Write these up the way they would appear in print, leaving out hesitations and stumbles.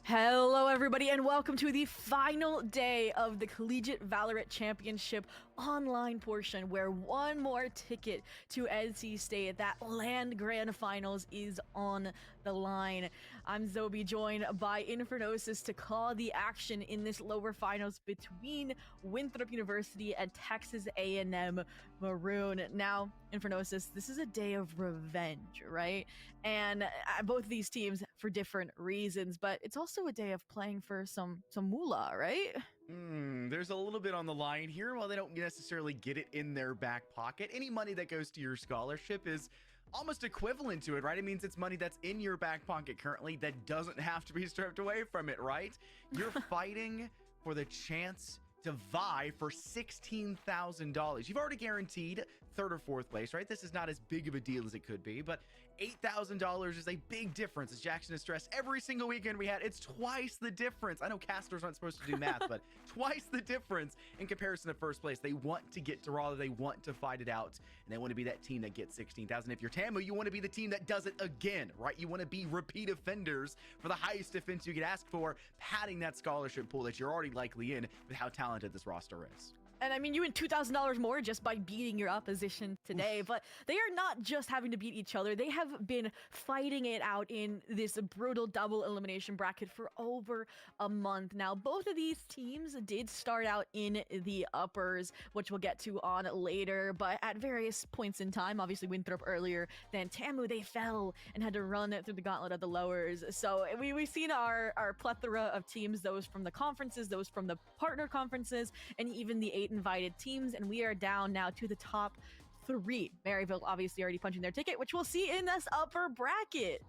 Hello everybody and welcome to the final day of the Collegiate VALORANT Championship online portion, where one more ticket to NC State, that land grand finals, is on the line. I'm Zobi, joined by Infernosis to call the action in this lower finals between Winthrop University and Texas A&M Maroon. Now, Infernosis, this is a day of revenge, right? And both of these teams for different reasons, but it's also a day of playing for some moolah, right? There's a little bit on the line here. While they don't necessarily get it in their back pocket, any money that goes to your scholarship is almost equivalent to it, right? It means it's money that's in your back pocket currently that doesn't have to be stripped away from it, right? You're fighting for the chance to vie for $16,000. You've already guaranteed third or fourth place, right? This is not as big of a deal as it could be, but $8,000 is a big difference. As Jackson has stressed every single weekend we had, it's twice the difference. I know casters aren't supposed to do math, but twice the difference in comparison to first place. They want to get to Raleigh, they want to fight it out, and they want to be that team that gets 16,000. If you're Tamu, you want to be the team that does it again, right? You want to be repeat offenders for the highest defense you could ask for, padding that scholarship pool that you're already likely in with how talented this roster is. And I mean, you win $2,000 more just by beating your opposition today. But they are not just having to beat each other. They have been fighting it out in this brutal double elimination bracket for over a month now. Both of these teams did start out in the uppers, which we'll get to on later. But at various points in time, obviously Winthrop earlier than Tamu, they fell and had to run through the gauntlet of the lowers. So we've seen our plethora of teams, those from the conferences, those from the partner conferences, and even the 8 invited teams, and we are down now to the top 3. Maryville obviously already punching their ticket, which we'll see in this upper bracket.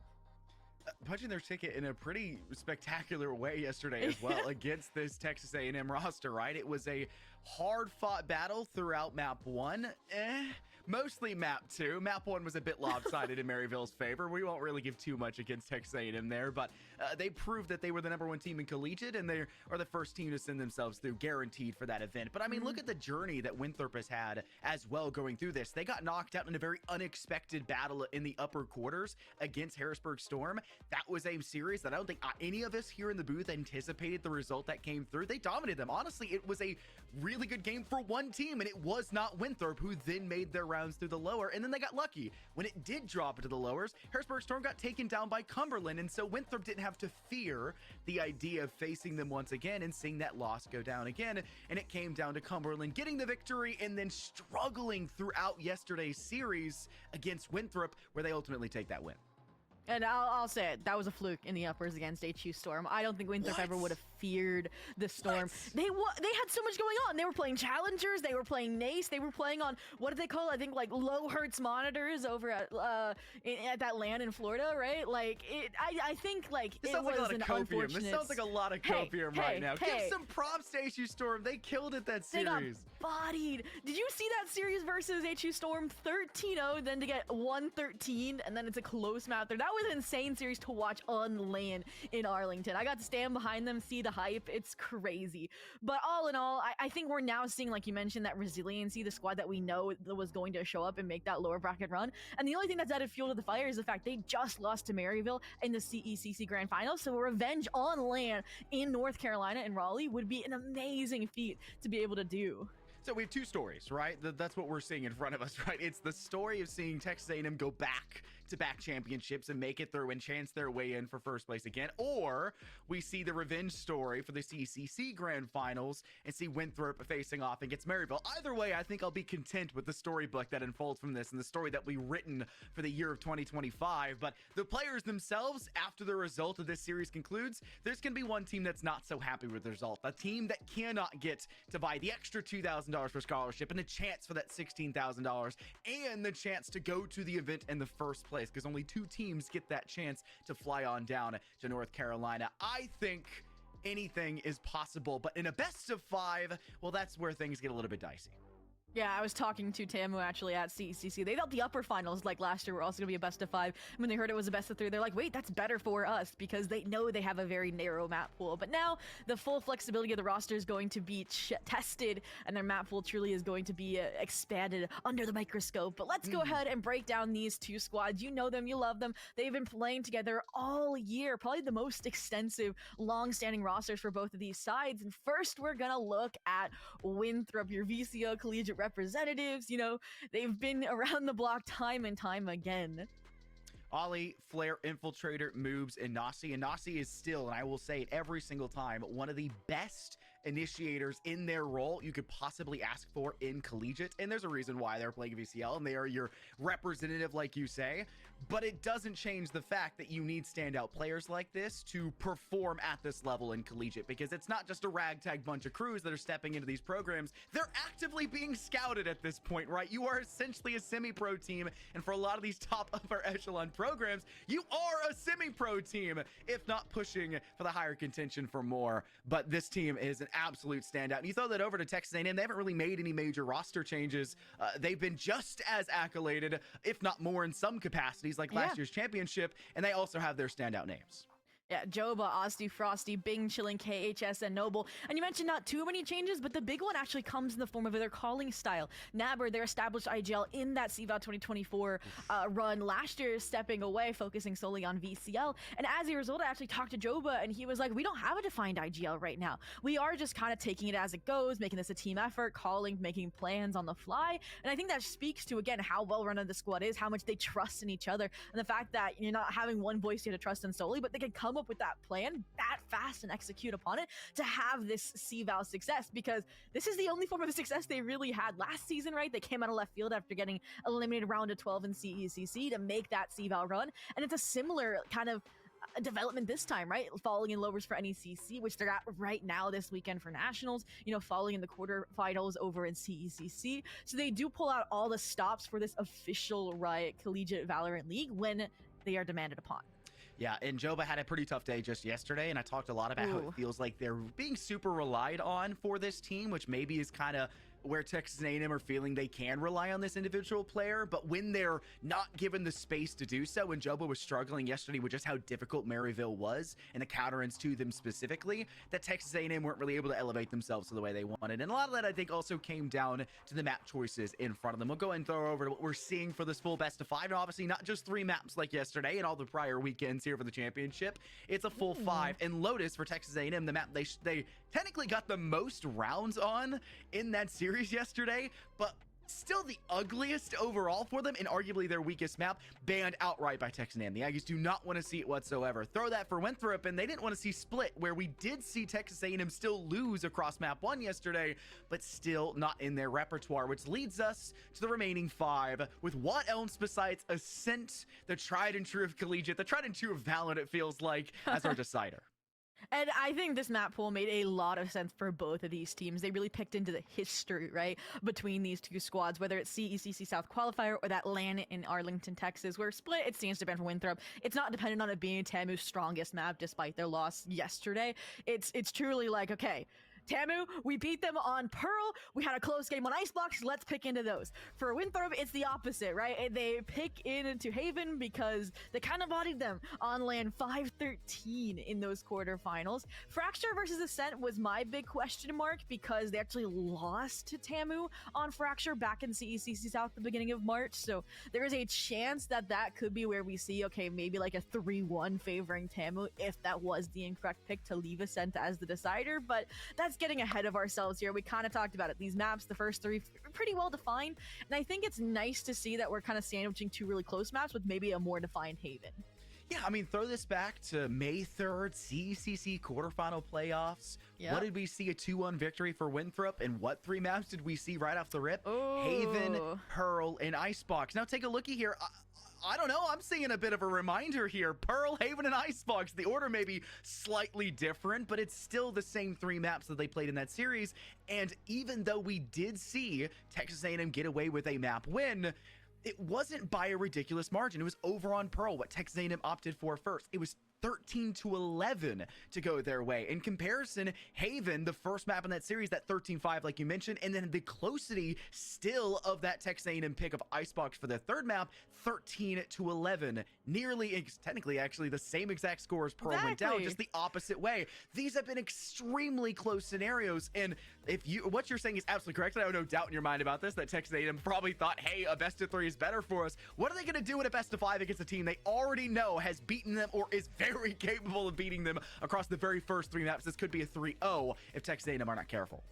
Punching their ticket in a pretty spectacular way yesterday as well against this Texas A&M roster, right? It was a hard-fought battle throughout map 1. Mostly map 2. Map 1 was a bit lopsided in Maryville's favor. We won't really give too much against Texas A&M there, but they proved that they were the #1 team in collegiate, and they are the first team to send themselves through, guaranteed for that event. But I mean, look at the journey that Winthrop has had as well going through this. They got knocked out in a very unexpected battle in the upper quarters against Harrisburg Storm. That was a series that I don't think any of us here in the booth anticipated the result that came through. They dominated them. Honestly, it was a really good game for one team, and it was not Winthrop, who then made their rounds through the lower, and then they got lucky. When it did drop into the lowers, Harrisburg Storm got taken down by Cumberland, and so Winthrop didn't have to fear the idea of facing them once again and seeing that loss go down again, and it came down to Cumberland getting the victory and then struggling throughout yesterday's series against Winthrop, where they ultimately take that win. And I'll say it, that was a fluke in the uppers against HU Storm. I don't think Winthrop ever would have feared the Storm. They had so much going on. They were playing Challengers, they were playing Nace, they were playing on, what do they call it? I think like low hertz monitors over at that LAN in Florida, right? Like, I think like this it was like an unfortunate... This sounds like a lot of copium right now. Give some props to HU Storm. They killed it that series. They got bodied. Did you see that series versus HU Storm? 13-0, then to get 1-13, and then it's a close map there. That was an insane series to watch on LAN in Arlington. I got to stand behind them, see the hype. It's crazy. But all in all, I think we're now seeing, like you mentioned, that resiliency, the squad that we know was going to show up and make that lower bracket run. And the only thing that's added fuel to the fire is the fact they just lost to Maryville in the CECC Grand Finals. So a revenge on LAN in North Carolina and Raleigh would be an amazing feat to be able to do. So we have two stories, right? That's what we're seeing in front of us, right? It's the story of seeing Texas A&M go back-to-back championships and make it through and chance their way in for first place again. Or we see the revenge story for the CCC Grand Finals and see Winthrop facing off against Maryville. Either way, I think I'll be content with the storybook that unfolds from this and the story that we've written for the year of 2025. But the players themselves, after the result of this series concludes, there's going to be one team that's not so happy with the result. A team that cannot get to buy the extra $2,000 for scholarship and a chance for that $16,000 and the chance to go to the event in the first place, because only 2 teams get that chance to fly on down to North Carolina. I think anything is possible, but in a best of 5, well, that's where things get a little bit dicey. Yeah, I was talking to Tamu actually at CECC. They thought the upper finals, like last year, were also going to be a best of 5. When they heard it was a best of 3, they're like, wait, that's better for us, because they know they have a very narrow map pool. But now the full flexibility of the roster is going to be tested, and their map pool truly is going to be expanded under the microscope. But let's go ahead and break down these 2 squads. You know them, you love them. They've been playing together all year, probably the most extensive, long-standing rosters for both of these sides. And first, we're going to look at Winthrop, your VCO collegiate representatives. You know, they've been around the block time and time again. Ollie, Flare, Infiltrator, Moobs, and Nasi. And Nasi is still, and I will say it every single time, one of the best initiators in their role you could possibly ask for in collegiate, and there's a reason why they're playing VCL and they are your representative, like you say. But it doesn't change the fact that you need standout players like this to perform at this level in collegiate, because it's not just a ragtag bunch of crews that are stepping into these programs. They're actively being scouted at this point, right? You are essentially a semi-pro team, and for a lot of these top upper echelon programs, you are a semi-pro team, if not pushing for the higher contention for more. But this team is an absolute standout. And you throw that over to Texas A&M, they haven't really made any major roster changes. They've been just as accoladed, if not more in some capacities, like last year's championship, and they also have their standout names. Yeah, Joba, Osti, Frosty, Bing, Chilling, KHS, and Noble. And you mentioned not too many changes, but the big one actually comes in the form of their calling style. Naber, their established IGL in that CVAL 2024 run last year, stepping away, focusing solely on VCL. And as a result, I actually talked to Joba, and he was like, we don't have a defined IGL right now. We are just kind of taking it as it goes, making this a team effort, calling, making plans on the fly. And I think that speaks to, again, how well-run the squad is, how much they trust in each other, and the fact that you're not having one voice you have to trust in solely, but they can come up with that plan that fast and execute upon it to have this CVAL success, because this is the only form of success they really had last season, right? They came out of left field after getting eliminated round of 12 in CECC to make that CVAL run, and it's a similar kind of development this time, right? Falling in lowers for NECC, which they're at right now this weekend for nationals, you know, falling in the quarterfinals over in CECC. So they do pull out all the stops for this official Riot Collegiate Valorant League when they are demanded upon. Yeah, and Joba had a pretty tough day just yesterday, and I talked a lot about how it feels like they're being super relied on for this team, which maybe is kind of where Texas A&M are feeling they can rely on this individual player, but when they're not given the space to do so, and Joba was struggling yesterday with just how difficult Maryville was and the counter-ins to them specifically, that Texas A&M weren't really able to elevate themselves to the way they wanted. And a lot of that, I think, also came down to the map choices in front of them. We'll go and throw over to what we're seeing for this full best of 5, and obviously not just 3 maps like yesterday and all the prior weekends here for the championship. It's a full 5, and Lotus for Texas A&M, the map they technically got the most rounds on in that series yesterday, but still the ugliest overall for them, and arguably their weakest map, banned outright by Texas A&M. The Aggies do not want to see it whatsoever. Throw that for Winthrop, and they didn't want to see Split, where we did see Texas A&M still lose across map 1 yesterday, but still not in their repertoire, which leads us to the remaining 5, with what else besides Ascent, the tried and true of Collegiate, the tried and true of Valorant, it feels like, as our decider. And I think this map pool made a lot of sense for both of these teams. They really picked into the history, right, between these two squads, whether it's CECC South Qualifier or that LAN in Arlington, Texas, where Split, it stands to benefit from Winthrop. It's not dependent on it being Tamu's strongest map, despite their loss yesterday. It's truly like, okay, Tamu, we beat them on Pearl. We had a close game on Icebox. Let's pick into those. For Winthrop, it's the opposite, right? They pick into Haven because they kind of bodied them on LAN 5-13 in those quarterfinals. Fracture versus Ascent was my big question mark because they actually lost to Tamu on Fracture back in CECC South at the beginning of March. So there is a chance that that could be where we see, okay, maybe like a 3-1 favoring Tamu if that was the incorrect pick to leave Ascent as the decider. But that's getting ahead of ourselves here. We kind of talked about it. These maps, the first 3, pretty well defined, and I think it's nice to see that we're kind of sandwiching 2 really close maps with maybe a more defined Haven. Yeah, I mean, throw this back to May 3rd, CCC quarterfinal playoffs. Yep. What did we see? A 2-1 victory for Winthrop, and what 3 maps did we see right off the rip? Ooh. Haven, Pearl, and Icebox. Now take a looky here. I don't know, I'm seeing a bit of a reminder here. Pearl, Haven, and Icebox. The order may be slightly different, but it's still the same 3 maps that they played in that series. And even though we did see Texas A&M get away with a map win, it wasn't by a ridiculous margin. It was over on Pearl, what Texas A&M opted for first. It was 13-11 to go their way. In comparison, Haven, the first map in that series, that 13-5 like you mentioned, and then the closity still of that Texas A&M pick of Icebox for the 3rd map, 13-11. Nearly, technically actually, the same exact score as Pearl went down, just the opposite way. These have been extremely close scenarios, and if what you're saying is absolutely correct, I have no doubt in your mind about this, that Texas A&M probably thought, hey, a best of 3 is better for us. What are they going to do in a best of 5 against a team they already know has beaten them or is very capable of beating them across the very first 3 maps? This could be a 3-0 if Texas A&M are not careful.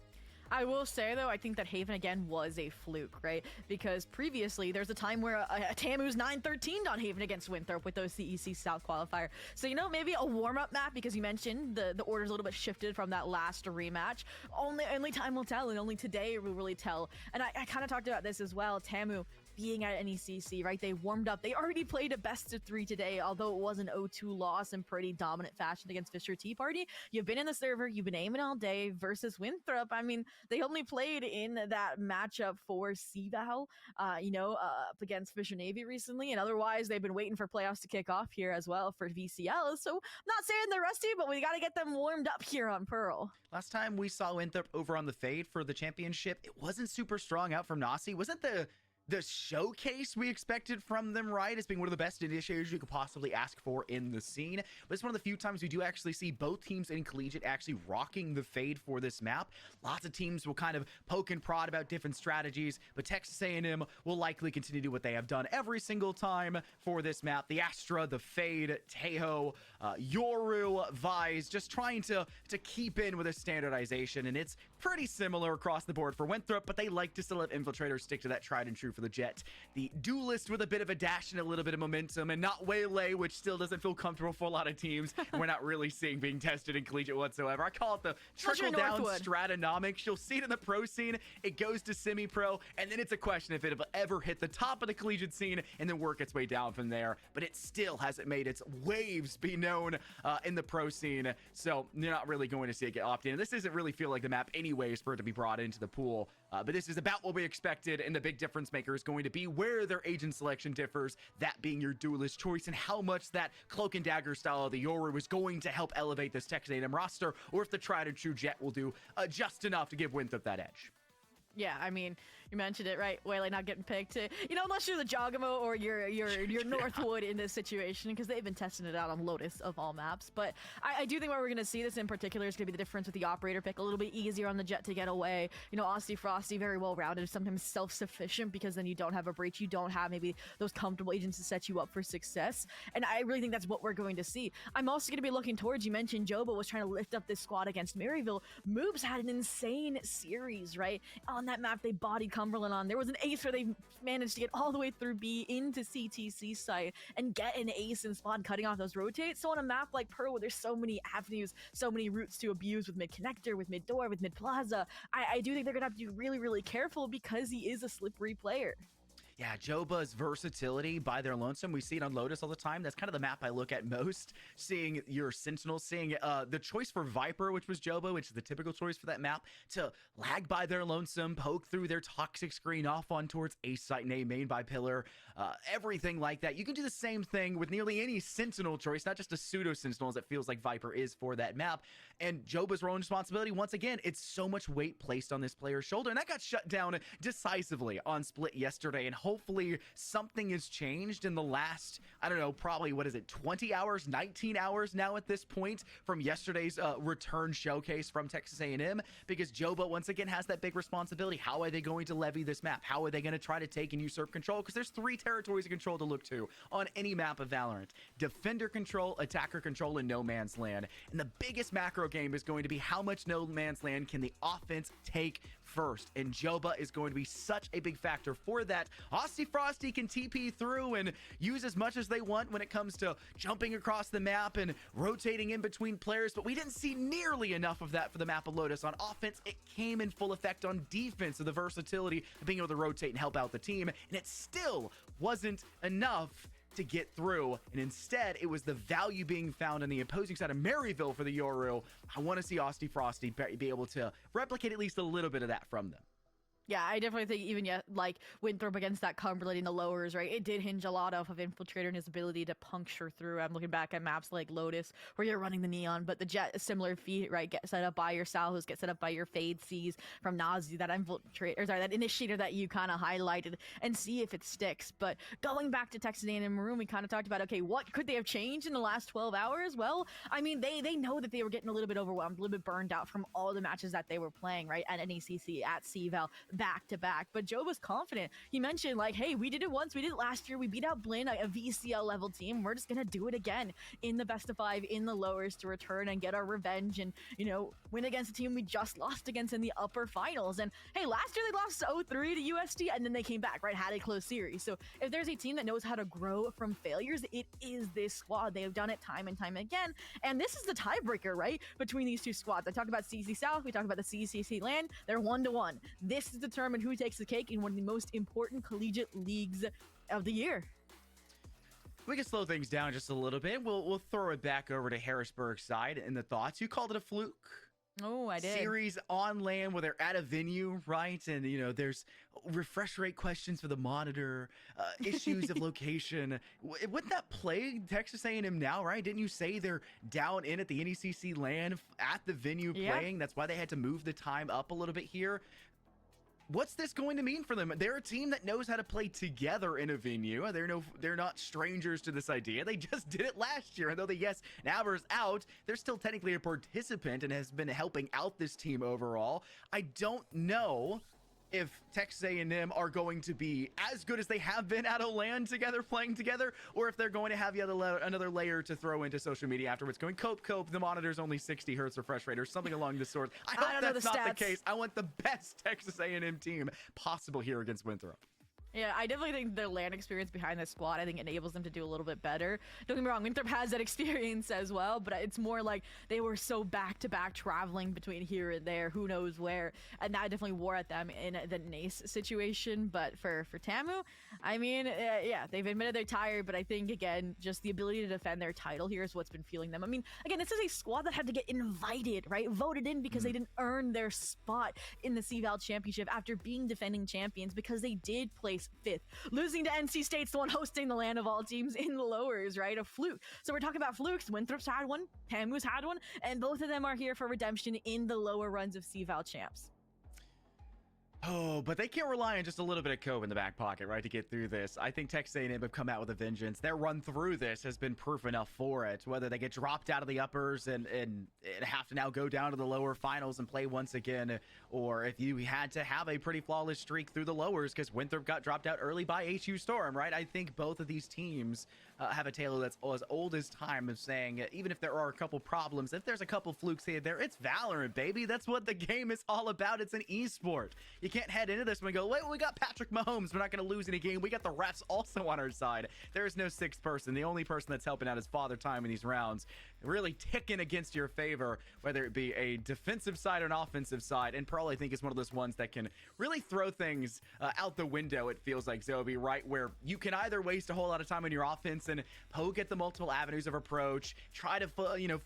I will say, though, I think that Haven, again, was a fluke, right? Because previously, there's a time where Tamu's 9-13'd on Haven against Winthrop with those CEC South qualifier. So, you know, maybe a warm-up map, because you mentioned the order's a little bit shifted from that last rematch. Only time will tell, and only today will really tell. And I kind of talked about this as well. Tamu being at NECC, right? They warmed up. They already played a best of 3 today, although it was an 0-2 loss in pretty dominant fashion against Fisher Tea Party. You've been in the server, you've been aiming all day versus Winthrop. I mean, they only played in that matchup for CVAL, up against Fisher Navy recently, and otherwise they've been waiting for playoffs to kick off here as well for VCL. So I'm not saying they're rusty, but we got to get them warmed up here on Pearl. Last time we saw Winthrop over on the Fade for the championship, it wasn't super strong out from Nasi. Wasn't the showcase we expected from them, right, as being one of the best initiators you could possibly ask for in the scene. But it's one of the few times we do actually see both teams in Collegiate actually rocking the Fade for this map. Lots of teams will kind of poke and prod about different strategies, but Texas A&M will likely continue to do what they have done every single time for this map. The Astra, the Fade, Tejo, Yoru, Vise, just trying to keep in with a standardization, and it's pretty similar across the board for Winthrop, but they like to still have infiltrators stick to that tried and true for the Jet. The duelist with a bit of a dash and a little bit of momentum, and not Waylay, which still doesn't feel comfortable for a lot of teams. We're not really seeing being tested in Collegiate whatsoever. I call it the trickle-down stratonomics. You'll see it in the pro scene. It goes to semi-pro, and then it's a question if it'll ever hit the top of the Collegiate scene and then work its way down from there. But it still hasn't made its waves be known in the pro scene, so you're not really going to see it get opted in. This doesn't really feel like the map anyways for it to be brought into the pool, but this is about what we expected, and the big difference maker is going to be where their agent selection differs, that being your duelist choice, and how much that cloak and dagger style of the Yoru is going to help elevate this Texas A&M roster, or if the tried and true Jet will do just enough to give Winthrop that edge. Yeah, I mean, you mentioned it, right? Waylay not getting picked. Unless you're the Jogamo or you're Northwood in this situation, because they've been testing it out on Lotus of all maps. But I do think where we're going to see this in particular is going to be the difference with the operator pick. A little bit easier on the Jet to get away. Aussie Frosty, very well-rounded, sometimes self-sufficient, because then you don't have a breach. You don't have maybe those comfortable agents to set you up for success. And I really think that's what we're going to see. I'm also going to be looking towards, you mentioned Joba was trying to lift up this squad against Maryville. Moobs had an insane series, right? On that map, they bodied Cumberland on. There was an ace where they managed to get all the way through B into CTC site and get an ace in spawn, cutting off those rotates. So on a map like Pearl, where there's so many avenues, so many routes to abuse with mid-connector, with mid-door, with mid-plaza, I do think they're going to have to be really, really careful, because he is a slippery player. Yeah, Joba's versatility by their lonesome. We see it on Lotus all the time. That's kind of the map I look at most. Seeing your Sentinels, seeing the choice for Viper, which was Joba, which is the typical choice for that map, to lag by their lonesome, poke through their toxic screen off on towards Ace Site and A main by Pillar, everything like that. You can do the same thing with nearly any Sentinel choice, not just a pseudo Sentinel as it feels like Viper is for that map. And Joba's role and responsibility, once again, it's so much weight placed on this player's shoulder, and that got shut down decisively on Split yesterday, and hopefully something has changed in the last, I don't know, probably, 20 hours, 19 hours now at this point from yesterday's return showcase from Texas A&M, because Joba once again has that big responsibility. How are they going to levy this map? How are they going to try to take and usurp control? Because there's 3 territories of control to look to on any map of Valorant: defender control, attacker control, and no man's land. And the biggest macro game is going to be how much no man's land can the offense take first, and Joba is going to be such a big factor for that. Aussie Frosty can TP through and use as much as they want when it comes to jumping across the map and rotating in between players, but we didn't see nearly enough of that for the map of Lotus. On offense, it came in full effect on defense, of the versatility of being able to rotate and help out the team, and it still wasn't enough to get through, and instead it was the value being found on the opposing side of Maryville for the Yoru. I want to see Aussie Frosty be able to replicate at least a little bit of that from them. Yeah, I definitely think even like Winthrop against that Cumberland in the lowers, right? It did hinge a lot off of Infiltrator and his ability to puncture through. I'm looking back at maps like Lotus where you're running the Neon, but the Jet, a similar feat, right? Get set up by your Salvos, get set up by your Fade Seas from Nazi, that that initiator that you kind of highlighted, and see if it sticks. But going back to Texas A&M Maroon, we kind of talked about, okay, what could they have changed in the last 12 hours? Well, I mean, they know that they were getting a little bit overwhelmed, a little bit burned out from all the matches that they were playing, right? At NECC, at CVAL, back to back. But Joe was confident. He mentioned like, hey, we did it once, we did it last year, we beat out Blinn, a VCL level team. We're just gonna do it again in the best of 5 in the lowers to return and get our revenge and, you know, win against a team we just lost against in the upper finals. And hey, last year they lost 0-3 to USD and then they came back, right? Had a close series. So if there's a team that knows how to grow from failures, it is this squad. They have done it time and time again. And this is the tiebreaker, right? Between these two squads. I talked about CC South, we talked about the CCC land. They're 1-1. This is determined who takes the cake in one of the most important collegiate leagues of the year. We can slow things down just a little bit. We'll throw it back over to Harrisburg's side in the thoughts. You called it a fluke. Oh, I did. Series on land where they're at a venue, right? And, you know, there's refresh rate questions for the monitor, issues of location. Wouldn't that plague Texas A&M now, right? Didn't you say they're down in at the NECC land at the venue playing? That's why they had to move the time up a little bit here. What's this going to mean for them? They're a team that knows how to play together in a venue. They're not strangers to this idea. They just did it last year. And though Navar's out, they're still technically a participant and has been helping out this team overall. I don't know if Texas A&M are going to be as good as they have been out of land together, playing together, or if they're going to have yet another layer to throw into social media afterwards going, cope, the monitor's only 60 hertz refresh rate or something along this sort. I hope that's not the case. I want the best Texas A&M team possible here against Winthrop. Yeah, I definitely think the land experience behind this squad, I think, enables them to do a little bit better. Don't get me wrong, Winthrop has that experience as well, but it's more like they were so back-to-back traveling between here and there, who knows where, and that definitely wore at them in the Nace situation. But for TAMU, I mean, yeah, they've admitted they're tired, but I think, again, just the ability to defend their title here is what's been fueling them. I mean, again, this is a squad that had to get invited, right? Voted in because they didn't earn their spot in the CVAL championship after being defending champions because they did place 5th, losing to NC State's the one hosting the land of all teams in the lowers, right? A fluke. So we're talking about flukes. Winthrop's had one, TAMU's had one, and both of them are here for redemption in the lower runs of CVAL champs. Oh, but they can't rely on just a little bit of code in the back pocket, right, to get through this. I think Texas A&M have come out with a vengeance. Their run through this has been proof enough for it. Whether they get dropped out of the uppers and have to now go down to the lower finals and play once again, or if you had to have a pretty flawless streak through the lowers because Winthrop got dropped out early by HU Storm, right? I think both of these teams have a tale that's as old as time of saying, even if there are a couple problems, if there's a couple flukes here there, it's Valorant, baby. That's what the game is all about. It's an esport. You can't head into this and go, wait, we got Patrick Mahomes. We're not going to lose any game. We got the refs also on our side. There is no sixth person. The only person that's helping out is Father Time in these rounds, really ticking against your favor, whether it be a defensive side or an offensive side. And Pearl, I think, is one of those ones that can really throw things out the window, it feels like, Zoe, right? Where you can either waste a whole lot of time on your offense and poke at the multiple avenues of approach, try to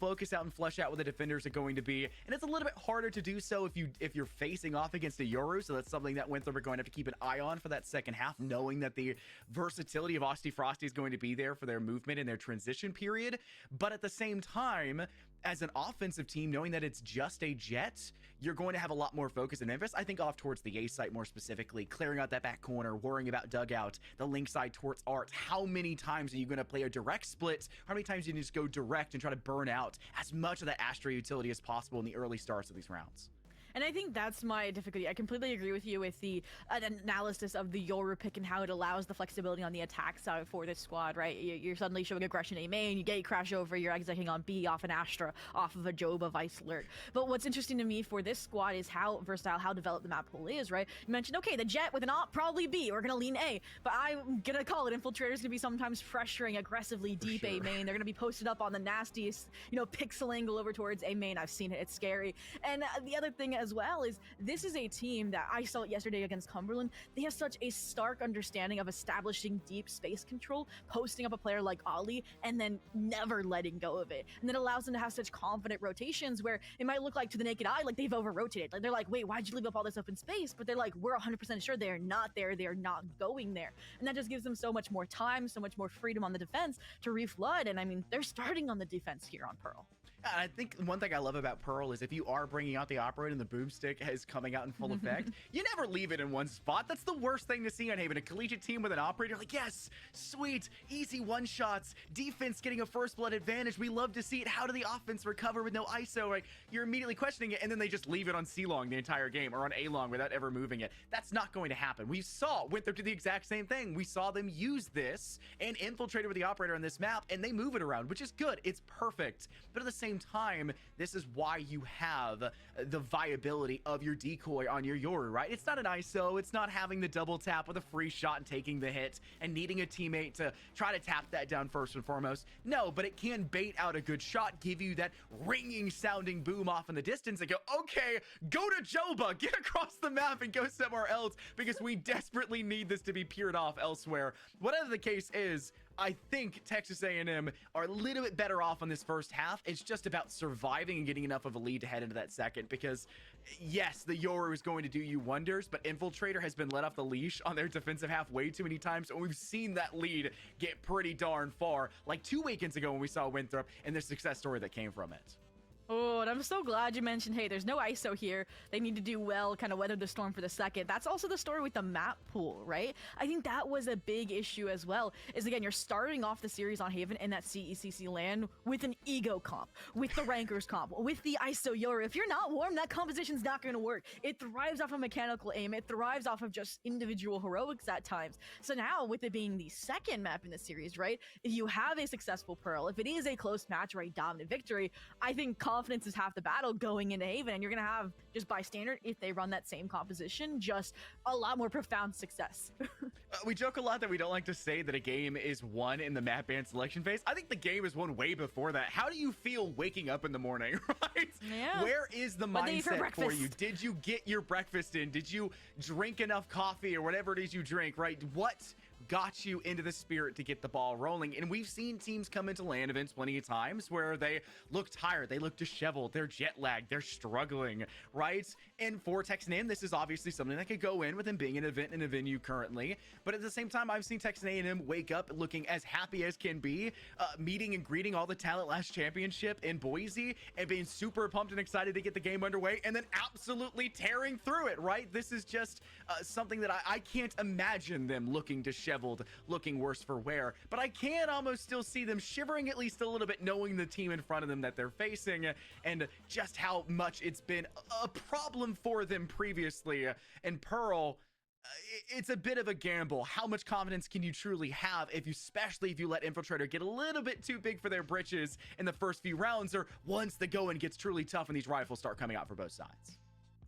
focus out and flesh out what the defenders are going to be. And it's a little bit harder to do so if you're facing off against a Yoru. So that's something that Winthrop are going to have to keep an eye on for that second half, knowing that the versatility of Austin Frosty is going to be there for their movement in their transition period. But at the same time, as an offensive team, knowing that it's just a Jet, you're going to have a lot more focus in Memphis. I think off towards the A site more specifically, clearing out that back corner, worrying about dugout, the link side towards Art. How many times are you going to play a direct split? How many times do you just go direct and try to burn out as much of that Astra utility as possible in the early starts of these rounds? And I think that's my difficulty. I completely agree with you with the analysis of the Yoru pick and how it allows the flexibility on the attack side for this squad, right? You're suddenly showing aggression A main, you get a crash over, you're exiting on B off an Astra, off of a Joba Vice Alert. But what's interesting to me for this squad is how versatile, how developed the map pool is, right? You mentioned, okay, the Jet with an op, probably B, we're gonna lean A, but I'm gonna call it Infiltrator's gonna be sometimes pressuring aggressively deep A main. They're gonna be posted up on the nastiest, pixel angle over towards A main. I've seen it, it's scary. And the other thing as well is this is a team that I saw it yesterday against Cumberland. They have such a stark understanding of establishing deep space control, posting up a player like Ollie, and then never letting go of it. And that allows them to have such confident rotations where it might look like to the naked eye like they've over-rotated. Like they're like, wait, why'd you leave up all this open space? But they're like, we're 100% sure they're not there. They're not going there. And that just gives them so much more time, so much more freedom on the defense to reflood. And I mean, they're starting on the defense here on Pearl. I think one thing I love about Pearl is if you are bringing out the operator and the boomstick is coming out in full effect, you never leave it in one spot. That's the worst thing to see on Haven. A collegiate team with an operator, like, yes, sweet, easy one-shots, defense getting a first blood advantage. We love to see it. How do the offense recover with no ISO? Right? You're immediately questioning it, and then they just leave it on C-Long the entire game or on A-Long without ever moving it. That's not going to happen. We saw Winthrop do the exact same thing. We saw them use this and infiltrate with the operator on this map, and they move it around, which is good. It's perfect. But at the same time, this is why you have the viability of your decoy on your Yoru, right? It's not an ISO. It's not having the double tap with a free shot and taking the hit and needing a teammate to try to tap that down first and foremost. No, but it can bait out a good shot, give you that ringing sounding boom off in the distance and go, okay, go to Joba, get across the map and go somewhere else because we desperately need this to be peered off elsewhere. Whatever the case is, I think Texas A&M are a little bit better off on this first half. It's just about surviving and getting enough of a lead to head into that second because, yes, the Yoru is going to do you wonders, but Infiltrator has been let off the leash on their defensive half way too many times, and we've seen that lead get pretty darn far, like 2 weekends ago when we saw Winthrop and the success story that came from it. Oh, and I'm so glad you mentioned, hey, there's no ISO here. They need to do well, kind of weather the storm for the second. That's also the story with the map pool, right? I think that was a big issue as well, is again, you're starting off the series on Haven in that CECC land with an ego comp, with the rankers comp, with the ISO Yoru. If you're not warm, that composition's not going to work. It thrives off of mechanical aim. It thrives off of just individual heroics at times. So now, with it being the second map in the series, right? If you have a successful Pearl, if it is a close match, right, dominant victory, I think confidence is half the battle going into Haven, and you're gonna have, just by standard, if they run that same composition, just a lot more profound success. We joke a lot that we don't like to say that a game is won in the map ban selection phase. I think the game is won way before that. How do you feel waking up in the morning, right? Yeah. Where is the mindset for you? Did you get your breakfast in? Did you drink enough coffee or whatever it is you drink, right? What got you into the spirit to get the ball rolling? And we've seen teams come into LAN events plenty of times where they look tired, they look disheveled, they're jet lagged, they're struggling, right? And for Texas A&M, this is obviously something that could go in with them being an event in a venue currently. But at the same time, I've seen Texas A&M wake up looking as happy as can be, meeting and greeting all the talent last championship in Boise and being super pumped and excited to get the game underway and then absolutely tearing through it, right? This is just something that I can't imagine them looking disheveled, looking worse for wear, but I can almost still see them shivering at least a little bit, knowing the team in front of them that they're facing and just how much it's been a problem for them previously. And Pearl, it's a bit of a gamble. How much confidence can you truly have especially if you let Infiltrator get a little bit too big for their britches in the first few rounds, or once the going gets truly tough and these rifles start coming out for both sides?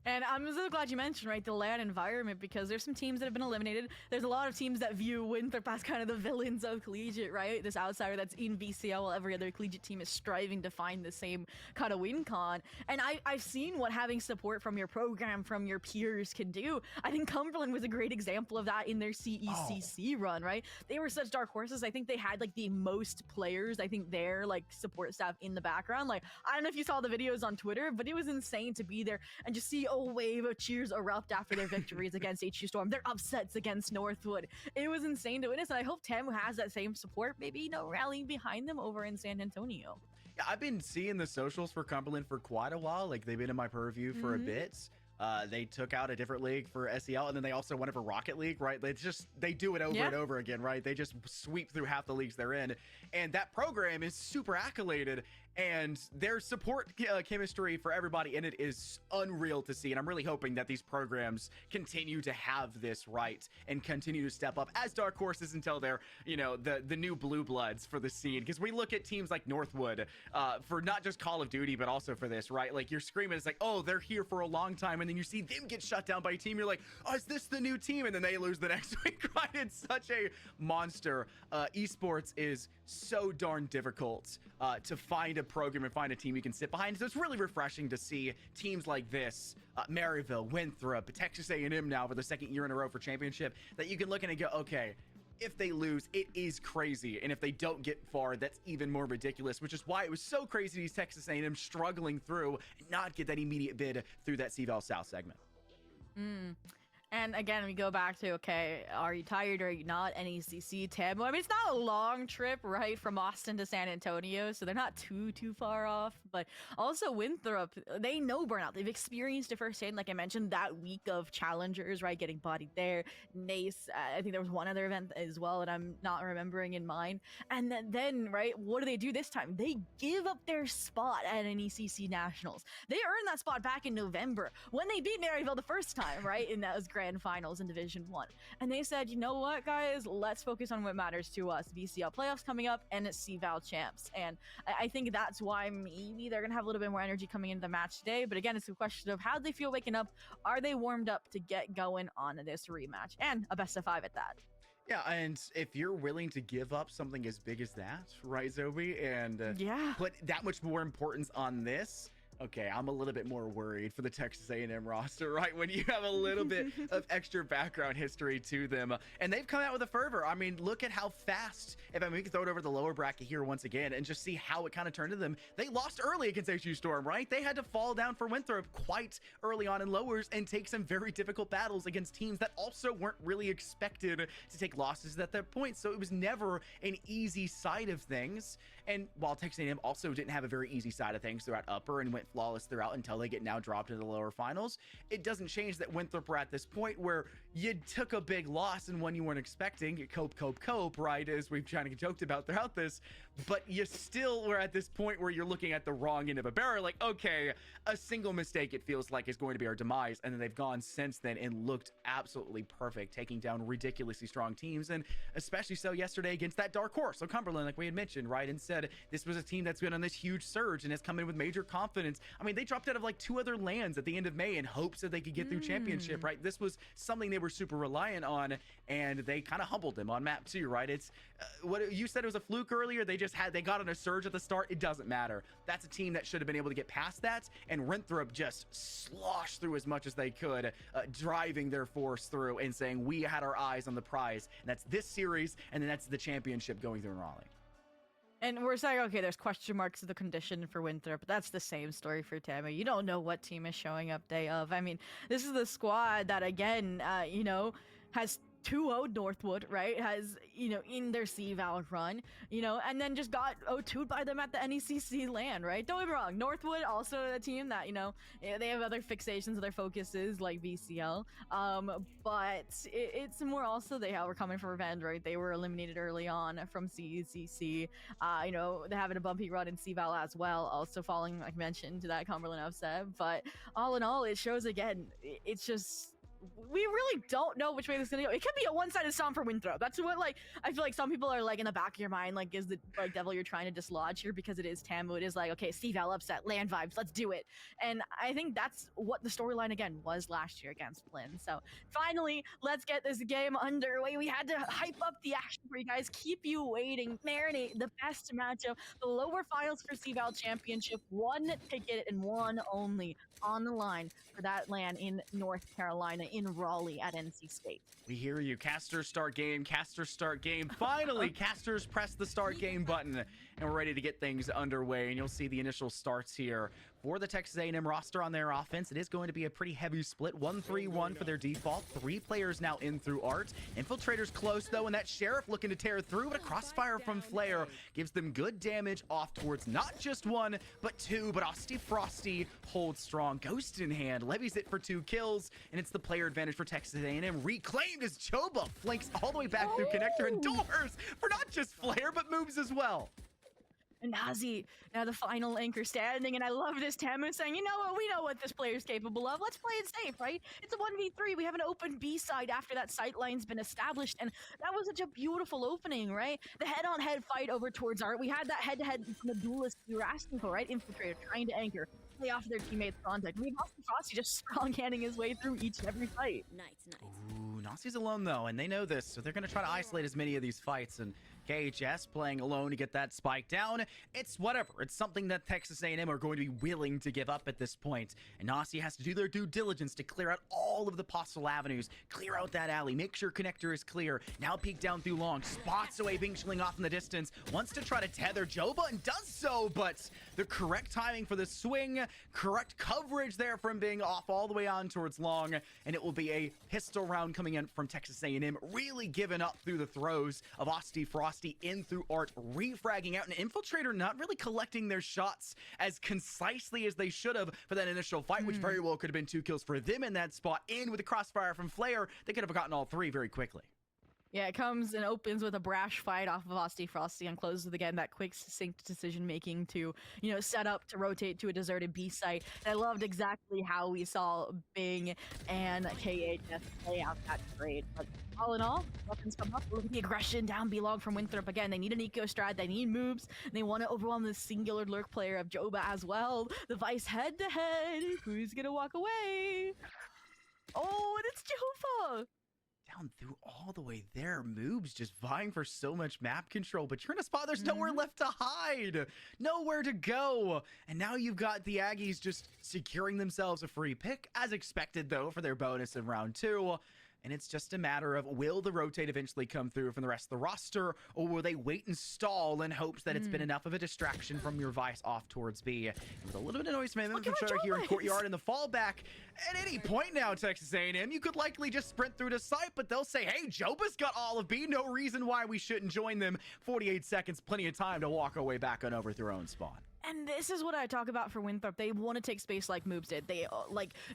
And I'm so glad you mentioned, right, the LAN environment, because there's some teams that have been eliminated. There's a lot of teams that view Winthrop as kind of the villains of collegiate, right? This outsider that's in VCL while every other collegiate team is striving to find the same kind of win con. And I've seen what having support from your program, from your peers can do. I think Cumberland was a great example of that in their CECC run, right? They were such dark horses. I think they had like the most players, I think their like support staff in the background. Like, I don't know if you saw the videos on Twitter, but it was insane to be there and just see a wave of cheers erupt after their victories against HU Storm, their upsets against Northwood. It was insane to witness, and I hope Temu has that same support, maybe, you know, rallying behind them over in San Antonio. Yeah, I've been seeing the socials for Cumberland for quite a while. Like, they've been in my purview for a bit. They took out a different league for SEL, and then they also won it for Rocket League, right? They do it over and over again, right? They just sweep through half the leagues they're in, and that program is super accoladed, and their support chemistry for everybody in it is unreal to see. And I'm really hoping that these programs continue to have this right and continue to step up as dark horses until they're, you know, the new blue bloods for the scene. Because we look at teams like Northwood for not just Call of Duty, but also for this, right? Like, you're screaming, it's like, oh, they're here for a long time, and then you see them get shut down by a team. You're like, oh, is this the new team? And then they lose the next week, right? It's such a monster. Esports is so darn difficult to find a program and find a team you can sit behind. So it's really refreshing to see teams like this, Maryville, Winthrop, Texas A&M now for the second year in a row for championship, that you can look at and go, okay, if they lose, it is crazy. And if they don't get far, that's even more ridiculous, which is why it was so crazy these Texas A&M struggling through and not get that immediate bid through that CVAL South segment. And again, we go back to, okay, are you tired or are you not? NECC, Temu. I mean, it's not a long trip, right, from Austin to San Antonio, so they're not too far off. But also Winthrop, they know burnout. They've experienced it firsthand. Like I mentioned, that week of challengers, right, getting bodied there. Nace, I think there was one other event as well that I'm not remembering in mind. And then, right, what do this time? They give up their spot at an ECC Nationals. They earned that spot back in November when they beat Maryville the first time, right, in those grand finals in Division 1. And they said, you know what, guys, let's focus on what matters to us. VCL playoffs coming up and CVAL champs. And I think that's why maybe they're going to have a little bit more energy coming into the match today. But again, it's a question of how they feel waking up. Are they warmed up to get going on this rematch? And a best of 5 at that. Yeah, and if you're willing to give up something as big as that, right, Zoe, and put that much more importance on this, okay, I'm a little bit more worried for the Texas A&M roster, right? When you have a little bit of extra background history to them. And they've come out with a fervor. I mean, look at how fast, we can throw it over the lower bracket here once again and just see how it kind of turned to them. They lost early against HU Storm, right? They had to fall down for Winthrop quite early on in lowers and take some very difficult battles against teams that also weren't really expected to take losses at that point. So it was never an easy side of things. And while Texas A&M also didn't have a very easy side of things throughout upper and went flawless throughout until they get now dropped into the lower finals, it doesn't change that Winthrop are at this point where you took a big loss and one you weren't expecting. You cope, right, as we've kind of joked about throughout this, but you still were at this point where you're looking at the wrong end of a barrel, like, okay, a single mistake it feels like is going to be our demise. And then they've gone since then and looked absolutely perfect, taking down ridiculously strong teams, and especially so yesterday against that dark horse, so Cumberland, like we had mentioned, right, and said this was a team that's been on this huge surge and has come in with major confidence. I mean, they dropped out of like 2 other lands at the end of May in hopes that they could get through championship, right? This was something they were super reliant on, and they kind of humbled them on map 2, right? It's what you said, it was a fluke earlier. They got on a surge at the start. It doesn't matter. That's a team that should have been able to get past that, and Winthrop just sloshed through as much as they could, driving their force through and saying we had our eyes on the prize, and that's this series, and then that's the championship going through in Raleigh. And we're saying, okay, there's question marks of the condition for Winthrop, but that's the same story for Tama. You don't know what team is showing up day of. I mean, this is the squad that, again, has 2-0'd Northwood, right? Has, in their CVAL run, and then just got 0-2'd by them at the NECC LAN, right? Don't get me wrong. Northwood, also a team that, they have other fixations, other focuses like VCL. But it's more also they were coming for revenge, right? They were eliminated early on from CECC. They're having a bumpy run in CVAL as well, also falling, like mentioned, to that Cumberland upset. But all in all, it shows again, it's just, we really don't know which way this is gonna go. It could be a one-sided stomp for Winthrop. That's what, I feel like some people are in the back of your mind, is the devil you're trying to dislodge here, because it is Tamu. It is okay, CVAL upset, land vibes, let's do it. And I think that's what the storyline again was last year against Flynn. So finally, let's get this game underway. We had to hype up the action for you guys, keep you waiting, marinate the best matchup, the lower finals for CVAL Championship, 1 ticket and 1 only on the line for that LAN in North Carolina, in Raleigh at NC State. We hear you. Casters start game. Finally, Casters press the start game button, and we're ready to get things underway. And you'll see the initial starts here for the Texas A&M roster on their offense. It is going to be a pretty heavy split. 1-3-1 for their default. 3 players now in through Art. Infiltrator's close, though, and that Sheriff looking to tear through, but a crossfire from Flare gives them good damage off towards not just 1, but 2. But Asti Frosty holds strong. Ghost in hand, levies it for 2 kills, and it's the player advantage for Texas A&M. Reclaimed as Choba flanks all the way back through connector and doors for not just Flare, but moves as well. And Nazi, now the final anchor standing, and I love this Tamu saying, you know what, we know what this player's capable of. Let's play it safe, right? It's a 1v3. We have an open B side after that sight line's been established, and that was such a beautiful opening, right? The head-on-head fight over towards Art. We had that head-to-head from the duelist we were asking for, right? Infiltrator trying to anchor, play off their teammates' contact. We have Austin Frosty just strong-handing his way through each and every fight. Nice. Ooh, Nasi's alone, though, and they know this, so they're going to try to isolate as many of these fights, and KHS playing alone to get that spike down. It's whatever. It's something that Texas A&M are going to be willing to give up at this point. And Nasi has to do their due diligence to clear out all of the possible avenues, clear out that alley, make sure connector is clear. Now peek down through long, spots away Bingschling off in the distance, wants to try to tether Joba and does so, but the correct timing for the swing, correct coverage there from being off all the way on towards long, and it will be a pistol round coming in from Texas A&M, really giving up through the throws of Asti Frost Frosty in through Art, refragging out, an Infiltrator not really collecting their shots as concisely as they should have for that initial fight, which very well could have been 2 kills for them in that spot. In with the crossfire from Flare, they could have gotten all 3 very quickly. Yeah, it comes and opens with a brash fight off of Frosty and closes with, again, that quick, succinct decision-making to, you know, set up to rotate to a deserted B site. And I loved exactly how we saw Bing and KHS play out that trade. But all in all, weapons come up. Look at the aggression down B long from Winthrop. Again, they need an eco strat, they need moves, and they want to overwhelm the singular lurk player of Joba as well. The Vice head-to-head. Who's gonna walk away? Oh, and it's Joba! Down through all the way there. Moobs just vying for so much map control, but you're in a spot there's nowhere left to hide, nowhere to go. And now you've got the Aggies just securing themselves a free pick, as expected though, for their bonus in round 2. And it's just a matter of, will the rotate eventually come through from the rest of the roster, or will they wait and stall in hopes that it's been enough of a distraction from your Vice off towards B? With a little bit of noise from here in Courtyard, and the fallback. At any point now, Texas A&M, you could likely just sprint through to site, but they'll say, hey, Joba's got all of B. No reason why we shouldn't join them. 48 seconds, plenty of time to walk our way back on over through own spawn. And this is what I talk about for Winthrop. They want to take space like Moobs did. They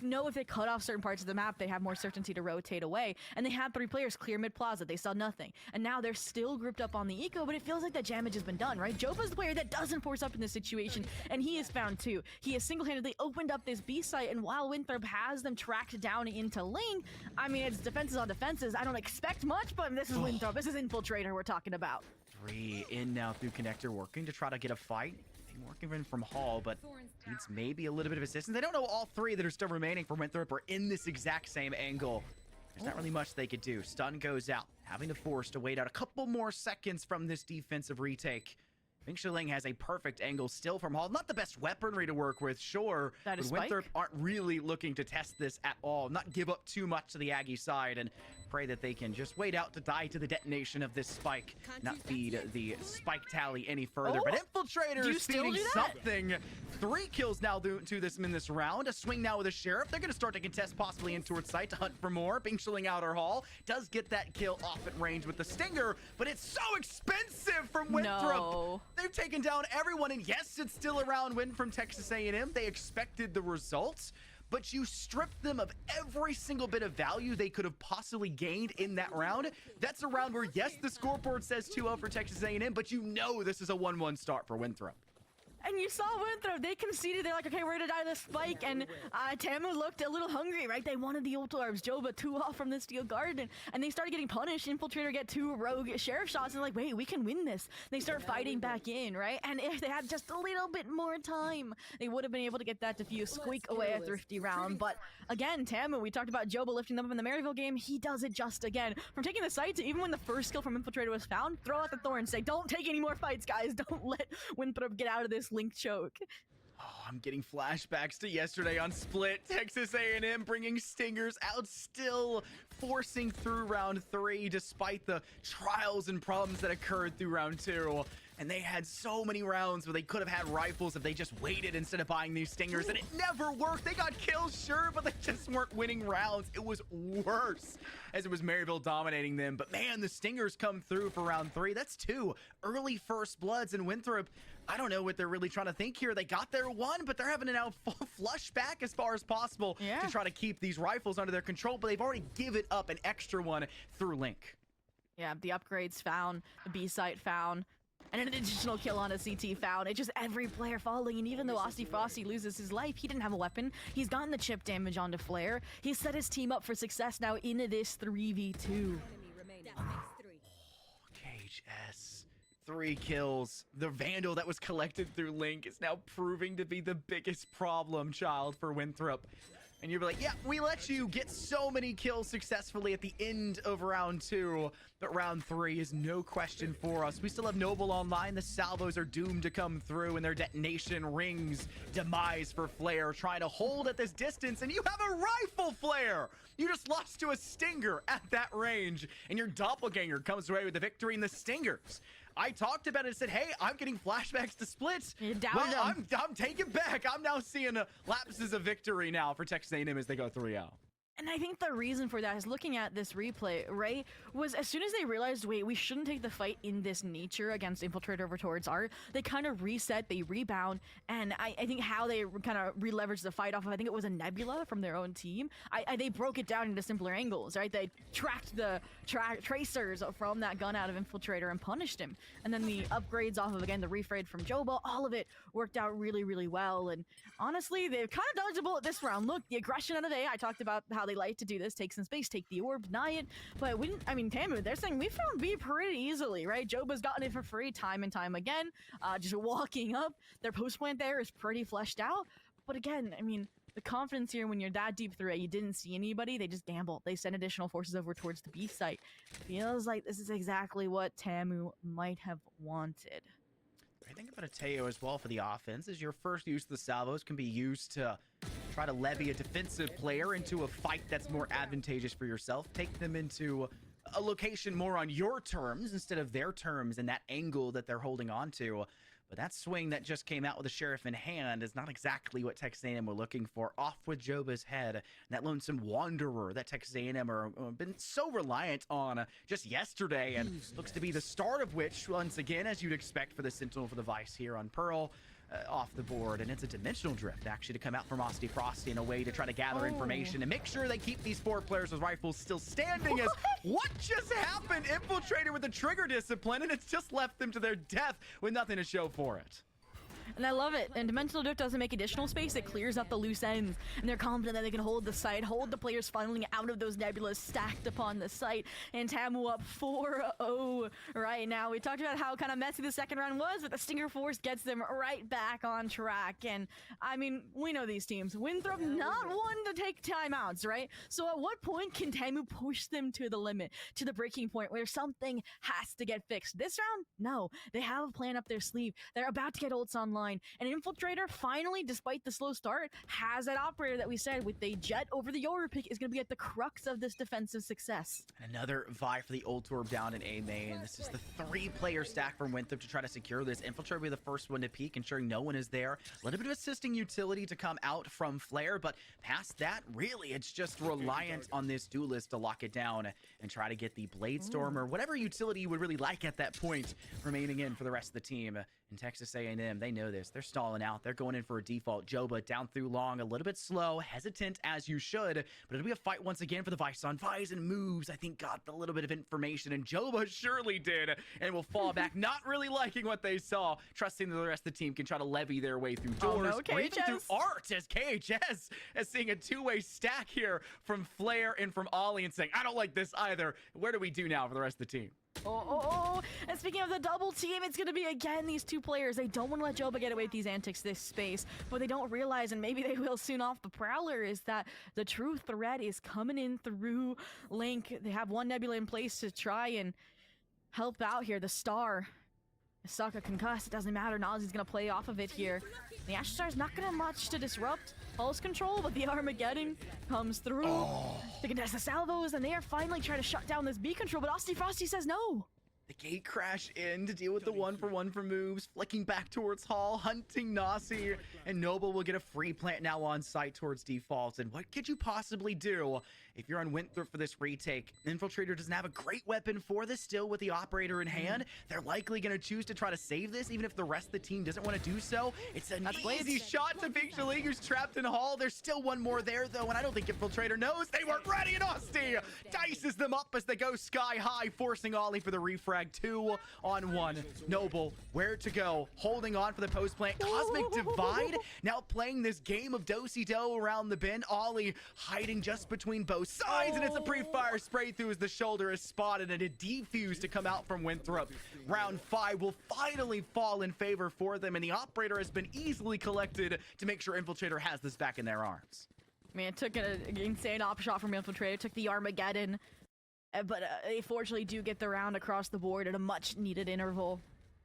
know if they cut off certain parts of the map, they have more certainty to rotate away. And they had 3 players clear mid plaza. They saw nothing. And now they're still grouped up on the eco, but it feels like that damage has been done, right? Joba's the player that doesn't force up in this situation, and he is found too. He has single-handedly opened up this B site, and while Winthrop has them tracked down into Link, I mean, it's defenses on defenses. I don't expect much, but this is Winthrop. This is Infiltrator we're talking about. 3 in now through connector, working to try to get a fight. Working in from Hall, but needs maybe a little bit of assistance. They don't know all 3 that are still remaining for Winthrop are in this exact same angle. There's not really much they could do. Stun goes out, having to force to wait out a couple more seconds from this defensive retake. I think Shiling has a perfect angle still from Hall. Not the best weaponry to work with, sure, but Winthrop aren't really looking to test this at all. Not give up too much to the Aggie side and pray that they can just wait out to die to the detonation of this spike, not feed the spike tally any further. But Infiltrator is feeding something. 3 kills now to this in this round. A swing now with a Sheriff. They're going to start to contest possibly in towards site to hunt for more. Bing Shilling outer Hall does get that kill off at range with the Stinger, but it's so expensive from Winthrop. No. They've taken down everyone, and yes, it's still a round win from Texas A&M. They expected the results, but you stripped them of every single bit of value they could have possibly gained in that round. That's a round where, yes, the scoreboard says 2-0 for Texas A&M, but you know this is a 1-1 start for Winthrop. And you saw Winthrop, they conceded. They're like, okay, we're gonna die this spike. And Tamu looked a little hungry, right? They wanted the ult orbs. Joba 2 off from the Steel Garden. And they started getting punished. Infiltrator get 2 rogue Sheriff shots. And like, wait, we can win this. They start fighting back in, right? And if they had just a little bit more time, they would have been able to get that defuse, squeak away a thrifty round. But again, Tamu, we talked about Joba lifting them up in the Maryville game. He does it just again. From taking the site to even when the first kill from Infiltrator was found, throw out the thorn, say, don't take any more fights, guys. Don't let Winthrop get out of this Link choke. Oh, I'm getting flashbacks to yesterday on Split. Texas A&M bringing Stingers out, still forcing through round 3 despite the trials and problems that occurred through round 2. And they had so many rounds where they could have had rifles if they just waited instead of buying these Stingers, and it never worked. They got kills, sure, but they just weren't winning rounds. It was worse as it was Maryville dominating them. But man, the Stingers come through for round 3. That's 2 early first bloods, and Winthrop, I don't know what they're really trying to think here. They got their 1, but they're having to now flush back as far as possible to try to keep these rifles under their control, but they've already given up an extra 1 through Link. Yeah, the upgrades found, the B site found, and an additional kill on a CT found. It's just every player falling, and even though Frosty loses his life, he didn't have a weapon. He's gotten the chip damage onto Flare. He's set his team up for success now into this 3v2. KHS, 3 kills. The Vandal that was collected through Link is now proving to be the biggest problem child for Winthrop. And you'll be like, yeah, we let you get so many kills successfully at the end of round 2, but round 3 is no question for us. We still have Noble online. The salvos are doomed to come through, and their detonation rings demise for Flare, trying to hold at this distance, and you have a rifle Flare! You just lost to a Stinger at that range, and your doppelganger comes away with the victory in the Stingers. I talked about it and said, hey, I'm getting flashbacks to splits. Well, I'm taking back. I'm now seeing lapses of victory now for Texas A&M as they go 3-0. And I think the reason for that is looking at this replay, right, was as soon as they realized, wait, we shouldn't take the fight in this nature against Infiltrator over towards Art, they kind of reset, they rebound, and I think how they kind of re-leveraged the fight off of, I think it was a Nebula from their own team, they broke it down into simpler angles, right? They tracked the tracers from that gun out of Infiltrator and punished him. And then the upgrades off of, again, the refraid from Joba, all of it worked out really, really well. And honestly, they've kind of dodged a bullet this round. Look, the aggression out of A, I talked about how they like to do this, take some space, take the orb, deny it. But we didn't, I mean, Tamu, they're saying we found B pretty easily, right? Joba's gotten it for free time and time again. Just walking up. Their post plant there is pretty fleshed out. But again, I mean, the confidence here when you're that deep through it, you didn't see anybody, they just gambled. They sent additional forces over towards the B site. Feels like this is exactly what Tamu might have wanted. I think about Ateo as well for the offense is your first use of the salvos can be used to try to levy a defensive player into a fight that's more advantageous for yourself. Take them into a location more on your terms instead of their terms and that angle that they're holding on to. But that swing that just came out with the Sheriff in hand is not exactly what Texas A&M were looking for. Off with Joba's head. And that Lonesome Wanderer that Texas A&M are been so reliant on just yesterday. And looks to be the start of which, once again, as you'd expect for the Sentinel for the Vice here on Pearl, off the board. And it's a dimensional drift, actually, to come out from Osty Frosty in a way to try to gather information and make sure they keep these 4 players with rifles still standing. As what just happened? Infiltrator with the trigger discipline, and it's just left them to their death with nothing to show for it. And I love it. And Dimensional Drift doesn't make additional space, it clears up the loose ends. And they're confident that they can hold the site, hold the players funneling out of those nebulas stacked upon the site. And Tamu up 4-0 right now. We talked about how kind of messy the second round was, but the Stinger Force gets them right back on track. And I mean, we know these teams. Winthrop not one to take timeouts, right? So at what point can Tamu push them to the limit, to the breaking point where something has to get fixed? This round? No. They have a plan up their sleeve. They're about to get ults online. And Infiltrator finally, despite the slow start, has that operator that we said with the jet over the Yoru pick is going to be at the crux of this defensive success. Another vie for the ult orb down in A main. This is the 3-player stack from Winthrop to try to secure this. Infiltrator will be the first one to peek, ensuring no one is there. A little bit of assisting utility to come out from Flare, but past that, really, it's just reliant on this duelist to lock it down and try to get the Blade Storm or whatever utility you would really like at that point remaining in for the rest of the team. In Texas A&M, they know this. They're stalling out. They're going in for a default. Joba down through long, a little bit slow, hesitant as you should, but it'll be a fight once again for the Vice on Vice and moves. I think got a little bit of information, and Joba surely did, and will fall back, not really liking what they saw, trusting that the rest of the team can try to levy their way through doors, or even through Art, as KHS is seeing a 2-way stack here from Flare and from Ollie and saying, I don't like this either. Where do we do now for the rest of the team? And speaking of the double team, it's going to be, again, these 2 players. They don't want to let Joba get away with these antics this space. What they don't realize, and maybe they will soon off the Prowler, is that the true threat is coming in through Link. They have one Nebula in place to try and help out here. The Star. Saka concussed. It doesn't matter. Nazi's going to play off of it here. The Asher Star's not going to have much to disrupt pulse control, but the Armageddon comes through. They contest the salvos, and they are finally trying to shut down this B control, but Osty Frosty says no. The gate crash in to deal with the 1-for-1 for moves, flicking back towards Hall, hunting Nasi, and Noble will get a free plant now on site towards default. And what could you possibly do if you're on Winthrop for this retake? Infiltrator doesn't have a great weapon for this still with the operator in hand. They're likely going to choose to try to save this, even if the rest of the team doesn't want to do so. It's an easy shot to Big Shalig, who's trapped in Hall. There's still one more there, though, and I don't think Infiltrator knows they weren't ready, and Osty dices them up as they go sky high, forcing Ollie for the refrag. 2-on-1. Noble, where to go? Holding on for the post plant. Cosmic Divide now playing this game of do-si-do around the bend. Ollie hiding just between both sides, and it's a pre-fire spray through as the shoulder is spotted and a defuse to come out from Winthrop. Round 5 will finally fall in favor for them, and the operator has been easily collected to make sure Infiltrator has this back in their arms. I mean, it took an insane op shot from Infiltrator, took the Armageddon. But they fortunately do get the round across the board at a much-needed interval.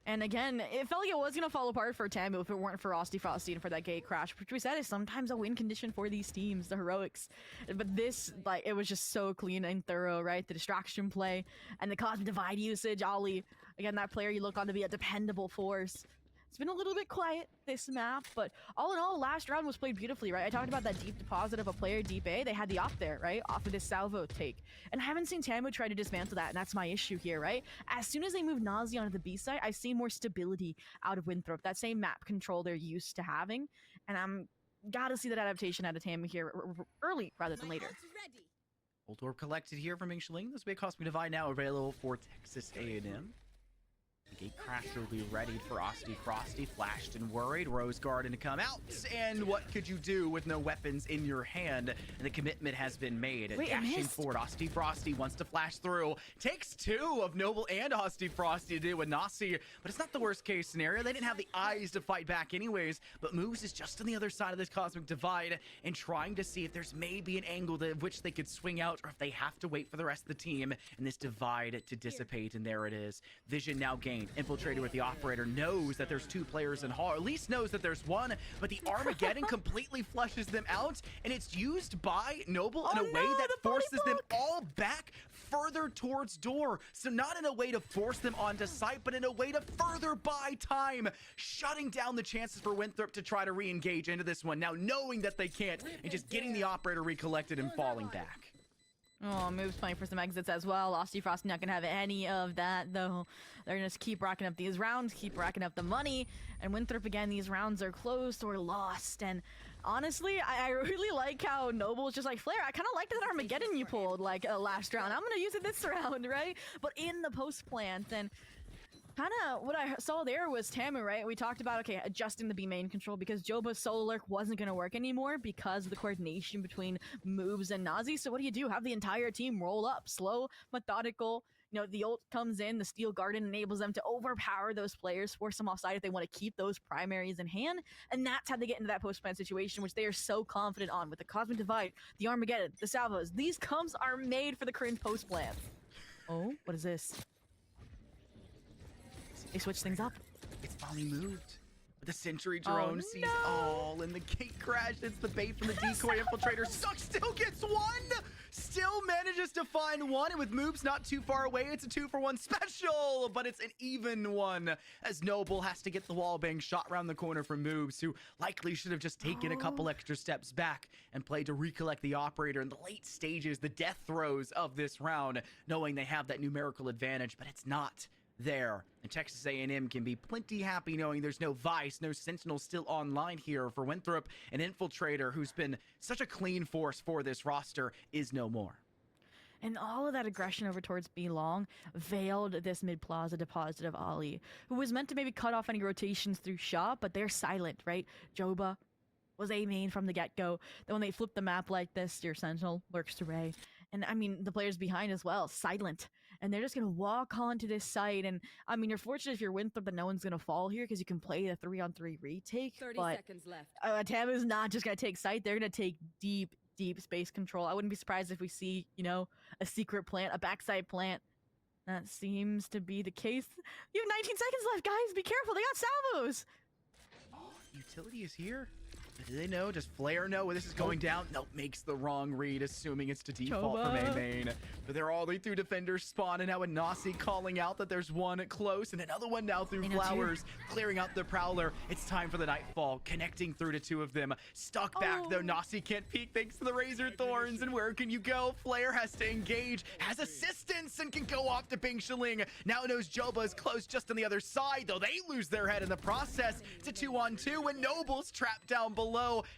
And again, it felt like it was going to fall apart for Tamu if it weren't for Osty Frosty and for that gate crash, which we said is sometimes a win condition for these teams, the heroics. But this, like, it was just so clean and thorough, right? The distraction play and the Cosmic Divide usage. Ollie, again, that player you look on to be a dependable force. It's been a little bit quiet this map, but all in all, last round was played beautifully, right? I talked about that deep deposit of a player deep A. They had the op there, right? Off of this salvo take. And I haven't seen Tamu try to dismantle that, and that's my issue here, right? As soon as they move Nazi onto the B side, I've seen more stability out of Winthrop. That same map control they're used to having, and I'm gotta see that adaptation out of Tamu here early rather than later. Old Orb collected here from Mingxiling. This will be a Cosmic Divide now available for Texas A&M. The Gatecrasher will be ready for Asti Frosty. Flashed and worried. Rose Garden to come out. And what could you do with no weapons in your hand? And the commitment has been made. Wait, Dashing forward, Asti Frosty wants to flash through. Takes two of Noble and Asti Frosty to deal with Nasi. But it's not the worst case scenario. They didn't have the eyes to fight back anyways. But Moves is just on the other side of this Cosmic Divide and trying to see if there's maybe an angle that which they could swing out, or if they have to wait for the rest of the team and this divide to dissipate. And there it is. Vision now gained. Infiltrator with the operator knows that there's two players in Hall, or at least knows that there's one, but the Armageddon completely flushes them out, and it's used by Noble in a way that forces them all back further towards door. So not in a way to force them onto site, but in a way to further buy time, shutting down the chances for Winthrop to try to re-engage into this one, now knowing that they can't, and just getting the operator recollected and falling back. Oh, Moves playing for some exits as well. Asti Frost not gonna have any of that, though. They're gonna just keep racking up these rounds, keep racking up the money. And Winthrop, again, these rounds are closed or lost. And honestly, I really like how Noble is just like, Flare, I kind of liked that Armageddon you pulled, like, last round. I'm gonna use it this round, right? But in the post-plant, and kind of what I saw there was Tamu, right? We talked about, okay, adjusting the B main control because Joba's solo lurk wasn't going to work anymore because of the coordination between Moves and Nazi. So what do? Have the entire team roll up, slow, methodical. You know, the ult comes in, the Steel Garden enables them to overpower those players, force them offside if they want to keep those primaries in hand. And that's how they get into that post-plant situation, which they are so confident on with the Cosmic Divide, the Armageddon, the Salvos. These comps are made for the current post-plant. Oh, what is this? They switch things up. It's finally moved. The Sentry drone sees all in the gate crash. It's the bait from the decoy infiltrator. Suck still gets one. Still manages to find one. And with Moves not too far away, it's a 2-for-1 special. But it's an even one as Noble has to get the wall bang shot around the corner from Moves, who likely should have just taken a couple extra steps back and played to recollect the operator in the late stages, the death throes of this round, knowing they have that numerical advantage, but it's not there. And Texas A&M can be plenty happy knowing there's no Vice, no Sentinel still online here for Winthrop. An infiltrator who's been such a clean force for this roster is no more. And all of that aggression over towards B long veiled this mid-plaza deposit of Ali, who was meant to maybe cut off any rotations through shot, but they're silent, right? Joba was A main from the get-go. Then when they flip the map like this, your Sentinel lurks to Ray. And I mean, the players behind as well, silent. And they're just going to walk onto this site. And I mean, you're fortunate if you're Winthrop that no one's going to fall here because you can play the 3-on-3 retake. 30 but seconds left. Tamu's not just going to take site. They're going to take deep space control. I wouldn't be surprised if we see, you know, a secret plant, a backside plant. That seems to be the case. You have 19 seconds left, guys. Be careful. They got salvos. Oh, utility is here. Do they know? Does Flare know where this is going down? Nope, makes the wrong read, assuming it's to default from A main. But they're all the way through defenders spawn, and now with Nasi calling out that there's one close, and another one now through Flowers, clearing out the Prowler. It's time for the Nightfall, connecting through to two of them. Stuck back though, Nasi can't peek thanks to the Razor Thorns, and where can you go? Flare has to engage, has assistance, and can go off to Bing Shiling. Now knows Joba is close just on the other side, though they lose their head in the process. It's a 2-on-2, and Noble's trapped down below.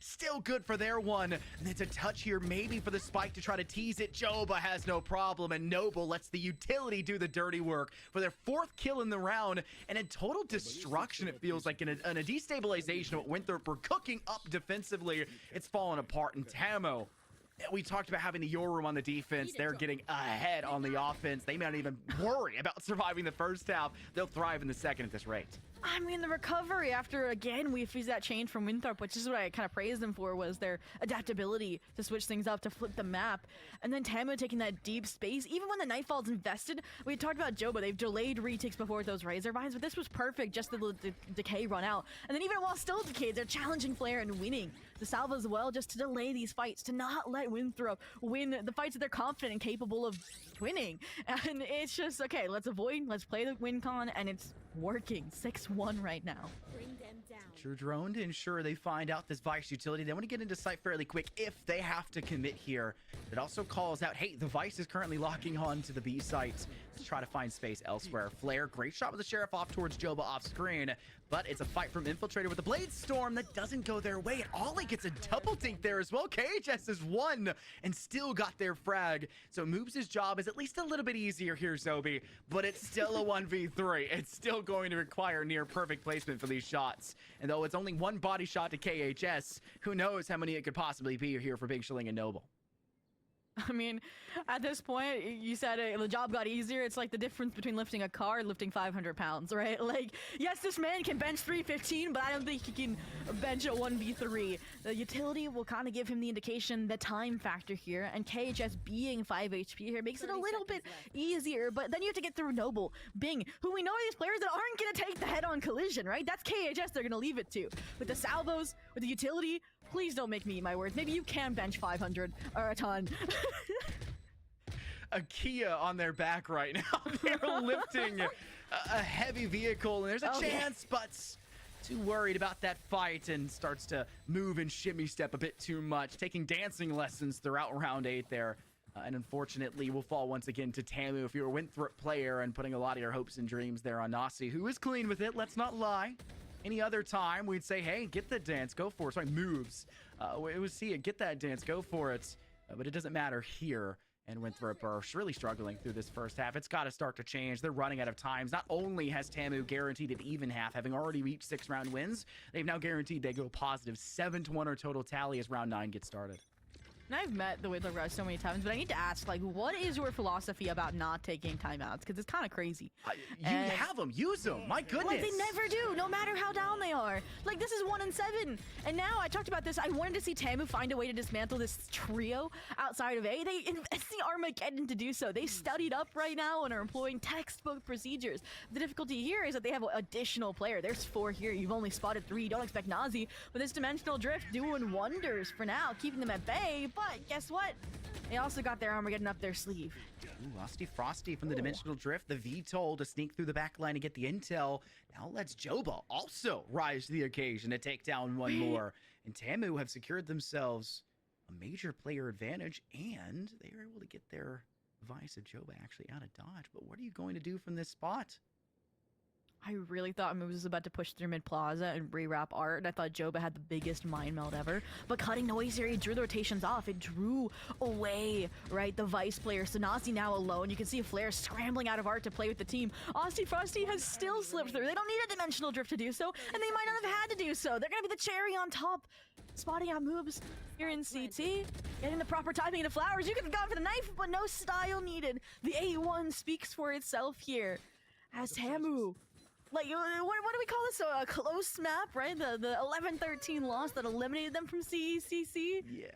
Still good for their one. And it's a touch here maybe for the spike to try to tease it. Joba has no problem, and Noble lets the utility do the dirty work for their 4th kill in the round. And in total destruction, it feels like in a destabilization of what Winthrop were cooking up defensively. It's fallen apart. And Tamu, we talked about having the Your Room on the defense. They're getting ahead on the offense. They may not even worry about surviving the first half. They'll thrive in the second at this rate. I mean, the recovery after, again, we fused that change from Winthrop, which is what I kind of praised them for, was their adaptability to switch things up, to flip the map. And then Tamu taking that deep space. Even when the Nightfall's invested, we talked about Joba. They've delayed retakes before with those Razor Vines, but this was perfect, just the Decay run out. And then even while still Decayed, they're challenging Flare and winning the salvo as well, just to delay these fights, to not let Winthrop win the fights that they're confident and capable of winning. And it's just, okay, let's play the win con, and it's working. 6-1 right now. Bring them down. True drone to ensure they find out this Vice utility. They want to get into sight fairly quick if they have to commit here. It also calls out, hey, the Vice is currently locking on to the B site to try to find space elsewhere. Flare, great shot with the Sheriff off towards Joba off screen, but it's a fight from Infiltrator with the Blade Storm that doesn't go their way. And Ollie gets a double dink there as well. KHS has won and still got their frag. So Moobs' job is at least a little bit easier here, Zobi, but it's still a 1v3. It's still going to require near perfect placement for these shots. And though it's only one body shot to KHS, who knows how many it could possibly be here for Big Shilling and Noble. I mean, at this point, you said the job got easier. It's like the difference between lifting a car and lifting 500 pounds, right? Like, yes, this man can bench 315, but I don't think he can bench a 1v3. The utility will kind of give him the indication, the time factor here, and KHS being 5 HP here makes it a little bit easier, but then you have to get through Noble, Bing, who we know are these players that aren't going to take the head-on collision, right? That's KHS they're going to leave it to. With the salvos, with the utility, please don't make me eat my words. Maybe you can bench 500 or a ton. A Kia on their back right now. They're lifting a heavy vehicle, and there's a chance, but too worried about that fight and starts to move and shimmy step a bit too much, taking dancing lessons throughout round 8 there. And unfortunately, will fall once again to Tamu if you're a Winthrop player and putting a lot of your hopes and dreams there on Nasi, who is clean with it, let's not lie. Any other time, we'd say, hey, get the dance, go for it. Sorry, moves. It was see it, get that dance, go for it. But it doesn't matter here. And Winthrop are really struggling through this first half. It's got to start to change. They're running out of times. Not only has Tamu guaranteed an even half, having already reached 6-round wins, they've now guaranteed they go positive 7-1 or total tally as round 9 gets started. And I've met the Winthrop guys so many times, but I need to ask, like, what is your philosophy about not taking timeouts? Because it's kind of crazy. You have them. Use them. My goodness. Like, they never do, no matter how down they are. Like, this is 1-7. And now, I talked about this, I wanted to see Tamu find a way to dismantle this trio outside of A. They invest the Armageddon to do so. They studied up right now and are employing textbook procedures. The difficulty here is that they have an additional player. There's 4 here. You've only spotted 3. Don't expect Nazi. But this Dimensional Drift doing wonders for now, keeping them at bay. But guess what? They also got their Armageddon up their sleeve. Ooh, Lusty Frosty from the Dimensional Drift. The VTOL to sneak through the back line and get the intel. Now let's Joba also rise to the occasion to take down one more. And Tamu have secured themselves a major player advantage, and they are able to get their Vice of Joba actually out of dodge. But what are you going to do from this spot? I really thought Moves was about to push through mid plaza and re-wrap art, and I thought Joba had the biggest mind meld ever. But cutting noise here, it drew the rotations off. It drew away, right, the Vice player. So Nazi now alone. You can see Flare scrambling out of art to play with the team. Aussie Frosty has still slipped through. They don't need a Dimensional Drift to do so, and they might not have had to do so. They're going to be the cherry on top. Spotting out Moves here in CT. Getting the proper timing into Flowers. You could have gone for the knife, but no style needed. The A1 speaks for itself here. As Tamu, like, what do we call this? A close map, right? The 11-13 loss that eliminated them from CECC? Yeah.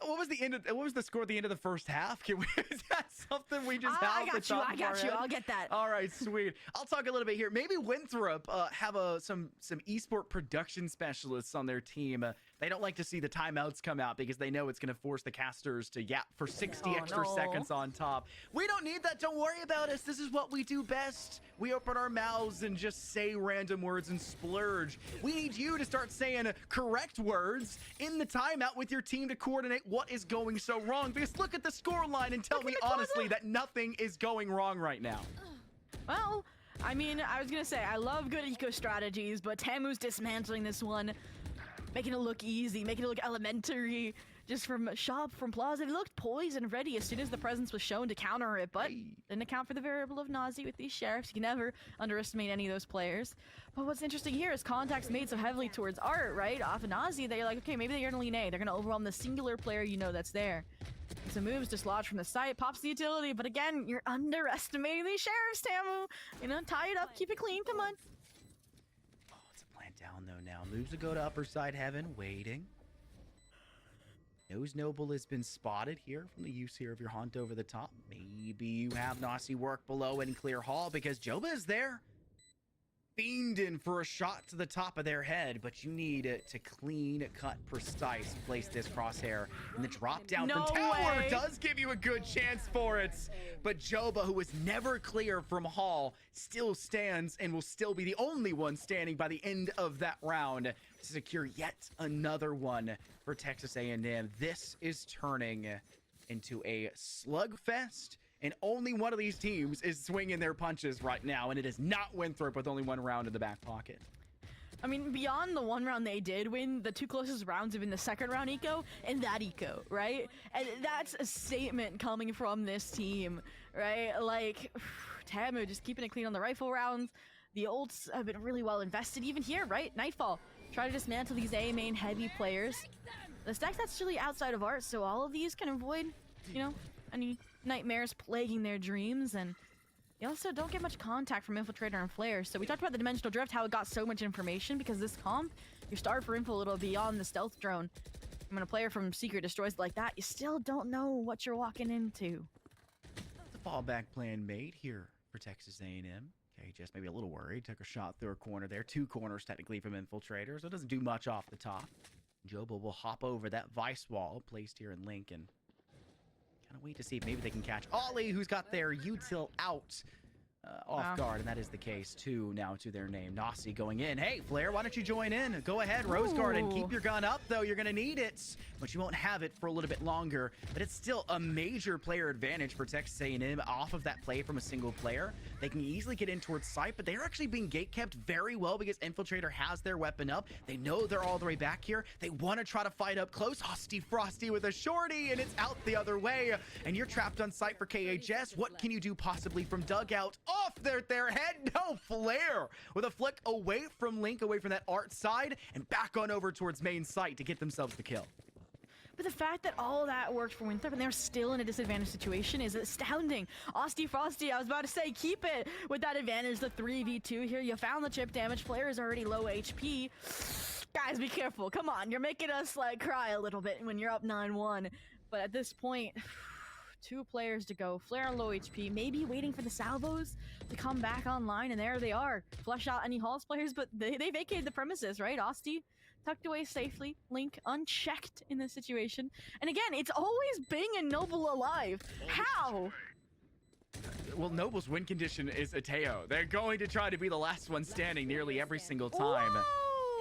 What was the score at the end of the first half? Is that something we just have? I got you. I'll get that. All right, sweet. I'll talk a little bit here. Maybe Winthrop have some esport production specialists on their team. They don't like to see the timeouts come out because they know it's going to force the casters to yap for 60 extra seconds on top. We don't need that. Don't worry about us. This is what we do best. We open our mouths and just say random words and splurge. We need you to start saying correct words in the timeout with your team to coordinate what is going so wrong. Because look at the score line and tell me honestly that nothing is going wrong right now. Well, I mean, I was going to say, I love good eco strategies, but Tamu's dismantling this one. Making it look easy, making it look elementary. Just from shop, from plaza, it looked poised and ready as soon as the presence was shown to counter it, but didn't account for the variable of Nazi with these sheriffs. You can never underestimate any of those players. But what's interesting here is contacts made so heavily towards Art, right? Off of Nazi, they're like, okay, maybe they're gonna lean A. They're gonna overwhelm the singular player you know that's there. So Moves dislodged from the site, pops the utility, but again, you're underestimating these sheriffs, Tamu. You know, tie it up, keep it clean, come on. Down though now. Moves to go to upper side heaven, waiting. Knows Noble has been spotted here from the use here of your haunt over the top. Maybe you have Nasi work below and clear hall because Joba is there. fiending for a shot to the top of their head, but you need to clean, cut, precise place this crosshair. And the drop down No from tower way. does give you a good chance for it. But Joba, who was never clear from Hall, still stands and will still be the only one standing by the end of that round to secure yet another one for Texas A&M. This is turning into a slugfest, and only one of these teams is swinging their punches right now, and it is not Winthrop with only one round in the back pocket. I mean, beyond the one round they did win, the two closest rounds have been the second round eco and that eco, right? And that's a statement coming from this team, right? Like, Tamu just keeping it clean on the rifle rounds. The ults have been really well invested, even here, right? Nightfall, try to dismantle these A main heavy players. The stack that's really outside of art, so all of these can avoid, you know, any nightmares plaguing their dreams. And you also don't get much contact from Infiltrator and Flare. So we talked about the Dimensional Drift, how it got so much information, because this comp, you're starved for info a little beyond the stealth drone. And when a player from Secret destroys it like that, you still don't know what you're walking into. The fallback plan made here for Texas A&M. Okay, just maybe a little worried. Took a shot through a corner there. Two corners technically from Infiltrator, so it doesn't do much off the top. Joba will hop over that vice wall placed here in Lincoln. Kind of wait to see if maybe they can catch Ollie, who's got their util out off guard, and that is the case too now to their name. Nasi going in. Hey, Flare, why don't you join in? Go ahead, Rose Garden. Keep your gun up, though. You're going to need it, but you won't have it for a little bit longer. But it's still a major player advantage for Texas A&M off of that play from a single player. They can easily get in towards sight, but they're actually being gate kept very well because Infiltrator has their weapon up. They know they're all the way back here. They want to try to fight up close. Hosty Frosty with a shorty, and it's out the other way. And you're trapped on site for KHS. What can you do possibly from dugout? Off their head. No, Flare with a flick away from Link, away from that art side, and back on over towards main site to get themselves the kill. But the fact that all that worked for Winthrop and they're still in a disadvantaged situation is astounding. Hosty Frosty, I was about to say, keep it with that advantage, the 3v2 here. You found the chip damage. Player is already low HP. Guys, be careful. Come on, you're making us like cry a little bit when you're up 9-1. But at this point, 2 players to go. Flare on low HP, maybe waiting for the salvos to come back online, and there they are. Flush out any Halls players, but they vacated the premises, right? Hosty tucked away safely. Link unchecked in this situation. And again, it's always Bing and Noble alive. How? Well, Noble's win condition is Ateo. They're going to try to be the last one standing nearly every single time. Whoa!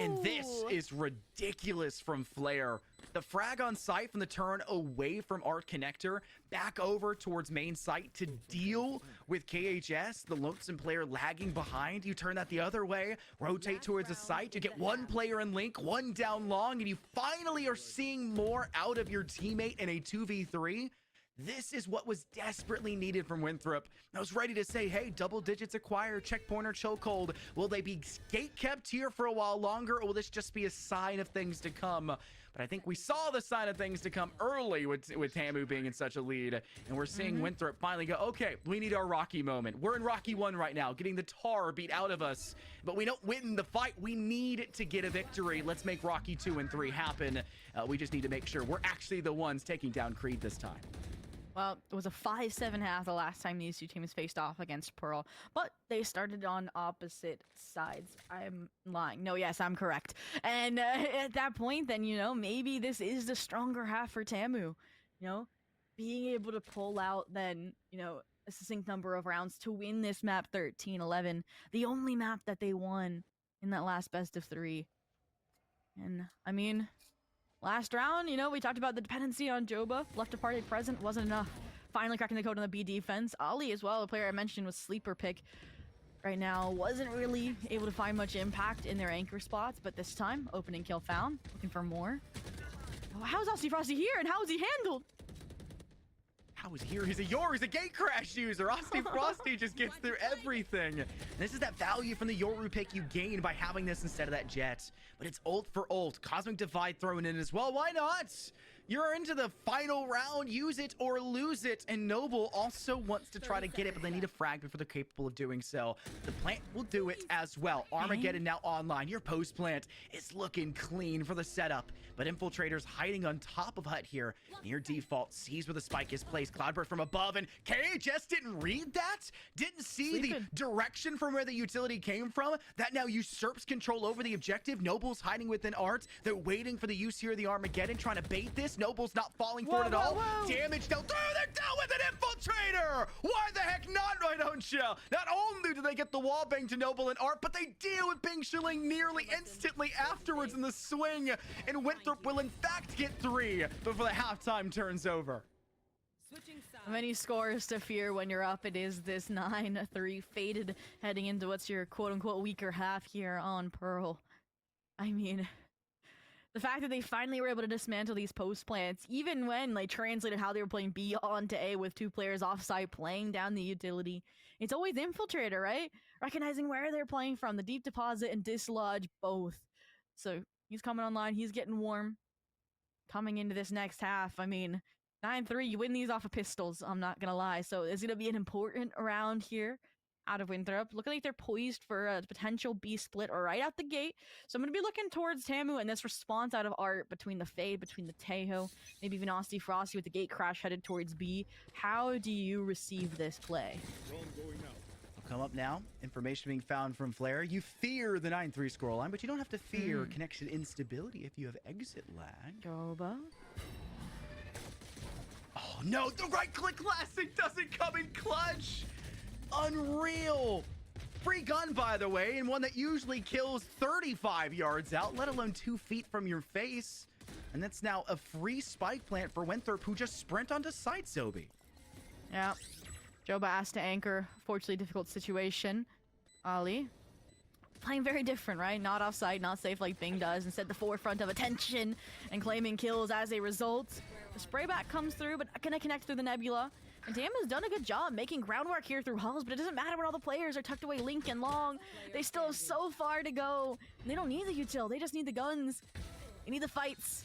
And this is ridiculous from Flare. The frag on site from the turn away from Art Connector back over towards main site to deal with KHS, the lonesome player lagging behind. You turn that the other way, rotate towards the site. You get one player in Link, one down long, and you finally are seeing more out of your teammate in a 2v3. This is what was desperately needed from Winthrop. I was ready to say, hey, double digits acquired, checkpoint or chokehold. Will they be gate kept here for a while longer, or will this just be a sign of things to come? But I think we saw the sign of things to come early with Tamu being in such a lead. And we're seeing Winthrop finally go, okay, we need our Rocky moment. We're in Rocky 1 right now, getting the tar beat out of us. But we don't win the fight. We need to get a victory. Let's make Rocky 2 and 3 happen. We just need to make sure we're actually the ones taking down Creed this time. Well, it was a 5-7 half the last time these two teams faced off against Pearl, but they started on opposite sides. I'm lying. No, yes, I'm correct. And at that point, then, you know, maybe this is the stronger half for Tamu. You know, being able to pull out then, you know, a succinct number of rounds to win this map 13-11, the only map that they won in that last best of 3. And, I mean, last round, you know, we talked about the dependency on Joba. Left to party present wasn't enough. Finally cracking the code on the B defense. Ali as well, a player I mentioned was sleeper pick right now. Wasn't really able to find much impact in their anchor spots, but this time, opening kill found. Looking for more. Oh, how's Hosty Frosty here, and how is he handled? How is he here? He's a gate crash user. Hosty Frosty just gets through everything. And this is that value from the Yoru pick you gain by having this instead of that Jet. But it's ult for ult. Cosmic Divide thrown in as well. Why not? You're into the final round. Use it or lose it. And Noble also wants to try to get it, but they need a frag before they're capable of doing so. The plant will do it as well. Armageddon now online. Your post plant is looking clean for the setup, but Infiltrator's hiding on top of Hut here. Near default, sees where the spike is placed. Cloudburst from above, and KHS didn't read that? Didn't see the direction from where the utility came from? That now usurps control over the objective. Noble's hiding within art. They're waiting for the use here of the Armageddon, trying to bait this. Noble's not falling for it at all. Damage down through. They're down with an Infiltrator. Why the heck not, right on Shell? Not only do they get the wall bang to Noble and Art, but they deal with Bing Shilling nearly instantly afterwards in the swing. And Winthrop will in fact get 3 before the halftime turns over. Many scores to fear when you're up. It is this 9-3 faded heading into what's your quote-unquote weaker half here on Pearl. I mean, the fact that they finally were able to dismantle these post plants, even when they translated how they were playing B onto A with 2 players offside playing down the utility. It's always Infiltrator, right? Recognizing where they're playing from, the deep deposit and dislodge both. So he's coming online, he's getting warm. Coming into this next half, I mean, 9-3, you win these off of pistols, I'm not gonna lie. So it's gonna be an important round here out of Winthrop. Looking like they're poised for a potential B split right out the gate. So I'm gonna be looking towards Tamu and this response out of Art between the Fade, between the Tejo, maybe even Austin Frosty with the gate crash headed towards B. How do you receive this play? Come up now. Information being found from Flare. You fear the 9-3 scoreline, but you don't have to fear connection instability if you have exit lag. Joba. Oh no, the right click classic doesn't come in clutch. Unreal. Free gun, by the way, and one that usually kills 35 yards out, let alone 2 feet from your face. And that's now a free spike plant for Winthrop, who just sprint onto site, Zobi. Yeah. Joba asked to anchor. Fortunately, difficult situation. Ali. Playing very different, right? Not offside, not safe like Bing does. Instead, the forefront of attention and claiming kills as a result. The spray back comes through, but gonna connect through the nebula. And Tam has done a good job making groundwork here through hulls, but it doesn't matter when all the players are tucked away Link and Long. They still have so far to go. They don't need the util, they just need the guns. They need the fights.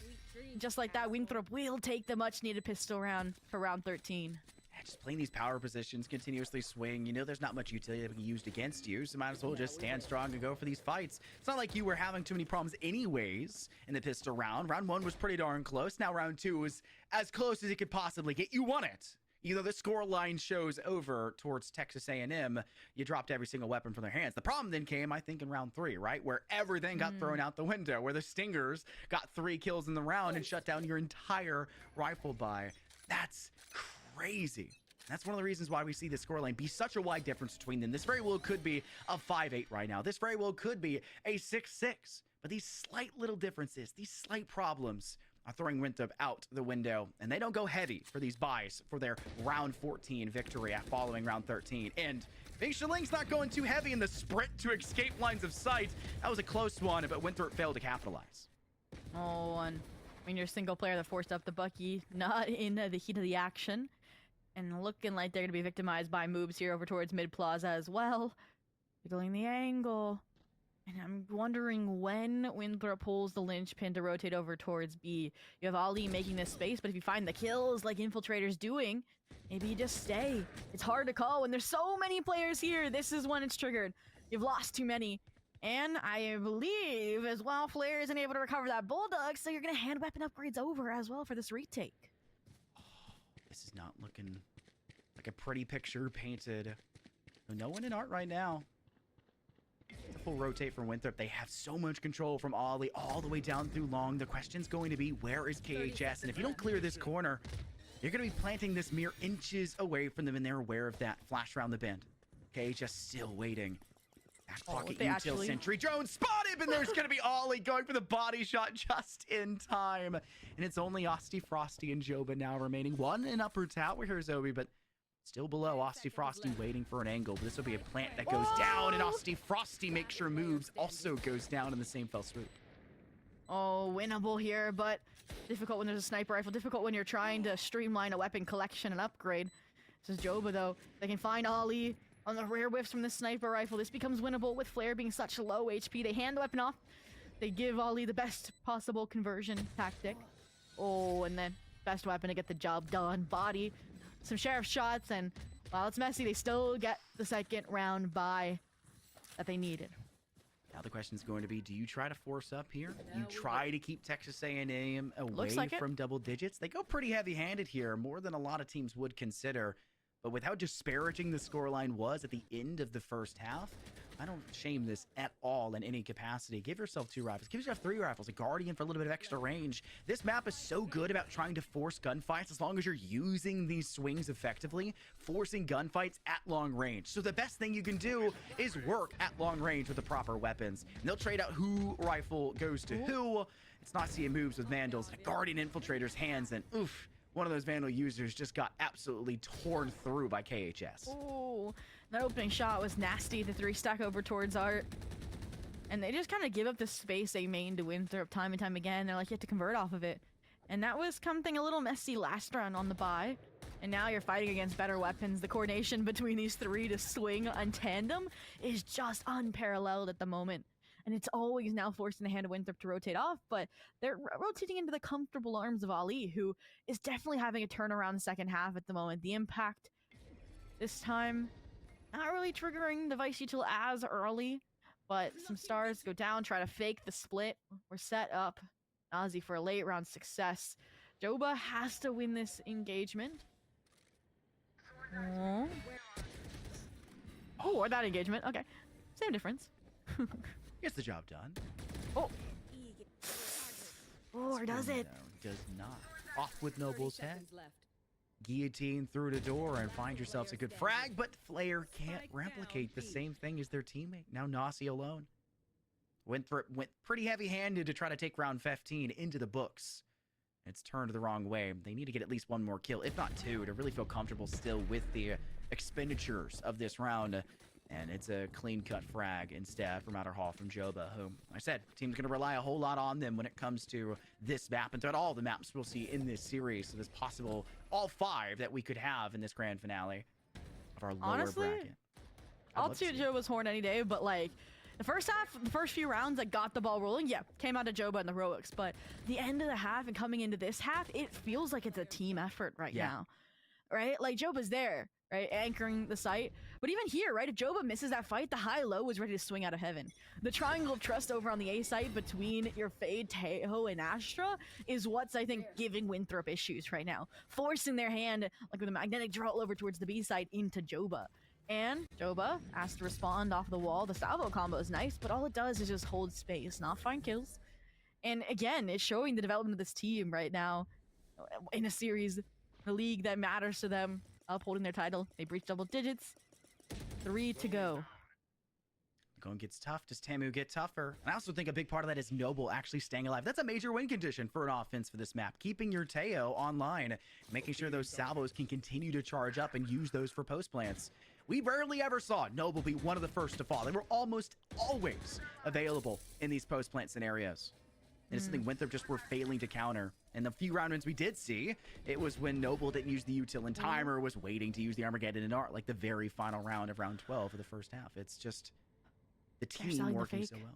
Just like that, Winthrop will take the much-needed pistol round for round 13. Just playing these power positions, continuously swing. You know there's not much utility that can be used against you, so might as well just stand strong and go for these fights. It's not like you were having too many problems anyways in the pistol round. Round 1 was pretty darn close. Now round 2 is as close as it could possibly get. You won it. Either the score line shows over towards Texas A&M, you dropped every single weapon from their hands. The problem then came, I think, in round 3, right? Where everything got thrown out the window, where the Stingers got 3 kills in the round and shut down your entire rifle buy. That's crazy. That's one of the reasons why we see the scoreline be such a wide difference between them. This very well could be a 5-8 right now. This very well could be a 6-6. But these slight little differences, these slight problems are throwing Winthrop out the window. And they don't go heavy for these buys for their round 14 victory at following round 13. And Bing Shilling's not going too heavy in the sprint to escape lines of sight. That was a close one, but Winthrop failed to capitalize. Oh, and I mean, you're a single player that forced up the Bucky, not in the heat of the action. And looking like they're going to be victimized by moves here over towards mid plaza as well. Fiddling the angle. And I'm wondering when Winthrop pulls the linchpin to rotate over towards B. You have Ali making this space, but if you find the kills like Infiltrator's doing, maybe you just stay. It's hard to call when there's so many players here. This is when it's triggered. You've lost too many. And I believe as well, Flare isn't able to recover that Bulldog, so you're going to hand weapon upgrades over as well for this retake. This is not looking like a pretty picture painted. No one in art right now. The full rotate from Winthrop. They have so much control from Ollie all the way down through Long. The question's going to be, where is KHS? And if you don't clear this corner, you're going to be planting this mere inches away from them, and they're aware of that. Flash around the bend. KHS still waiting. Back pocket util sentry. Drone spotted, and there's going to be Ollie going for the body shot just in time. And it's only Asti Frosty and Joba now remaining. One in upper tower here, Zoe, but still below. Asti Frosty waiting for an angle. But this will be a plant that goes down, and Asti Frosty makes sure moves also goes down in the same fell swoop. Oh, winnable here, but difficult when there's a sniper rifle. Difficult when you're trying to streamline a weapon collection and upgrade. This is Joba, though. They can find Ollie on the rare whiffs from the sniper rifle. This becomes winnable with Flare being such low HP. They hand the weapon off. They give Ollie the best possible conversion tactic. Oh, and then best weapon to get the job done. Body, some sheriff shots, and while it's messy, they still get the second round bye that they needed. Now the question is going to be, do you try to force up here? You try to keep Texas A&M away from double digits? They go pretty heavy-handed here, more than a lot of teams would consider. But with how disparaging the scoreline was at the end of the first half, I don't shame this at all in any capacity. Give yourself 2 rifles. Give yourself 3 rifles. A Guardian for a little bit of extra range. This map is so good about trying to force gunfights as long as you're using these swings effectively, forcing gunfights at long range. So the best thing you can do is work at long range with the proper weapons. And they'll trade out who rifle goes to who. It's Nasia moves with Vandals and a Guardian Infiltrator's hands, and oof. One of those Vandal users just got absolutely torn through by KHS. Oh, that opening shot was nasty. The 3-stack over towards Art. And they just kind of give up the space they main to Winthrop time and time again. They're like, you have to convert off of it. And that was something a little messy last round on the bye. And now you're fighting against better weapons. The coordination between these 3 to swing on tandem is just unparalleled at the moment. And it's always now forcing the hand of Winthrop to rotate off, but they're rotating into the comfortable arms of Ali, who is definitely having a turnaround in the second half at the moment. The impact this time, not really triggering the Vice Util as early, but some stars go down, try to fake the split. We're set up, Nazi, for a late round success. Joba has to win this engagement. Oh, or that engagement. Okay, same difference. Gets the job done. Oh. Or does it? No, does not. Off with Noble's head. Guillotine through the door and find yourselves a good frag, but Flair can't replicate the same thing as their teammate. Now Nasi alone. Winthrop went pretty heavy-handed to try to take round 15 into the books. It's turned the wrong way. They need to get at least 1 more kill, if not 2, to really feel comfortable still with the expenditures of this round. And it's a clean-cut frag instead from Outer Hall from Joba, who, I said, team's going to rely a whole lot on them when it comes to this map and throughout all the maps we'll see in this series. So this possible all 5 that we could have in this grand finale of our lower bracket. I'll toot Joba's horn any day, but like the first half, the first few rounds that got the ball rolling, yeah, came out of Joba and the Roics. But the end of the half and coming into this half, it feels like it's a team effort right now, right? Like Joba's there, right, anchoring the site. But even here, right, if Joba misses that fight, the high-low was ready to swing out of heaven. The triangle of trust over on the A site between your Fade, Tejo, and Astra is what's, I think, giving Winthrop issues right now. Forcing their hand, like with a magnetic draw over towards the B site into Joba. And Joba has to respond off the wall. The salvo combo is nice, but all it does is just hold space, not find kills. And again, it's showing the development of this team right now in a series, the league that matters to them, upholding their title. They breach double digits. 3 to go. Going gets tough. Does Tamu get tougher? And I also think a big part of that is Noble actually staying alive. That's a major win condition for an offense for this map. Keeping your Teo online, making sure those salvos can continue to charge up and use those for post plants. We rarely ever saw Noble be one of the first to fall. They were almost always available in these post plant scenarios. And it's something Winthrop just were failing to counter. And the few round wins we did see, it was when Noble didn't use the util and Timer was waiting to use the Armageddon and Art, like the very final round of round 12 of the first half. It's just the team working so well.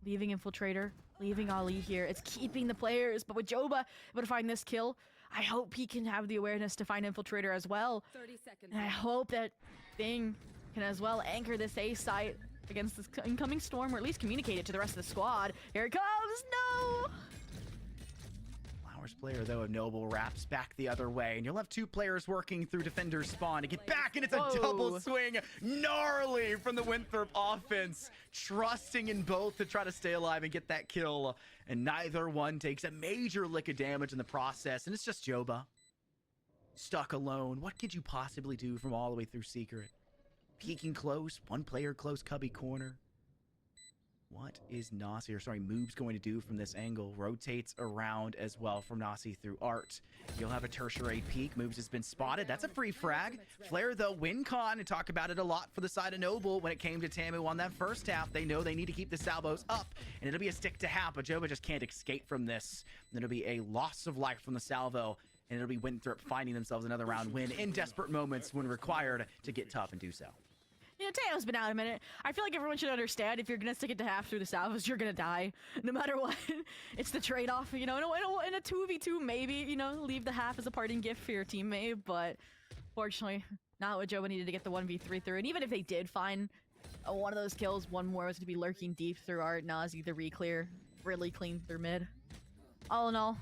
Leaving Infiltrator, leaving Ali here. It's keeping the players, but with Joba able to find this kill, I hope he can have the awareness to find Infiltrator as well. 30 seconds. And I hope that Bing can as well anchor this A site against this incoming storm, or at least communicate it to the rest of the squad. Here it comes! No! Flowers player, though, of Noble wraps back the other way, and you'll have 2 players working through defender's spawn to get back, and it's a double swing. Gnarly from the Winthrop offense, trusting in both to try to stay alive and get that kill, and neither one takes a major lick of damage in the process, and it's just Joba. Stuck alone. What could you possibly do from all the way through Secret? Peeking close, 1 player close cubby corner. What is Nasi, or sorry, Moob's going to do from this angle? Rotates around as well from Nasi through Art. You'll have a tertiary peek. Moobs has been spotted. That's a free frag. Flair, though, win con, and talk about it a lot for the side of Noble when it came to Tamu on that first half. They know they need to keep the salvos up, and it'll be a stick to half, but Joba just can't escape from this. And it'll be a loss of life from the salvo, and it'll be Winthrop finding themselves another round win in desperate moments when required to get tough and do so. You Teo's been out a minute. I feel like everyone should understand if you're gonna stick it to half through the salvos, you're gonna die. No matter what. It's the trade-off, you know, in a 2v2 maybe, you know, leave the half as a parting gift for your teammate, but fortunately, not what Joba needed to get the 1v3 through. And even if they did find one of those kills, one more was gonna be lurking deep through Art. Nazi the re-clear, really clean through mid. All in all,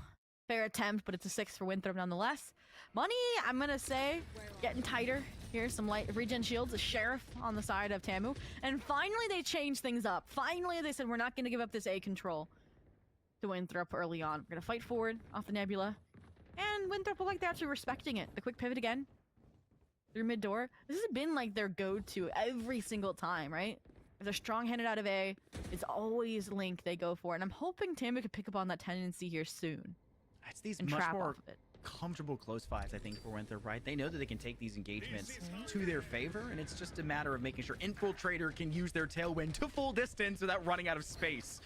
fair attempt, but it's a 6 for Winthrop nonetheless. Money, I'm gonna say, getting tighter. Here's some light regen shields, a sheriff on the side of Tamu. And finally they changed things up. Finally they said we're not gonna give up this A control to Winthrop early on. We're gonna fight forward off the Nebula. And Winthrop look like they're actually respecting it. The quick pivot again. Through mid door. This has been like their go-to every single time, right? If they're strong-handed out of A, it's always Link they go for. And I'm hoping Tamu could pick up on that tendency here soon. It's these and much trap more off of it. comfortable close fights, I think, for Winthrop, right? They know that they can take these engagements to their favor, and it's just a matter of making sure Infiltrator can use their tailwind to full distance without running out of space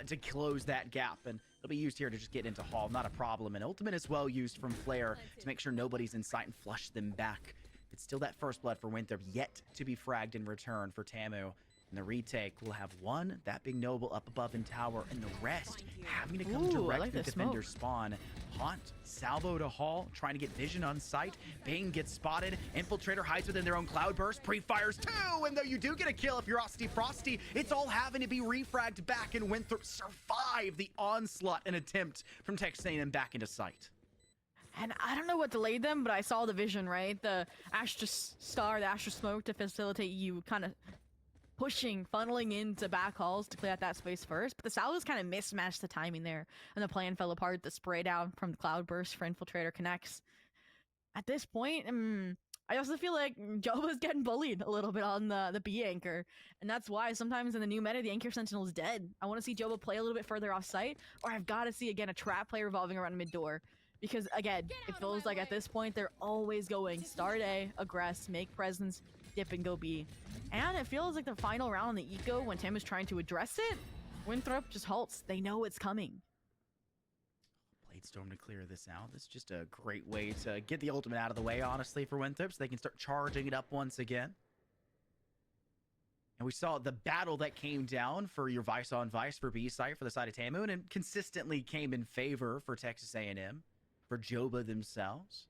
to close that gap. And it'll be used here to just get into Hall, not a problem. And Ultimate is well used from Flare to make sure nobody's in sight and flush them back. It's still that first blood for Winthrop, yet to be fragged in return for Tamu. And the retake will have one, that big Noble up above in tower, and the rest having to come direct to defender spawn. Haunt, salvo to Hall, trying to get vision on sight. Bane gets spotted. Infiltrator hides within their own cloudburst. Pre-fires too, and though you do get a kill if you're Frosty Frosty, it's all having to be refragged back, and Winthrop survive the onslaught and attempt from Texas A&M back into sight. And I don't know what delayed them, but I saw the vision, right? The Astra Star, the Astra Smoke to facilitate you kind of pushing, funneling into back halls to clear out that space first. But the salvos kind of mismatched the timing there, and the plan fell apart. The spray down from the Cloudburst for Infiltrator connects. At this point, I also feel like Joba's getting bullied a little bit on the B anchor, and that's why sometimes in the new meta, the anchor sentinel is dead. I want to see Joba play a little bit further off site, or I've got to see, again, a trap play revolving around mid door. Because, again, it feels like at this point, they're always going start A, aggress, make presence, dip and go B. And it feels like the final round on the eco, when Tim is trying to address it, Winthrop just halts. They know it's coming. Bladestorm to clear this out. This is just a great way to get the ultimate out of the way, honestly, for Winthrop, so they can start charging it up once again. And we saw the battle that came down for your Vice on Vice for B site for the side of Tamu, and consistently came in favor for Texas A&M. For Joba themselves.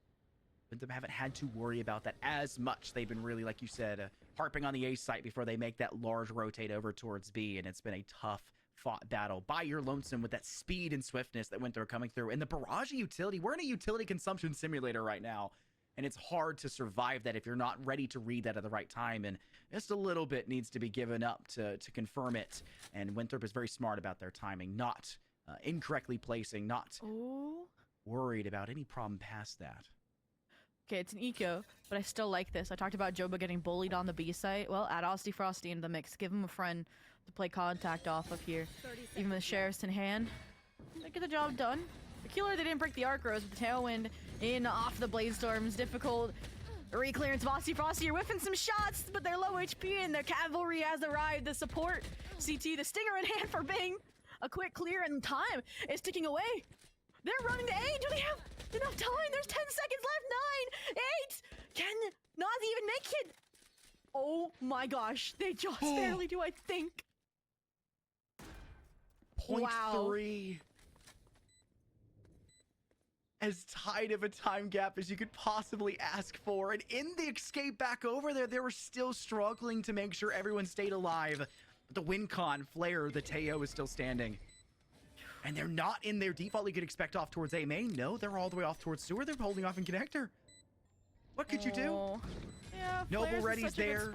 But they haven't had to worry about that as much. They've been really, like you said, harping on the A site before they make that large rotate over towards B, and it's been a tough fought battle by your Lonesome with that speed and swiftness that Winthrop coming through. And the barrage of utility, we're in a utility consumption simulator right now, and it's hard to survive that if you're not ready to read that at the right time, and just a little bit needs to be given up to confirm it. And Winthrop is very smart about their timing, not incorrectly placing, not... Ooh. Worried about any problem past that. Okay, it's an eco, but I still like this. I talked about Joba getting bullied on the B site. Well, add Frosty Frosty into the mix. Give him a friend to play contact off of here. Even with Sheriff's in hand, they get the job done. The killer, they didn't break the arc rose, but the tailwind in off the Bladestorm's difficult. Re-clearance, Frosty Frosty, you're whiffing some shots, but they're low HP and their cavalry has arrived. The support, CT, the stinger in hand for Bing. A quick clear and time is ticking away. They're running to A. Do they have enough time? There's 10 seconds left. 9, 8. Can Nazi even make it? Oh my gosh. They just barely do, I think. Point 3. As tight of a time gap as you could possibly ask for. And in the escape back over there, they were still struggling to make sure everyone stayed alive. But the win con, Flare, the Teo is still standing. And they're not in their default you could expect off towards A main. No, they're all the way off towards sewer. They're holding off in connector. What could you do? Yeah, Noble ready's there.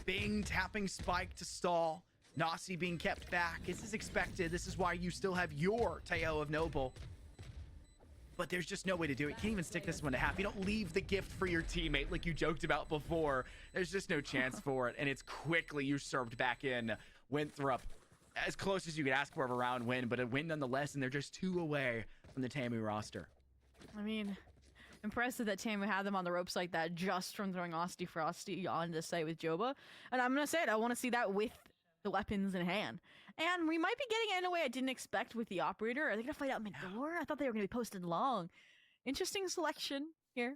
Bing tapping Spike to stall. Nasi being kept back. This is expected. This is why you still have your Teo of Noble. But there's just no way to do it. You can't even stick this one to half. You don't leave the gift for your teammate like you joked about before. There's just no chance for it. And it's quickly usurped back in. Winthrop, as close as you could ask for of a round win, but a win nonetheless, and they're just 2 away from the Tamu roster. I mean, impressive that Tamu had them on the ropes like that just from throwing Frosty Frosty on the site with Joba. And I'm going to say it, I want to see that with the weapons in hand. And we might be getting it in a way I didn't expect with the operator. Are they going to fight out mid-door? I thought they were going to be posted long. Interesting selection here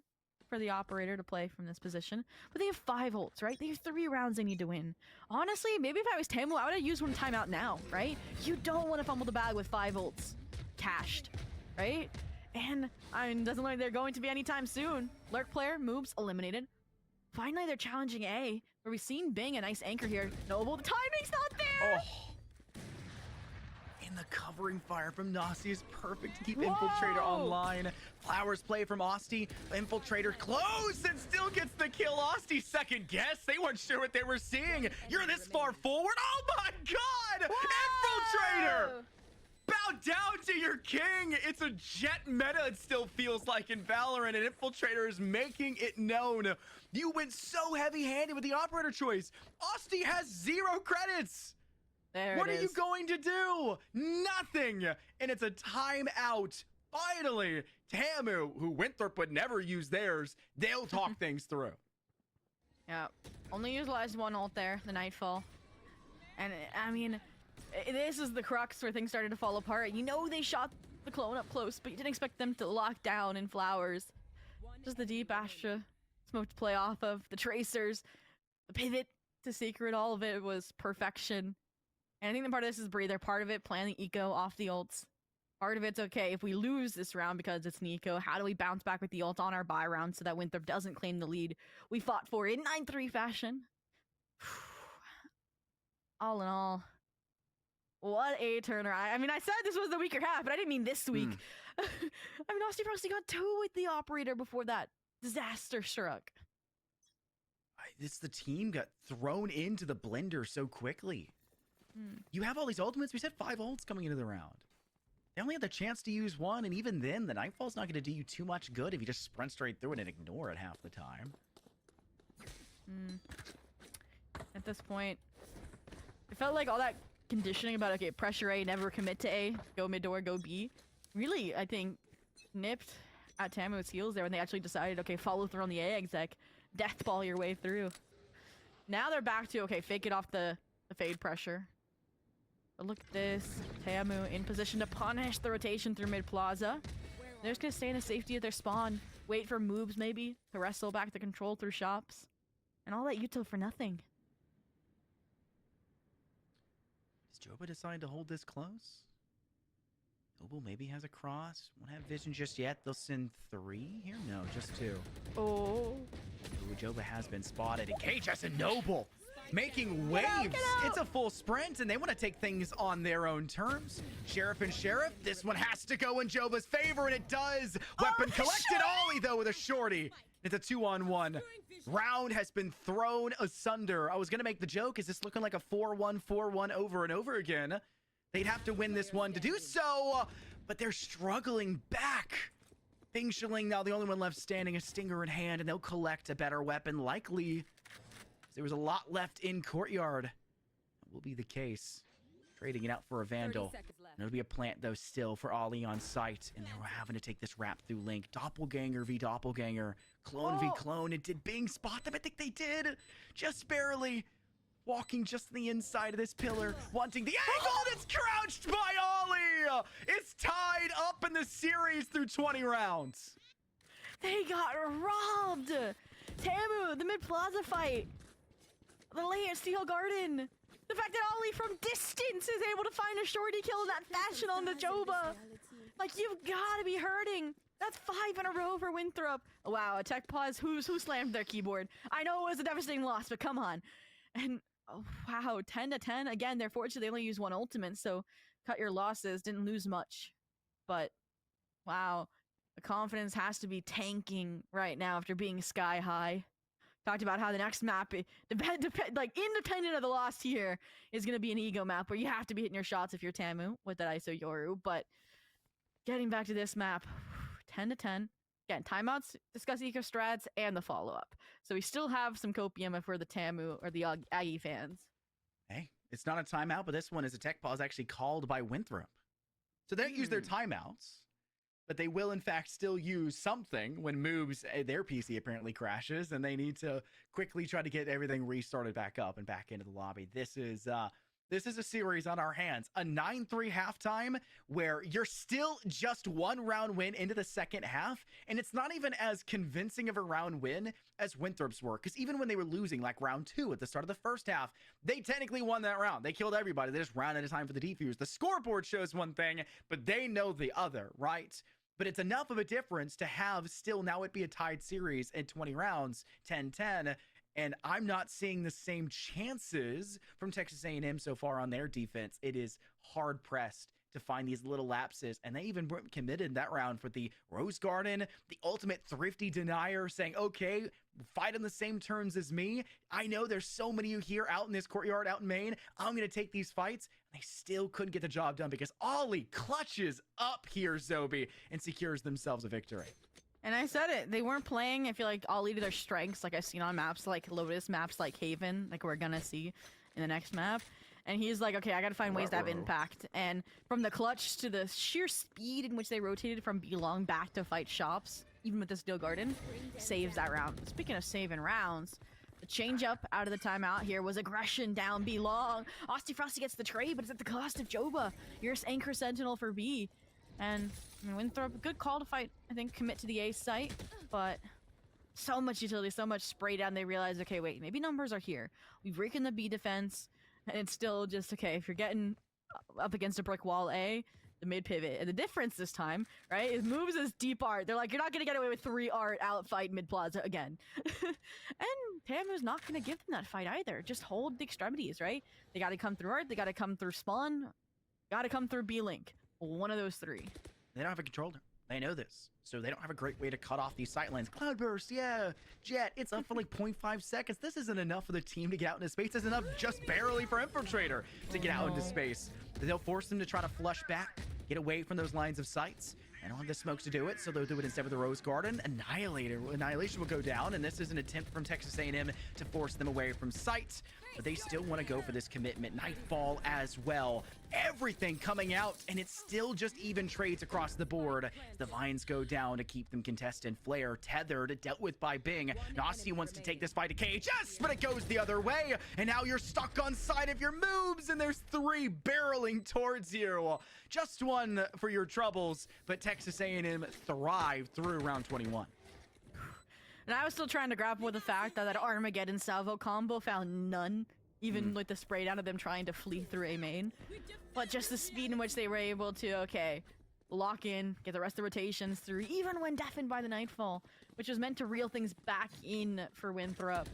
for the operator to play from this position, but they have 5 ults, right? They have 3 rounds they need to win. Honestly, maybe if I was Tamu, I would have used one timeout now, right? You don't want to fumble the bag with 5 ults cached, right? And I mean, doesn't look like they're going to be anytime soon. Lurk player moves eliminated. Finally, they're challenging A, where we've seen Bing, a nice anchor here. Noble, the timing's not there! Oh. And the covering fire from Nasi is perfect to keep Infiltrator online. Flowers play from Osti. Infiltrator close and still gets the kill. Osti second guess. They weren't sure what they were seeing. You're this far forward. Oh my God! Infiltrator! Bow down to your king. It's a jet meta, it still feels like in Valorant, and Infiltrator is making it known. You went so heavy-handed with the operator choice. Osti has 0 credits. What are you going to do? Nothing. And it's a timeout. Finally, Tamu, who Winthrop would never use theirs, they'll talk things through. Yeah, only utilized 1 ult there, the Nightfall. And I mean, this is the crux where things started to fall apart. You know they shot the clone up close, but you didn't expect them to lock down in Flowers. Just the deep Astra smoke to play off of, the tracers, the pivot to Secret, all of it was perfection. And I think the part of this is breather. Part of it, plan the eco off the ults. Part of it's, okay, if we lose this round because it's an eco, how do we bounce back with the ult on our buy round so that Winthrop doesn't claim the lead we fought for in 9-3 fashion? All in all, what a turnaround. I mean, I said this was the weaker half, but I didn't mean this week. I mean, Osti Frosty got 2 with the operator before that disaster struck. It's the team got thrown into the blender so quickly. You have all these ultimates. We said 5 ults coming into the round. They only had the chance to use 1, and even then, the Nightfall's not going to do you too much good if you just sprint straight through it and ignore it half the time. At this point, it felt like all that conditioning about, okay, pressure A, never commit to A, go mid door, go B, really, I think, nipped at Tamu's heels there when they actually decided, okay, follow through on the A exec, death ball your way through. Now they're back to, okay, fake it off the fade pressure. But look at this. Tamu in position to punish the rotation through mid plaza. They're just gonna stay in the safety of their spawn. Wait for moves maybe to wrestle back the control through shops. And all that util for nothing. Does Joba decide to hold this close? Noble maybe has a cross. Won't have vision just yet. They'll send 3 here? No, just 2. Oh. Ooh, Joba has been spotted. Engage as a Noble. Making waves. Get out. It's a full sprint, and they want to take things on their own terms. Sheriff and Sheriff, this one has to go in Joba's favor, and it does. Weapon collected. Ollie, though, with a shorty. It's a 2-on-1. Round has been thrown asunder. I was going to make the joke. Is this looking like a 4-1, 4-1 over and over again? They'd have to win this one to do so, but they're struggling back. Bing Shilling now the only one left standing, a stinger in hand, and they'll collect a better weapon, likely. There was a lot left in Courtyard. That will be the case. Trading it out for a Vandal. There'll be a plant, though, still for Ollie on site. And they were having to take this wrap through Link. Doppelganger v Doppelganger. Clone v Clone. And did Bing spot them? I think they did. Just barely. Walking just on the inside of this pillar. Wanting the angle. And it's crouched by Ollie. It's tied up in the series through 20 rounds. They got robbed. Tamu, the mid plaza fight. The lane at Steel Garden. The fact that Ollie from distance is able to find a shorty kill in that fashion on the Joba. Like, you've got to be hurting. That's 5 in a row for Winthrop. Oh, wow, a tech pause. Who slammed their keyboard? I know it was a devastating loss, but come on. And, oh, wow, 10-10. Again, they're fortunate they only used 1 ultimate, so cut your losses. Didn't lose much. But, wow, the confidence has to be tanking right now after being sky high. Talked about how the next map, like independent of the loss here, is going to be an ego map where you have to be hitting your shots if you're Tamu with that ISO Yoru. But getting back to this map, 10-10. Again, timeouts, discuss eco strats, and the follow-up. So we still have some copium if we're the Tamu or the Aggie fans. Hey, it's not a timeout, but this one is a tech pause actually called by Winthrop. So they don't use their timeouts. But they will, in fact, still use something when moves, their PC apparently crashes, and they need to quickly try to get everything restarted back up and back into the lobby. This is This is a series on our hands, a 9-3 halftime where you're still just one round win into the second half, and it's not even as convincing of a round win as Winthrop's were, because even when they were losing like round 2 at the start of the first half, they technically won that round. They killed everybody. They just ran out of time for the defuse. The scoreboard shows one thing, but they know the other, right? But it's enough of a difference to have still now it be a tied series in 20 rounds, 10-10, and I'm not seeing the same chances from Texas A&M so far on their defense. It is hard pressed to find these little lapses, and they even weren't committed in that round for the Rose Garden, the ultimate thrifty denier saying, okay, fight on the same terms as me. I know there's so many of you here out in this courtyard out in Maine. I'm going to take these fights. And they still couldn't get the job done because Ollie clutches up here, Zobi, and secures themselves a victory. And I said it. They weren't playing, I feel like, all to their strengths, like I've seen on maps like Lotus, maps like Haven, like we're gonna see in the next map. And he's like, okay, I gotta find ways to have impact. And from the clutch to the sheer speed in which they rotated from B-Long back to fight shops, even with this Steel Garden, saves that round. Speaking of saving rounds, the change up out of the timeout here was aggression down B-Long. Austin Frosty gets the trade, but it's at the cost of Joba. Here's Anchor Sentinel for B. And I mean, Winthrop, good call to fight, I think, commit to the A site, but so much utility, so much spray down, they realize, okay, wait, maybe numbers are here. We've weakened the B defense, and it's still just, okay, if you're getting up against a brick wall A, the mid pivot. And the difference this time, right, is moves as deep art. They're like, you're not going to get away with 3 art out fight mid plaza again. And Tamu's not going to give them that fight either. Just hold the extremities, right? They got to come through art, they got to come through spawn, got to come through B-Link. One of those 3. They don't have a controller. They know this. So they don't have a great way to cut off these sight lines. Cloudburst, yeah. Jet, it's up for like 0.5 seconds. This isn't enough for the team to get out into space. It's enough just barely for Infiltrator to get out into space. They'll force them to try to flush back, get away from those lines of sights. They don't have the smokes to do it, so they'll do it instead of the Rose Garden. Annihilation will go down, and this is an attempt from Texas A&M to force them away from sight. But they still want to go for this commitment. Nightfall as well. Everything coming out, and it's still just even trades across the board. The vines go down to keep them contested. Flare tethered, dealt with by Bing. Nasi wants to take this fight to KHS, but it goes the other way. And now you're stuck on side of your moves, and there's 3 barreling towards you. Just one for your troubles, but Texas A&M thrived through round 21. And I was still trying to grapple with the fact that that Armageddon salvo combo found none, even with the spray down of them trying to flee through A main. But just the speed in which they were able to, okay, lock in, get the rest of the rotations through, even when deafened by the Nightfall, which was meant to reel things back in for Winthrop,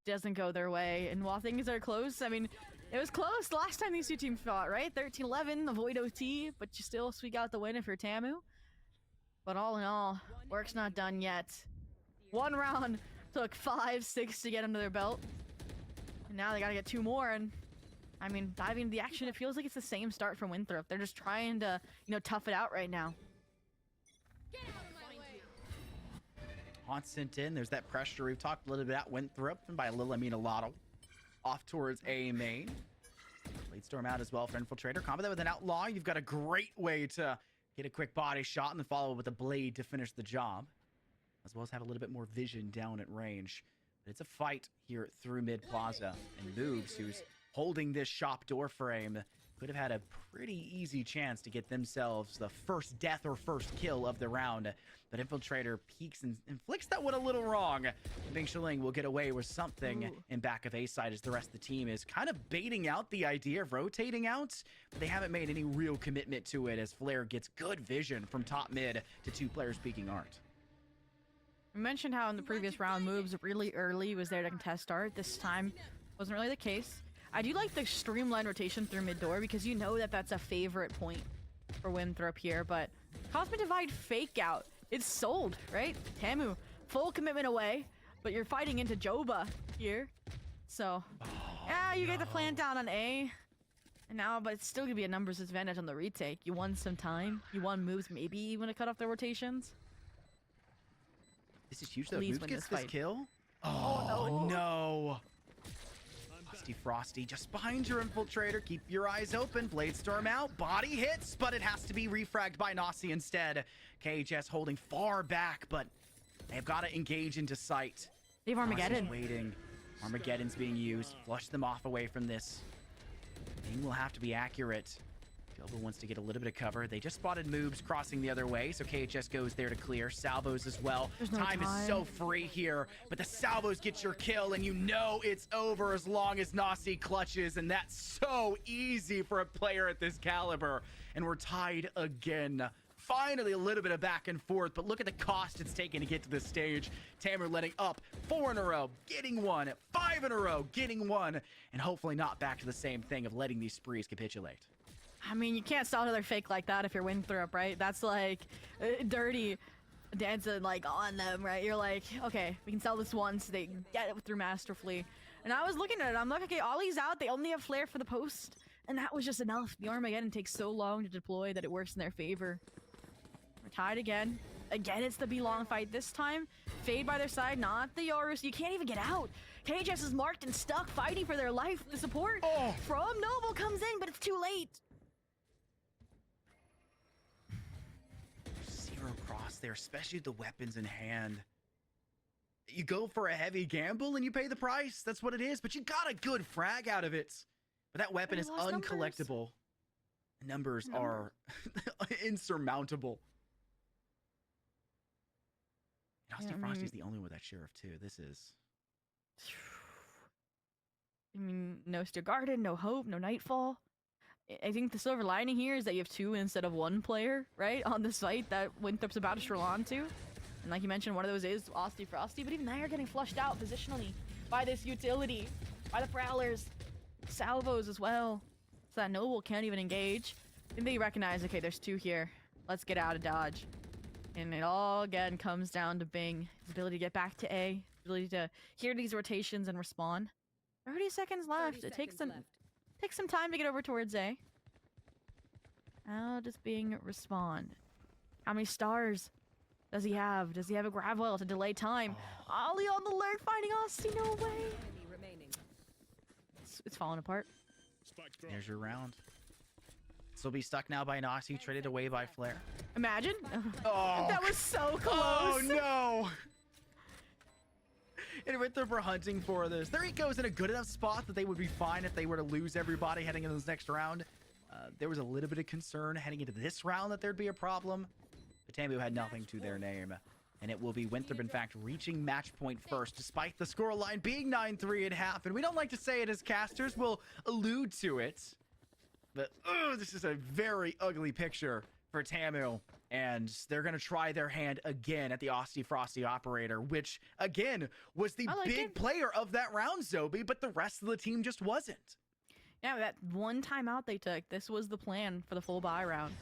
doesn't go their way. And while things are close, I mean, it was close last time these 2 teams fought, right? 13-11, avoid OT, but you still squeak out the win if you're Tamu. But all in all, work's not done yet. 1 round took 5-6 to get under their belt. And now they gotta get 2 more, and I mean, diving into the action, it feels like it's the same start from Winthrop. They're just trying to, you know, tough it out right now. Haunt sent in, there's that pressure. We've talked a little bit about Winthrop, and by a little I mean a lot. Off towards A main. Blade Storm out as well for Infiltrator. Combo that with an Outlaw. You've got a great way to get a quick body shot and then follow with a blade to finish the job, as well as have a little bit more vision down at range. But it's a fight here through mid plaza, and Moves, who's holding this shop door frame, could have had a pretty easy chance to get themselves the first death or first kill of the round. But Infiltrator peeks and inflicts that one a little wrong. Bing Shilling will get away with something in back of A side, as the rest of the team is kind of baiting out the idea of rotating out, but they haven't made any real commitment to it, as Flare gets good vision from top mid to 2 players peeking art. We mentioned how in the previous round, Moves really early was there to contest start. This time wasn't really the case. I do like the streamlined rotation through mid door, because you know that that's a favorite point for Winthrop here, but Cosmic Divide fake out. It's sold, right? Tamu, full commitment away, but you're fighting into Joba here. So, yeah, you get the plant down on A. And now, but it's still gonna be a numbers advantage on the retake. You won some time. You won Moves, maybe even to cut off their rotations. This is huge though. Moves gets this kill. Oh, no. Frosty just behind your Infiltrator. Keep your eyes open. Blade Storm out. Body hits, but it has to be refragged by Nasi instead. KHS holding far back, but they've got to engage into sight. They have Armageddon. Waiting. Armageddon's being used. Flush them off away from this. Bing will have to be accurate. Joba wants to get a little bit of cover. They just spotted moves crossing the other way, so KHS goes there to clear. Salvos as well. No time is so free here, but the salvos get your kill, and you know it's over as long as Nasi clutches, and that's so easy for a player at this caliber. And we're tied again. Finally, a little bit of back and forth, but look at the cost it's taken to get to this stage. Tamer letting up 4 in a row, getting 1, 5 in a row, getting 1, and hopefully not back to the same thing of letting these sprees capitulate. I mean, you can't stall another fake like that if you're Winthrop, right? That's like dirty dancing like on them, right? You're like, okay, we can sell this once. They get it through masterfully. And I was looking at it. I'm like, okay, Ollie's out. They only have flare for the post. And that was just enough. The Armageddon takes so long to deploy that it works in their favor. We're tied again. Again, it's the B-Long fight. This time, Fade by their side, not the Yorus. You can't even get out. KHS is marked and stuck, fighting for their life. The support from Noble comes in, but it's too late. Zero cross there, especially with the weapons in hand. You go for a heavy gamble and you pay the price. That's what it is, but you got a good frag out of it. But that weapon is uncollectible. Numbers are insurmountable. And Austin Frosty's the only one with that sheriff too. This is... I mean, no Steel Garden, no Hope, no Nightfall. I think the silver lining here is that you have 2 instead of 1 player, right, on this fight that Winthrop's about to stroll on to. And like you mentioned, one of those is Austin Frosty, but even they are getting flushed out positionally by this utility, by the Prowlers, Salvos as well. So that Noble can't even engage. I think they recognize, okay, there's 2 here. Let's get out of dodge. And it all again comes down to Bing. His ability to get back to A, his ability to hear these rotations and respond. 30 seconds left. It takes some time to get over towards A. How does Bing respond? How many stars does he have? Does he have a Gravwell to delay time? Ollie on the lurk, finding Austin. No way. It's falling apart. There's your round. So be stuck now by Nasi, traded away by Flare. Imagine. Oh, that was so close. Oh no! And Winthrop are hunting for this. Their eco's in a good enough spot that they would be fine if they were to lose everybody heading into this next round. There was a little bit of concern heading into this round that there'd be a problem. But Tambu had nothing to their name. And it will be Winthrop, in fact, reaching match point first, despite the scoreline being 9-3 at half. And we don't like to say it as casters. We'll allude to it. But this is a very ugly picture for Tamu. And they're going to try their hand again at the Austin Frosty operator, which, again, was the big player of that round, Zobi, but the rest of the team just wasn't. Yeah, that one timeout they took, this was the plan for the full buy round.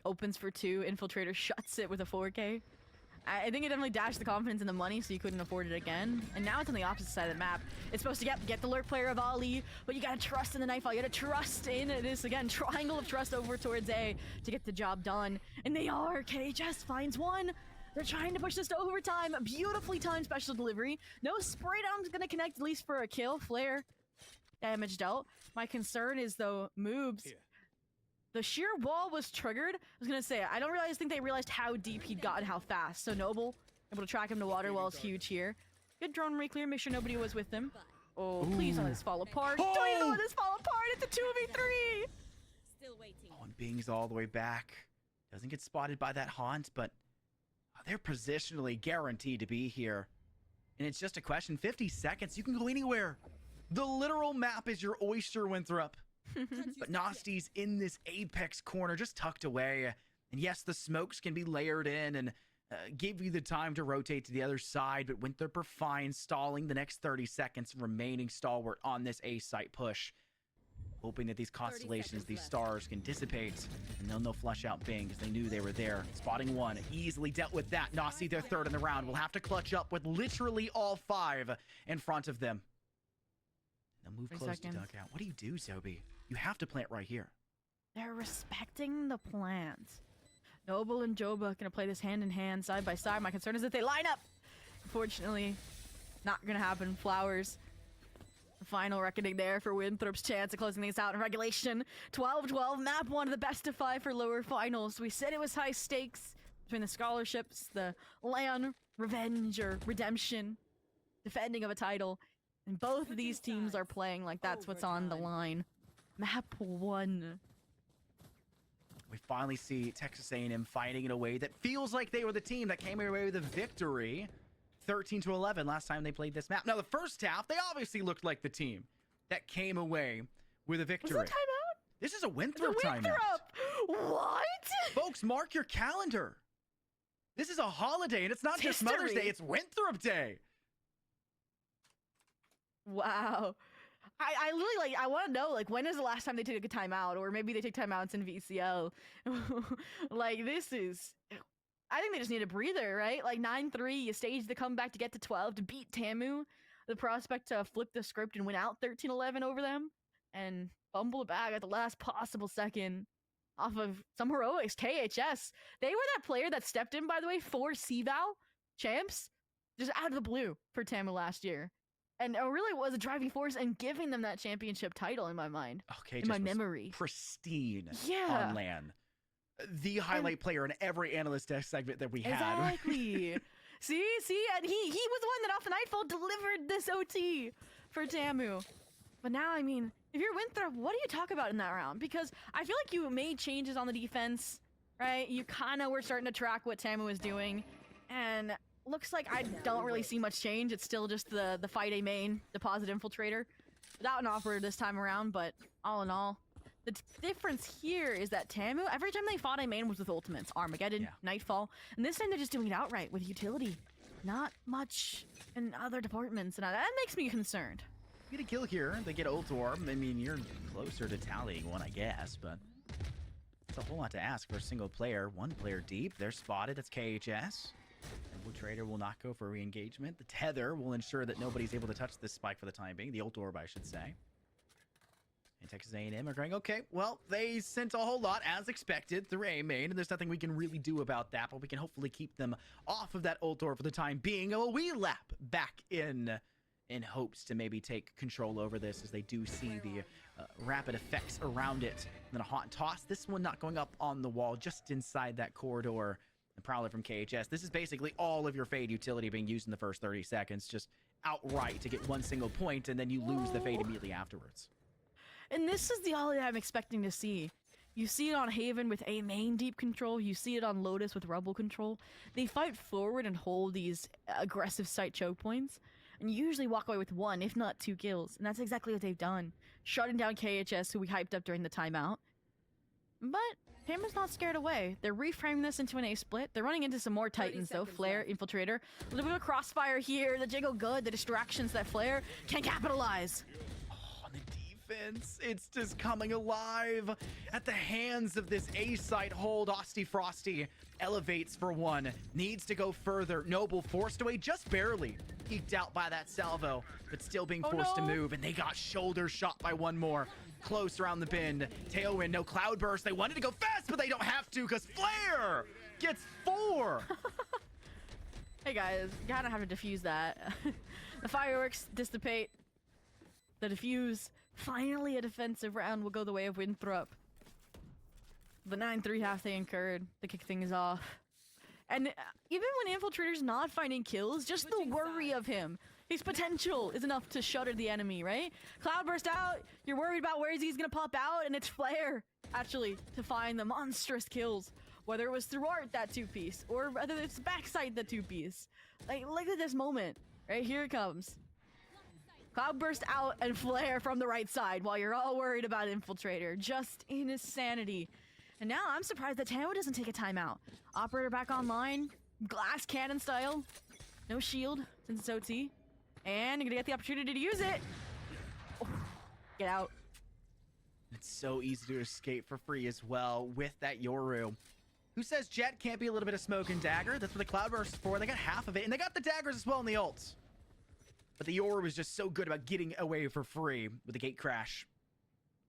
Opens for 2, Infiltrator shuts it with a 4K. I think it definitely dashed the confidence in the money, so you couldn't afford it again. And now it's on the opposite side of the map. It's supposed to get the lurk player of Ali, but you gotta trust in the Nightfall. You gotta trust in this, again, triangle of trust over towards A to get the job done. And they are. KHS finds 1. They're trying to push this to overtime. Beautifully timed special delivery. No spray down's gonna connect, at least for a kill. Flare damage dealt. My concern is, though, moves. Here. The sheer wall was triggered. I was gonna say, I don't think they realized how deep he'd gotten, how fast. So Noble, able to track him to water well is huge here. Good drone re-clear, make sure nobody was with him. Oh, please don't let this fall apart. Oh! Don't let this fall apart, it's a 2v3! Still waiting. Oh, and Bing's all the way back. Doesn't get spotted by that haunt, but they're positionally guaranteed to be here. And it's just a question, 50 seconds, you can go anywhere. The literal map is your oyster, Winthrop. But Nasti's in this apex corner, just tucked away. And yes, the smokes can be layered in and give you the time to rotate to the other side, but Winthrop are fine, stalling the next 30 seconds, remaining stalwart on this A site push. Hoping that these constellations, these stars can dissipate, and then they'll flush out Bing, because they knew they were there. Spotting 1, easily dealt with that. Nasti, their 3rd in the round, will have to clutch up with literally all 5 in front of them. Now move close to dugout. What do you do, Zobi? You have to plant right here. They're respecting the plans. Noble and Joba gonna play this hand in hand, side by side. My concern is that they line up. Unfortunately, not gonna happen. Flowers. The final reckoning there for Winthrop's chance of closing these out in regulation. 12-12, map 1 of the best of 5 for lower finals. We said it was high stakes between the scholarships, the land, revenge, or redemption, defending of a title. And both of these teams are playing like that's what's on the line. Map 1. We finally see Texas A&M fighting in a way that feels like they were the team that came away with a victory. 13-11 last time they played this map. Now, the first half, they obviously looked like the team that came away with a victory. Was that timeout? This is a Winthrop timeout. What? Folks, mark your calendar. This is a holiday, and it's not just Mother's Day, it's Winthrop Day. Wow. I literally, I want to know, when is the last time they took a timeout? Or maybe they take timeouts in VCL. This is... I think they just need a breather, right? 9-3, you stage the comeback to get to 12 to beat TAMU. The prospect to flip the script and win out 13-11 over them. And fumble it back at the last possible second off of some heroics. KHS. They were that player that stepped in, by the way, for CVAL champs. Just out of the blue for TAMU last year. And it really was a driving force in giving them that championship title in my mind. Okay, in my memory. Pristine on LAN. The highlight player in every analyst desk segment that we had. Exactly. see, and he was the one that off the Nightfall delivered this OT for TAMU. But now, I mean, if you're Winthrop, what do you talk about in that round? Because I feel like you made changes on the defense, right? You kind of were starting to track what TAMU was doing, and looks like I don't really see much change. It's still just the fight A main, deposit infiltrator, without an operator this time around. But all in all, the difference here is that TAMU, every time they fought A main was with ultimates, Armageddon, Nightfall, and this time they're just doing it outright with utility. Not much in other departments, and that makes me concerned. Get a kill here, they get ult orb. I mean, you're closer to tallying one, I guess, but it's a whole lot to ask for a single player. One player deep, they're spotted, that's KHS. Infiltrator will not go for re-engagement. The tether will ensure that nobody's able to touch this spike for the time being. The ult orb, I should say. And Texas A&M are going, okay, well, they sent a whole lot, as expected, through A main, and there's nothing we can really do about that, but we can hopefully keep them off of that ult orb for the time being. A wee lap back in hopes to maybe take control over this, as they do see the rapid effects around it. And then a hot toss. This one not going up on the wall, just inside that corridor. The Prowler from KHS. This is basically all of your Fade utility being used in the first 30 seconds, just outright to get one single point, and then you lose the Fade immediately afterwards. And this is the ollie I'm expecting to see. You see it on Haven with A main deep control. You see it on Lotus with Rebel control. They fight forward and hold these aggressive site choke points, and you usually walk away with one, if not two kills. And that's exactly what they've done. Shutting down KHS, who we hyped up during the timeout. But TAMU's not scared away. They're reframing this into an A split. They're running into some more Titans though. Flare, Infiltrator. A little bit of crossfire here. The jiggle good. The distractions that Flare can capitalize. Oh, and the defense. It's just coming alive at the hands of this A site hold. Osty Frosty elevates for one. Needs to go further. Noble forced away just barely. Eked out by that salvo, but still being forced to move. And they got shoulder shot by one more. Close around the bend. Tailwind, no cloudburst. They wanted to go fast, but they don't have to because Flare gets 4. Hey guys, you gotta have to defuse that. The fireworks dissipate. The defuse. Finally a defensive round will go the way of Winthrop. The 9-3 half they incurred to kick things off. And even when Infiltrator's not finding kills, just the worry of him. His potential is enough to shutter the enemy, right? Cloudburst out, you're worried about where he's gonna pop out, and it's Flare, actually, to find the monstrous kills. Whether it was through art, that 2-piece, or whether it's backside the 2-piece. Look at this moment, right? Here it comes. Cloudburst out and Flare from the right side while you're all worried about Infiltrator. Just insanity. And now I'm surprised that TAMU doesn't take a timeout. Operator back online, glass cannon style. No shield since it's OT. And you're gonna get the opportunity to use it. Oh, get out. It's so easy to escape for free as well with that Yoru. Who says Jet can't be a little bit of smoke and dagger? That's what the Cloudburst is for. They got half of it, and they got the daggers as well in the ults. But the Yoru was just so good about getting away for free with the gate crash.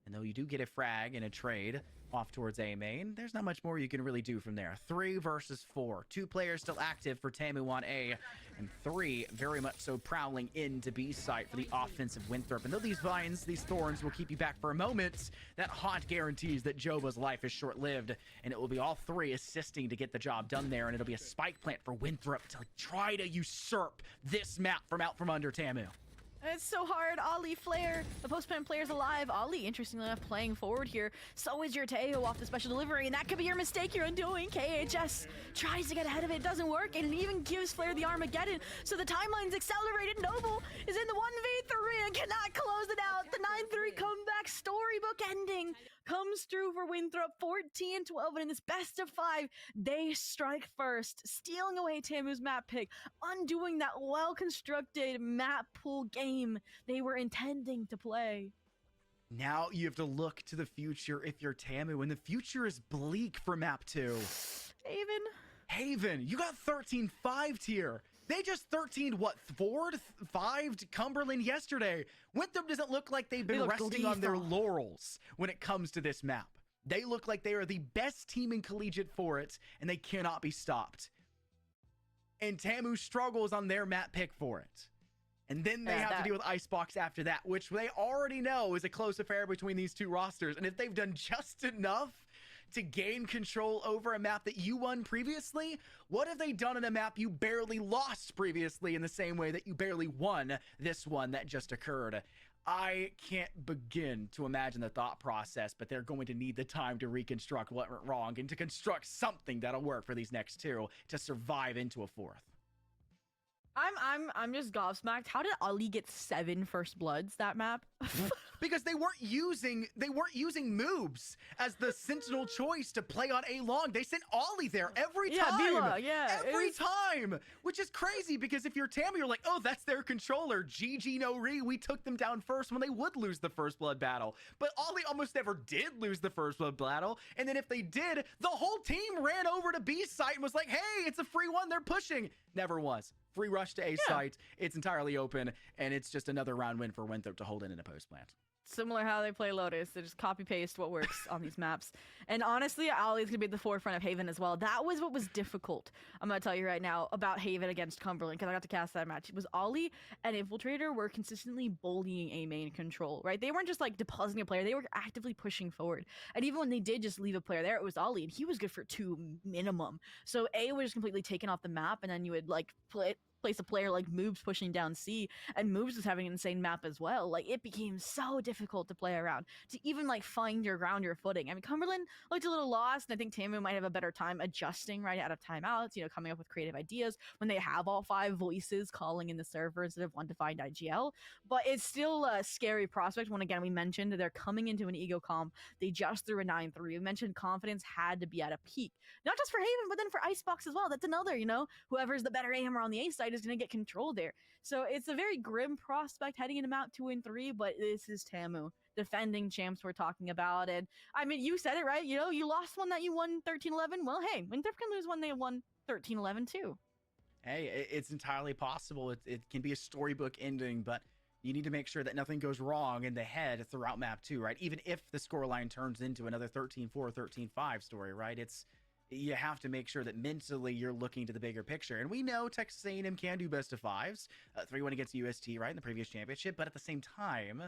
And though you do get a frag and a trade off towards A main, there's not much more you can really do from there. 3 versus 4. 2 players still active for TAMU on A, and 3 very much so prowling into B site for the offensive Winthrop. And though these vines, these thorns will keep you back for a moment, that haunt guarantees that Joba's life is short-lived, and it will be all 3 assisting to get the job done there, and it'll be a spike plant for Winthrop to try to usurp this map from out from under TAMU. It's so hard. Ollie, Flare, the post-plan player's alive. Ollie, interestingly enough, playing forward here. So is your Teo off the special delivery, and that could be your mistake you're undoing. KHS tries to get ahead of it, doesn't work, and it even gives Flare the Armageddon. So the timeline's accelerated. Noble is in the 1v3 and cannot close it out. The 9-3 comeback storybook ending comes through for Winthrop, 14-12, and in this best of 5, they strike first, stealing away Tamu's map pick, undoing that well-constructed map pool game they were intending to play. Now you have to look to the future if you're Tamu, and the future is bleak for map 2. Haven, you got 13-5 tier. They just 13'd what, 4'd 5'd Cumberland yesterday. Winthrop doesn't look like they've been resting on their laurels when it comes to this map. They look like they are the best team in collegiate for it, and they cannot be stopped. And Tamu struggles on their map pick for it. And then they have to deal with Icebox after that, which they already know is a close affair between these two rosters. And if they've done just enough to gain control over a map that you won previously, what have they done in a map you barely lost previously in the same way that you barely won this one that just occurred? I can't begin to imagine the thought process, but they're going to need the time to reconstruct what went wrong and to construct something that'll work for these next two to survive into a fourth. I'm just gobsmacked. How did Ali get 7 first bloods that map? Because they weren't using moves as the sentinel choice to play on A long. They sent Ollie there every time. Every time, which is crazy because if you're Tamu, you're like, oh, that's their controller. GG no re. We took them down first when they would lose the first blood battle. But Ollie almost never did lose the first blood battle. And then if they did, the whole team ran over to B site and was like, hey, it's a free one. They're pushing. Never was. Free rush to A site. It's entirely open, and it's just another round win for Winthrop to hold in a post plant. Similar how they play Lotus. They just copy paste what works on these maps. And honestly, Ollie's gonna be at the forefront of Haven as well. That was what was difficult. I'm gonna tell you right now about Haven against Cumberland because I got to cast that match. It was Ollie and Infiltrator were consistently bullying A main control, right? They weren't just like depositing a player, they were actively pushing forward. And even when they did just leave a player there, it was Ollie, and he was good for 2 minimum. So A was just completely taken off the map, and then you would like place a player like Moobs pushing down C, and Moobs was having an insane map as well. Like, it became so difficult to play around, to even like find your ground, your footing. I mean, Cumberland looked a little lost, and I think Tamu might have a better time adjusting right out of timeouts, you know, coming up with creative ideas when they have all 5 voices calling in the server instead of one defined IGL. But it's still a scary prospect when, again, we mentioned they're coming into an ego comp. They just threw a 9-3. We mentioned confidence had to be at a peak, not just for Haven, but then for Icebox as well. That's another, you know, whoever's the better aimer on the A side is going to get control there. So it's a very grim prospect heading into map 2 and 3, but this is Tamu, defending champs we're talking about. And I mean, you said it right, you know, you lost one that you won 13-11. Well, hey, Winthrop can lose one they won 13-11 too. Hey, it's entirely possible. It can be a storybook ending, but you need to make sure that nothing goes wrong in the head throughout map 2, right? Even if the scoreline turns into another 13-4, 13-5 story, right? You have to make sure that mentally you're looking to the bigger picture. And we know Texas A&M can do best of 5s, 3-1 against UST, right, in the previous championship. But at the same time,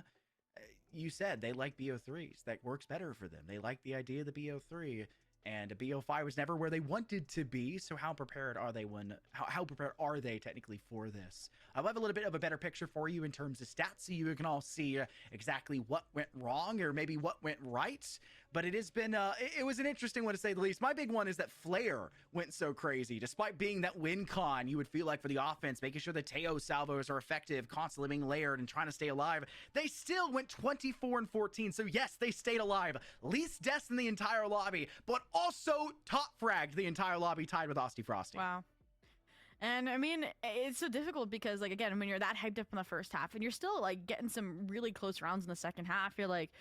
you said they like BO3s. That works better for them. They like the idea of the BO3. And a BO5 was never where they wanted to be, so how prepared are they how prepared are they technically for this? I'll have a little bit of a better picture for you in terms of stats so you can all see exactly what went wrong or maybe what went right. But it has been, it was an interesting one to say the least. My big one is that Flare went so crazy. Despite being that win con, you would feel like for the offense, making sure the Teo salvos are effective, constantly being layered and trying to stay alive, they still went 24-14. So yes, they stayed alive. Least deaths in the entire lobby, but also top fragged the entire lobby, tied with Osty Frosty. Wow. And I mean, it's so difficult because, like, again, when you're that hyped up in the first half and you're still like getting some really close rounds in the second half, you're like,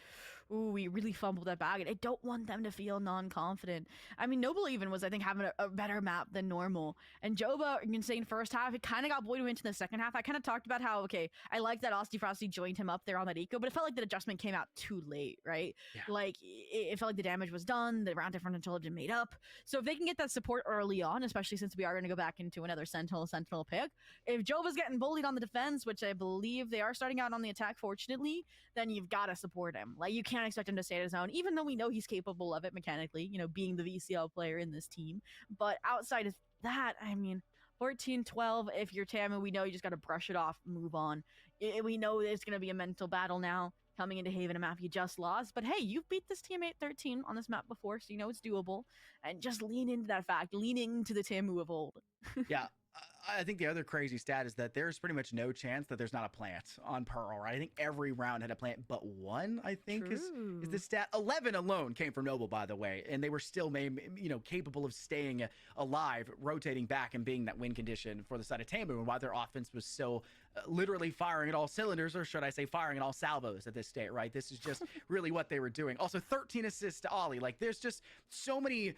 ooh, we really fumbled that bag, and I don't want them to feel non-confident. I mean, Noble even was, I think, having a better map than normal. And Joba, you can say in first half, it kind of got buoyed into the second half. I kind of talked about how, okay, I liked that Osty Frosty joined him up there on that eco, but it felt like that adjustment came out too late, right? Yeah. Like, it felt like the damage was done, the round differential had been made up. So if they can get that support early on, especially since we are going to go back into another Sentinel pick, if Joba's getting bullied on the defense, which I believe they are starting out on the attack, fortunately, then you've got to support him. Like, you can't expect him to stay at his own, even though we know he's capable of it mechanically, you know, being the VCL player in this team. But outside of that, I mean, 14-12, if you're Tamu, we know you just got to brush it off, move on. We know there's going to be a mental battle now coming into Haven, a map you just lost. But hey, you've beat this team 8-13 on this map before, so you know it's doable. And just lean into that fact, leaning into the Tamu of old. Yeah. I think the other crazy stat is that there's pretty much no chance that there's not a plant on Pearl, right? I think every round had a plant but one, I think is the stat. 11 alone came from Noble, by the way, and they were still capable of staying alive, rotating back and being that win condition for the side of Tamu, and why their offense was so literally firing at all cylinders, or should I say firing at all salvos at this state, right? This is just really what they were doing. Also 13 assists to Ollie. Like, there's just so many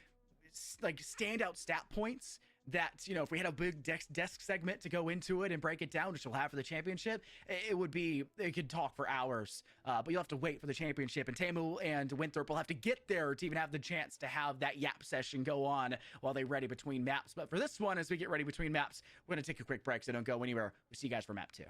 like standout stat points that, if we had a big desk segment to go into it and break it down, which we'll have for the championship, it could talk for hours, but you'll have to wait for the championship, and Tamu and Winthrop will have to get there to even have the chance to have that yap session go on while they ready between maps. But for this one, as we get ready between maps, we're going to take a quick break, so don't go anywhere. We'll see you guys for map 2.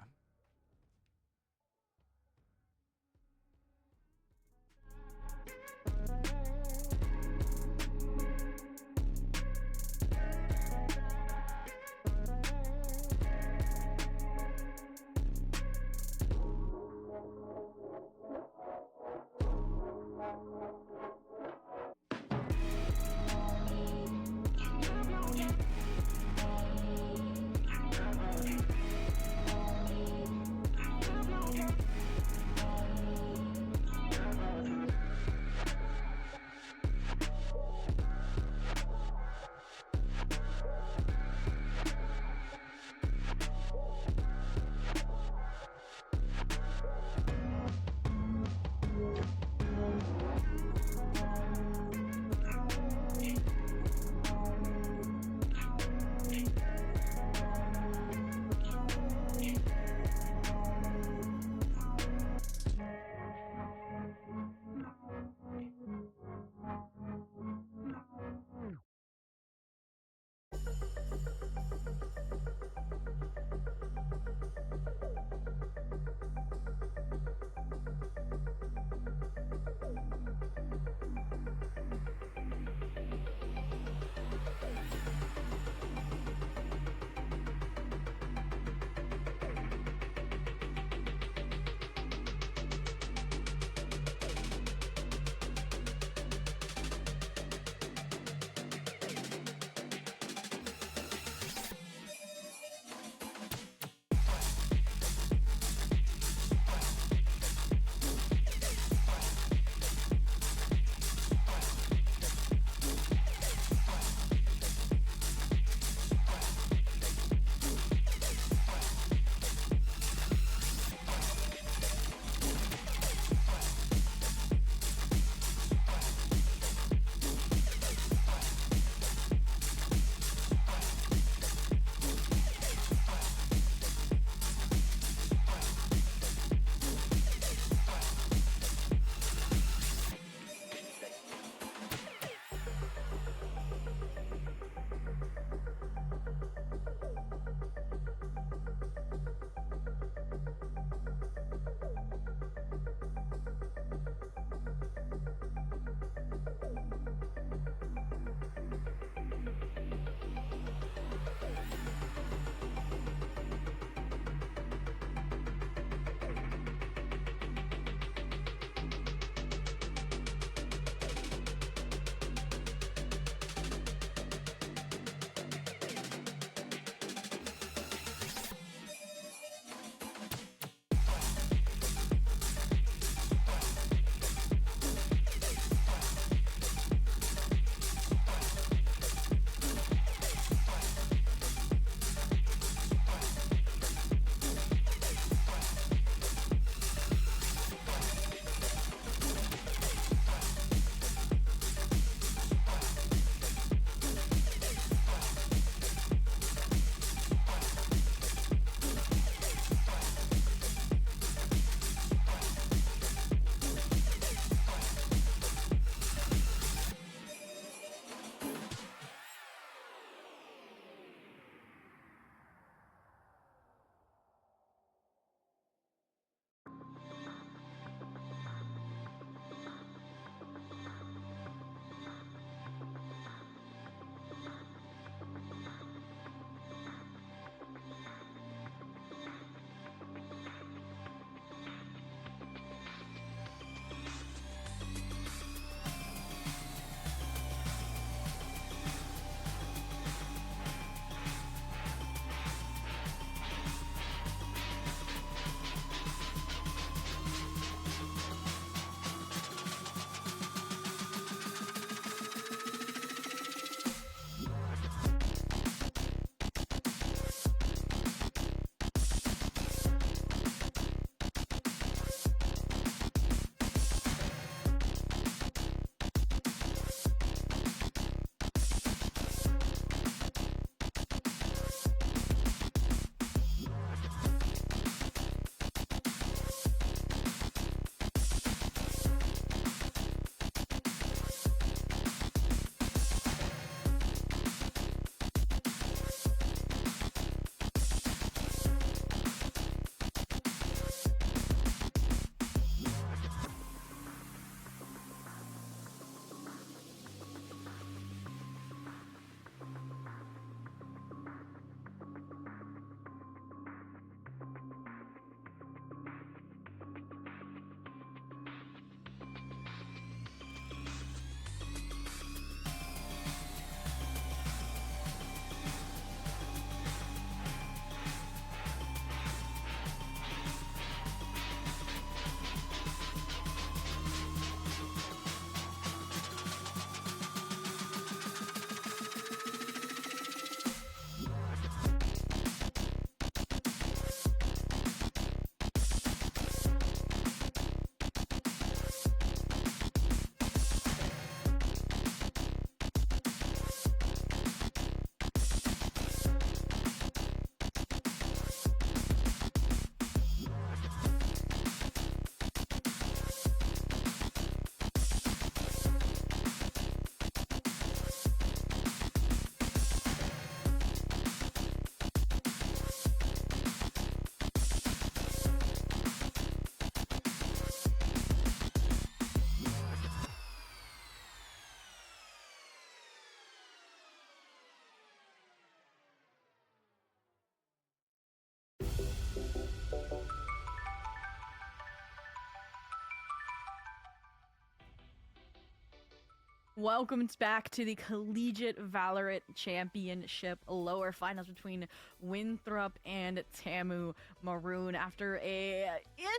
Welcome back to the Collegiate Valorant Championship lower finals between Winthrop and Tamu Maroon after a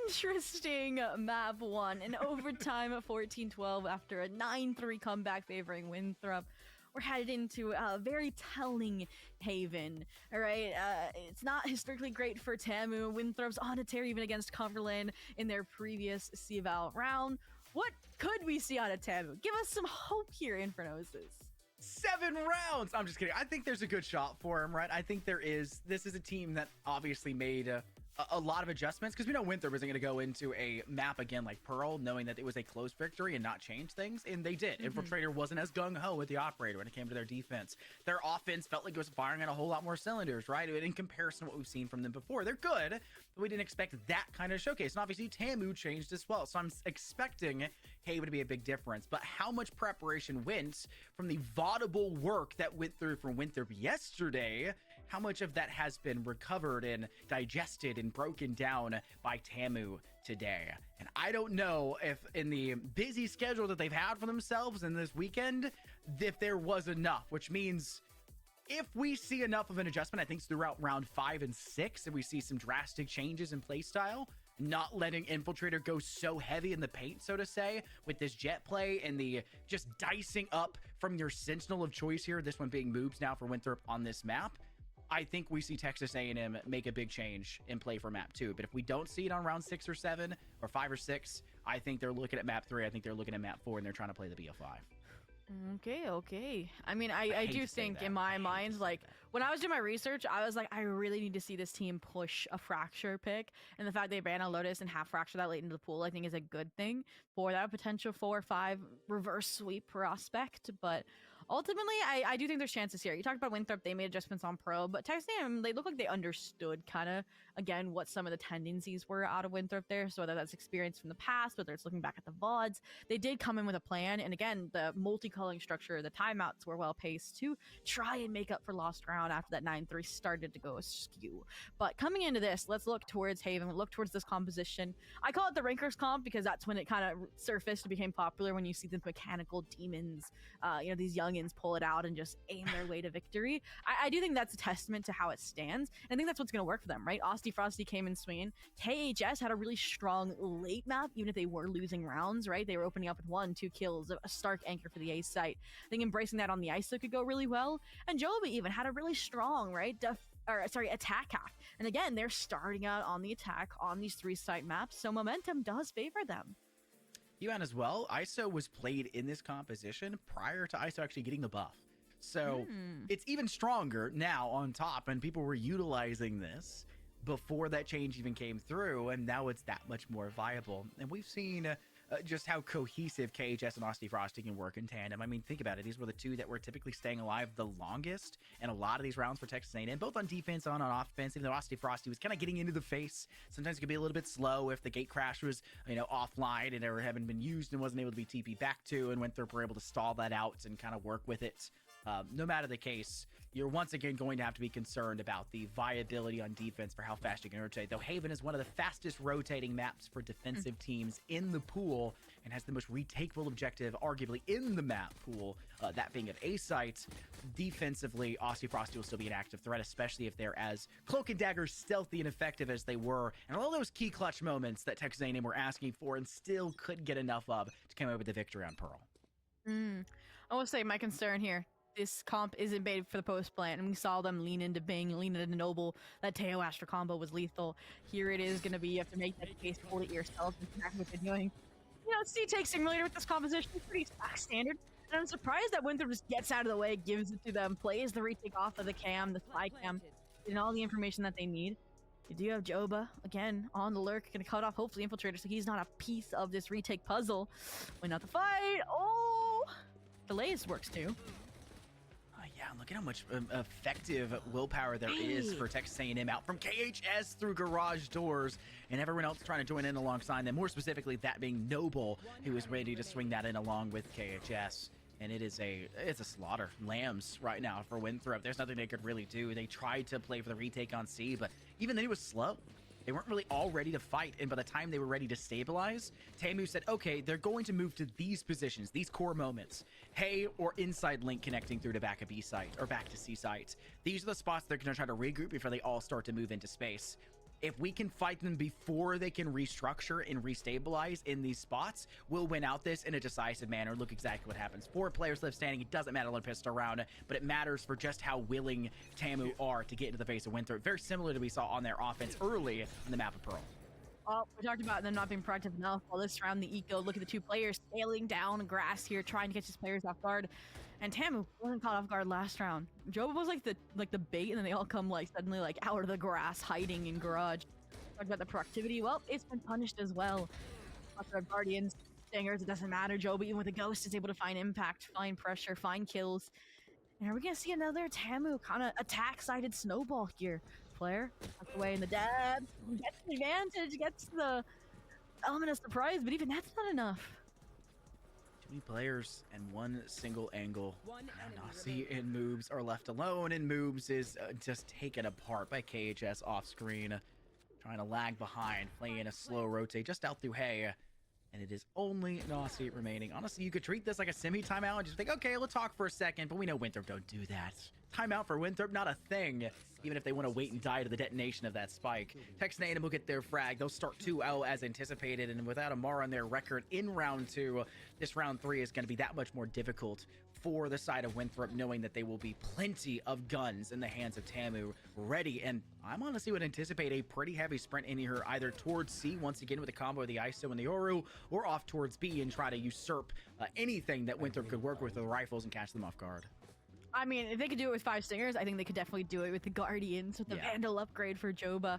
interesting map one in overtime at 14-12 after a 9-3 comeback favoring Winthrop. We're headed into a very telling Haven. All right, it's not historically great for Tamu. Winthrop's on a tear even against Cumberland in their previous CVAL round. What could we see out of Tamu? Give us some hope here, Infernosis. 7 rounds. I'm just kidding. I think there's a good shot for him, right? I think there is. This is a team that obviously made a lot of adjustments because we know Winthrop isn't going to go into a map again like Pearl, knowing that it was a close victory and not change things. And they did. Infiltrator wasn't as gung-ho with the operator when it came to their defense. Their offense felt like it was firing on a whole lot more cylinders, right? In comparison to what we've seen from them before. They're good, but we didn't expect that kind of showcase. And obviously Tamu changed as well. So I'm expecting Haven to be a big difference. But how much preparation went from the vaudable work that went through from Winthrop yesterday, how much of that has been recovered and digested and broken down by Tamu today? And I don't know if in the busy schedule that they've had for themselves in this weekend, if there was enough, which means if we see enough of an adjustment, I think throughout round 5 and 6, and we see some drastic changes in playstyle, not letting Infiltrator go so heavy in the paint, so to say, with this jet play and the just dicing up from your sentinel of choice here, this one being moves now for Winthrop on this map, I think we see Texas A&M make a big change in play for map 2. But if we don't see it on round 6 or 7 or 5 or 6, I think they're looking at map 3. I think they're looking at map 4, and they're trying to play the BO5. Okay. I mean, I do think in my mind, like, when I was doing my research, I was like, I really need to see this team push a Fracture pick. And the fact they ban a Lotus and half Fracture that late into the pool, I think is a good thing for that potential 4-5 reverse sweep prospect. But ultimately, I do think there's chances here. You talked about Winthrop, they made adjustments on Pro, but Texas A&M, they look like they understood kind of, again, what some of the tendencies were out of Winthrop there. So whether that's experience from the past, whether it's looking back at the VODs, they did come in with a plan. And again, the multi-culling structure, the timeouts were well paced to try and make up for lost ground after that 9-3 started to go askew. But coming into this, let's look towards Haven, look towards this composition. I call it the Rankers comp because that's when it kind of surfaced and became popular, when you see the mechanical demons, these youngins pull it out and just aim their way to victory. I do think that's a testament to how it stands. And I think that's what's going to work for them, right? Austy Frosty came in swinging. KHS had a really strong late map, even if they were losing rounds, right? They were opening up with 1-2 kills, a stark anchor for the A site. I think embracing that on the ISO could go really well. And Joba even had a really strong, right, attack half. And again, they're starting out on the attack on these 3-site maps, so momentum does favor them. UN as well, ISO was played in this composition prior to ISO actually getting the buff. So it's even stronger now on top, and people were utilizing this before that change even came through, and now it's that much more viable. And we've seen just how cohesive KHS and Austy Frosty can work in tandem. I mean, think about it. These were the two that were typically staying alive the longest in a lot of these rounds for Texas A&M, both on defense and on offense. Even though Austy Frosty was kind of getting into the face, sometimes it could be a little bit slow if the gate crash was, offline and never having been used and wasn't able to be TP back to, and Winthrop were able to stall that out and kind of work with it. No matter the case, you're once again going to have to be concerned about the viability on defense for how fast you can rotate. Though Haven is one of the fastest rotating maps for defensive teams in the pool and has the most retakeable objective, arguably, in the map pool, that being at A site. Defensively, Austy Frosty will still be an active threat, especially if they're as Cloak and Dagger stealthy and effective as they were. And all those key clutch moments that Texas A&M were asking for and still couldn't get enough of to come away with the victory on Pearl. I will say my concern here, this comp isn't made for the post plant, and we saw them lean into Bing, lean into Noble. That Teo Astra combo was lethal. Here it is going to be, you have to make that case, hold it yourself, and track what they're doing. C-Take Simulator with this composition is pretty stock standard, and I'm surprised that Winthrop just gets out of the way, gives it to them, plays the retake off of the cam, the spy cam, and all the information that they need. You do have Joba, again, on the lurk, going to cut off, hopefully, Infiltrator, so he's not a piece of this retake puzzle. Win out the fight. Oh! Delays works too. Yeah, look at how much effective willpower there is for Texas A&M out from KHS through garage doors, and everyone else trying to join in alongside them. More specifically, that being Noble, who is ready to swing that in along with KHS. And it's a slaughter. Lambs right now for Winthrop. There's nothing they could really do. They tried to play for the retake on C, but even then he was slow. They weren't really all ready to fight, and by the time they were ready to stabilize, Tamu said, okay, they're going to move to these positions, these core moments. Hay or inside link connecting through to back of B site, or back to C site. These are the spots they're going to try to regroup before they all start to move into space. If we can fight them before they can restructure and restabilize in these spots, we'll win out this in a decisive manner. Look exactly what happens. 4 players left standing. It doesn't matter, let pistol around, but it matters for just how willing Tamu are to get into the face of Winthrop. Very similar to what we saw on their offense early in the map of Pearl. Well, we talked about them not being proactive enough. All this round, the eco, look at the 2 players sailing down grass here, trying to catch his players off guard. And Tamu wasn't caught off guard last round. Joba was like the bait, and then they all come like suddenly like out of the grass, hiding in garage. Talked about the proactivity. Well, it's been punished as well. Lots of Guardians, Stingers, it doesn't matter. Joba, even with a ghost, is able to find impact, find pressure, find kills. And are we gonna see another Tamu kind of attack-sided snowball here? Flare, tucked away in the dab, gets the advantage, gets the element of surprise, but even that's not enough. Too many players and one single angle. Nasi and Moobs are left alone, and Moobs is just taken apart by KHS off screen. Trying to lag behind, playing a slow rotate just out through Hay. And it is only Nasi remaining. Honestly, you could treat this like a semi-timeout and just think, okay, let's talk for a second, but we know Winthrop don't do that. Timeout for Winthrop, not a thing, even if they want to wait and die to the detonation of that spike. Texas A&M will get their frag. They'll start 2-0 as anticipated, and without a mar on their record in round 2, this round 3 is going to be that much more difficult for the side of Winthrop, knowing that they will be plenty of guns in the hands of Tamu ready. And I'm honestly would anticipate a pretty heavy sprint in here, either towards C, once again with the combo of the ISO and the Oru, or off towards B and try to usurp anything that Winthrop could work with the rifles and catch them off guard. I mean, if they could do it with 5 Stingers, I think they could definitely do it with the Guardians, with the Vandal upgrade for Joba.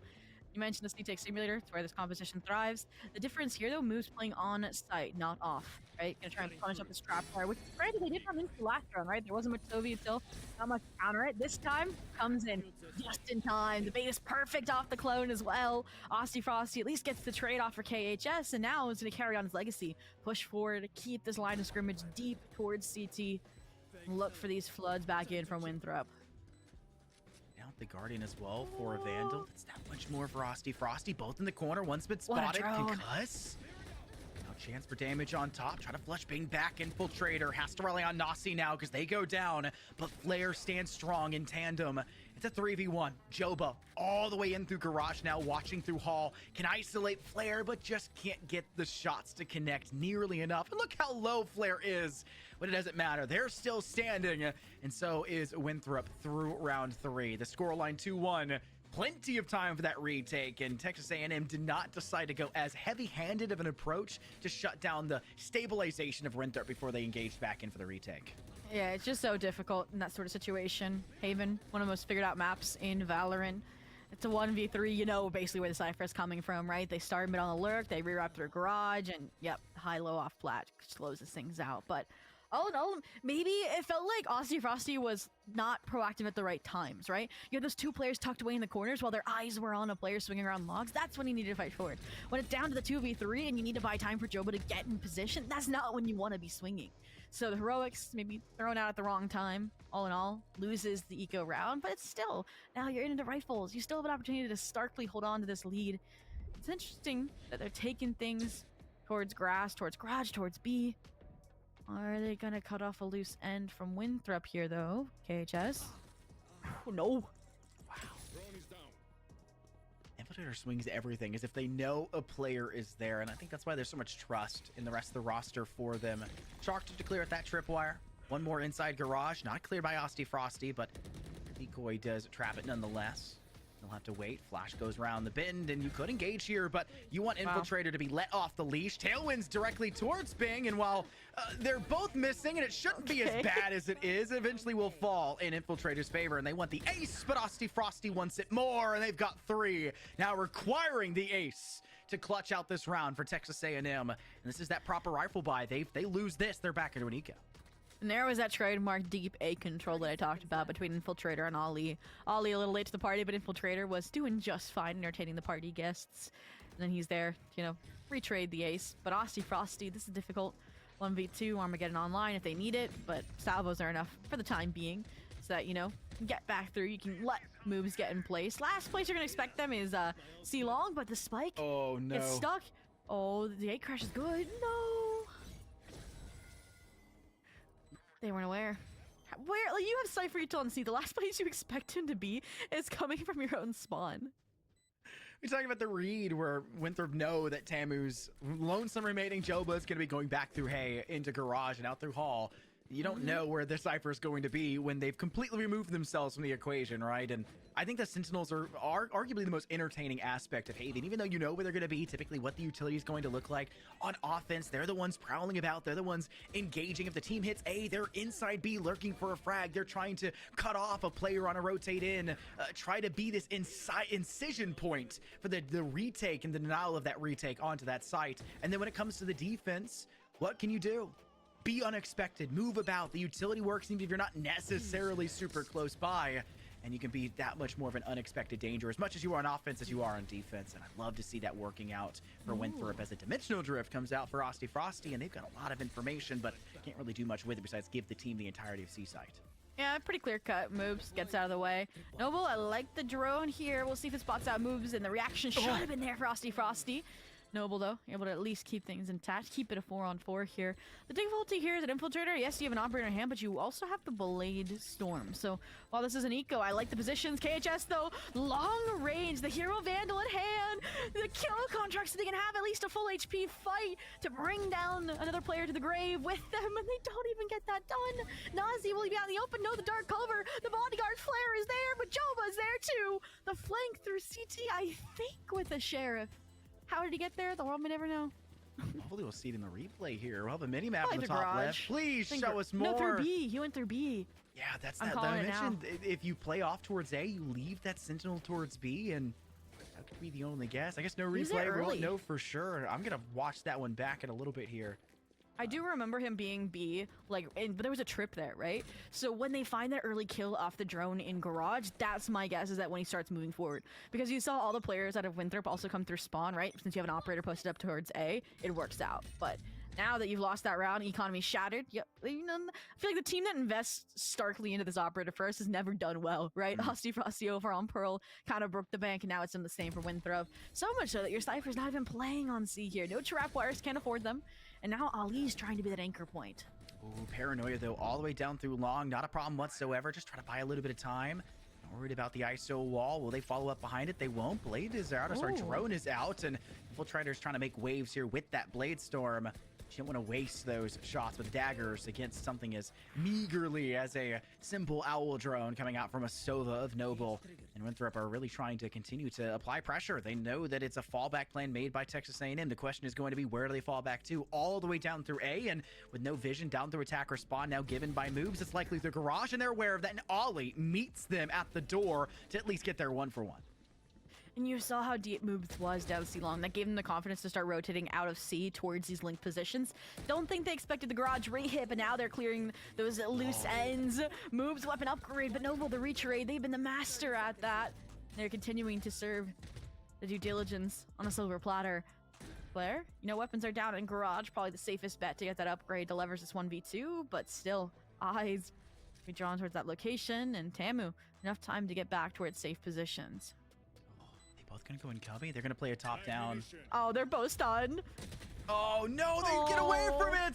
You mentioned the C-Tech Simulator, it's where this composition thrives. The difference here, though, Move's playing on site, not off, right? Gonna try and punish up this trap fire, which, granted, they did run into last round, right? There wasn't much Soviet still, not much counter it. This time, comes in just in time. The bait is perfect off the clone as well. Aussie Frosty at least gets the trade off for KHS, and now is gonna carry on his legacy. Push forward, keep this line of scrimmage deep towards CT. Look for these floods back in from Winthrop. Out the Guardian as well for a Vandal. It's that much more for Frosty. Both in the corner. One's been spotted. Concuss. Now chance for damage on top. Try to flush Bing back. Infiltrator has to rely on Nasi now because they go down. But Flare stands strong in tandem. It's a 3v1. Joba all the way in through Garage now, watching through Hall. Can isolate Flare, but just can't get the shots to connect nearly enough. And look how low Flare is. But it doesn't matter. They're still standing, and so is Winthrop through round 3. The scoreline 2-1. Plenty of time for that retake, and Texas A&M did not decide to go as heavy-handed of an approach to shut down the stabilization of Winthrop before they engaged back in for the retake. Yeah, it's just so difficult in that sort of situation. Haven, one of the most figured out maps in Valorant. It's a 1v3, you know basically where the Cypher is coming from, right? They start mid on the lurk, they rewrap their garage, and yep, high-low off plat slows this things out, but all in all, maybe it felt like Aussie Frosty was not proactive at the right times, right? You had those 2 players tucked away in the corners while their eyes were on a player swinging around logs. That's when you need to fight forward. When it's down to the 2v3 and you need to buy time for Joba to get in position, that's not when you want to be swinging. So the heroics maybe thrown out at the wrong time, all in all, loses the eco round, but it's still, now you're into rifles. You still have an opportunity to starkly hold on to this lead. It's interesting that they're taking things towards grass, towards garage, towards B. Are they gonna cut off a loose end from Winthrop here, though? KHS? Oh, no. Wow. Infiltrator swings everything as if they know a player is there, and I think that's why there's so much trust in the rest of the roster for them. Shark to clear at that tripwire. One more inside garage, not cleared by Aussie Frosty, but Decoy does trap it nonetheless. You'll have to wait. Flash goes around the bend, and you could engage here, but you want Infiltrator to be let off the leash. Tailwinds directly towards Bing, and while they're both missing, and it shouldn't be as bad as it is, eventually will fall in Infiltrator's favor, and they want the ace, but Aussie Frosty wants it more, and they've got 3. Now requiring the ace to clutch out this round for Texas A&M, and this is that proper rifle buy. They lose this, they're back into an eco. And there was that trademark deep A control that I talked about between Infiltrator and Ollie. Ollie a little late to the party, but Infiltrator was doing just fine, entertaining the party guests. And then he's there, you know, retrade the ace. But Aussie Frosty, this is difficult. 1v2, Armageddon online if they need it, but salvos are enough for the time being. so that, you know, get back through. You can let moves get in place. Last place you're gonna expect them is C Long, but the spike gets stuck. Oh, the gate crash is good. No, they weren't aware. Where, like, you have Cypher Util and C. The last place you expect him to be is coming from your own spawn. We're talking about the read where Winthrop know that Tamu's lonesome remaining Joba is going to be going back through Hay into Garage and out through Hall. You don't know where the Cypher is going to be when they've completely removed themselves from the equation, right? And I think the Sentinels are arguably the most entertaining aspect of Haven. Even though you know where they're going to be, typically what the utility is going to look like on offense, they're the ones prowling about, they're the ones engaging. If the team hits A, they're inside B lurking for a frag. They're trying to cut off a player on a rotate in, try to be this incision point for the retake and the denial of that retake onto that site. And then when it comes to the defense, what can you do? Be unexpected, move about. The utility works even if you're not necessarily super close by, and you can be that much more of an unexpected danger as much as you are on offense as you are on defense. And I'd love to see that working out for Winthrop as a dimensional drift comes out for Frosty, and they've got a lot of information, but can't really do much with it besides give the team the entirety of Seaside. Yeah, pretty clear cut. Moves, gets out of the way. Noble, I like the drone here. We'll see if it spots out moves, and the reaction should have been there for Frosty. Noble, though, able to at least keep things intact, keep it a 4-on-4 here. The difficulty here is an infiltrator. Yes, you have an operator in hand, but you also have the Blade Storm. So while this is an eco, I like the positions. KHS, though, long range, the Hero Vandal at hand, the kill contract, so they can have at least a full HP fight to bring down another player to the grave with them, and they don't even get that done. Nazi will be out in the open. No, the dark cover. The bodyguard flare is there, but Joba's there too. The flank through CT, I think, with the Sheriff. How did he get there? The world may never know. Hopefully we'll see it in the replay here. We'll have a mini-map on the top garage. left. Please show us more. No, through B. He went through B. Yeah, that's that. I mentioned if you play off towards A, you leave that Sentinel towards B, and that could be the only guess. I guess no replay. We won't know for sure. I'm going to watch that one back in a little bit here. I do remember him being B, like, but there was a trip there, right? So when they find that early kill off the drone in Garage, that's my guess, is that when he starts moving forward. Because you saw all the players out of Winthrop also come through spawn, right? Since you have an operator posted up towards A, it works out. But now that you've lost that round, economy shattered, yep, you know, I feel like the team that invests starkly into this operator first has never done well, right? Frosty over on Pearl kind of broke the bank, and now it's in the same for Winthrop. So much so that your Cypher's not even playing on C here. No trap wires, can't afford them. And now Ali's trying to be that anchor point. Ooh, Paranoia, though, all the way down through long. Not a problem whatsoever. Just try to buy a little bit of time. Not worried about the ISO wall. Will they follow up behind it? They won't. Blade is out. Sorry, drone is out. And Infiltrator's trying to make waves here with that Blade Storm. She didn't want to waste those shots with daggers against something as meagerly as a simple owl drone coming out from a Sova of Noble. And Winthrop are really trying to continue to apply pressure. They know that it's a fallback plan made by Texas A&M. The question is going to be, where do they fall back to? All the way down through A, and with no vision down through attack or spawn now given by moves, it's likely the Garage, and they're aware of that. And Ollie meets them at the door to at least get their 1-for-1. And you saw how deep Moves was down C long. That gave them the confidence to start rotating out of C towards these link positions. Don't think they expected the Garage re-hit, but now they're clearing those loose ends. Moves weapon upgrade, but Noble the reach raid. They've been the master at that. They're continuing to serve the due diligence on a silver platter. Flare, you know, weapons are down in Garage. Probably the safest bet to get that upgrade to leverage this 1v2, but still, eyes be drawn towards that location. And Tamu, enough time to get back towards safe positions. Both gonna go in cubby. They're gonna play a top down. Oh, they're both stunned. Oh no, they get away from it.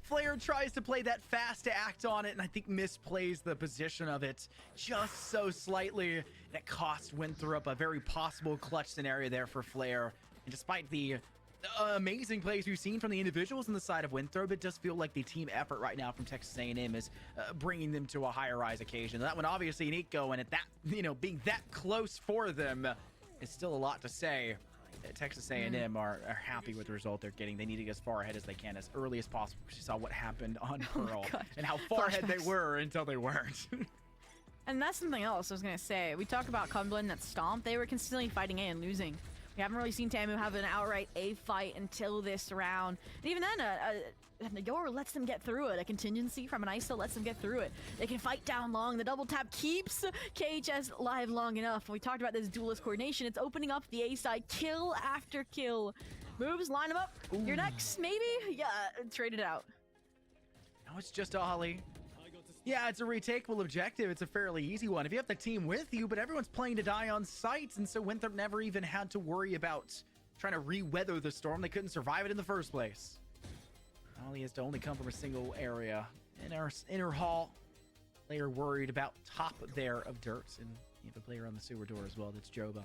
Flare tries to play that fast to act on it, and I think misplays the position of it just so slightly. And it cost Winthrop a very possible clutch scenario there for Flare. And despite the amazing plays we've seen from the individuals on the side of Winthrop, it does feel like the team effort right now from Texas A&M is bringing them to a higher rise occasion. That one obviously an eco, and at that, you know, being that close for them, it's still a lot to say. Texas A&M are happy with the result they're getting. They need to get as far ahead as they can as early as possible, because you saw what happened on Pearl and how far ahead they were until they weren't. And that's something else I was going to say. We talk about Cumberland, that Stomp. They were consistently fighting A and losing. We haven't really seen Tamu have an outright A fight until this round. And even then, Yor lets them get through it. A contingency from an ISO lets them get through it. They can fight down long. The double tap keeps KHS live long enough. We talked about this duelist coordination. It's opening up the A side, kill after kill. Moves, line them up. Ooh. You're next, maybe? Yeah, trade it out. Now it's just Ollie. Yeah, it's a retakeable objective. It's a fairly easy one. If you have the team with you, but everyone's playing to die on site, and so Winthrop never even had to worry about trying to re-weather the storm. They couldn't survive it in the first place. Ollie has to only come from a single area. In our inner hall, player worried about top there of dirt, and you have a player on the sewer door as well. That's Joba.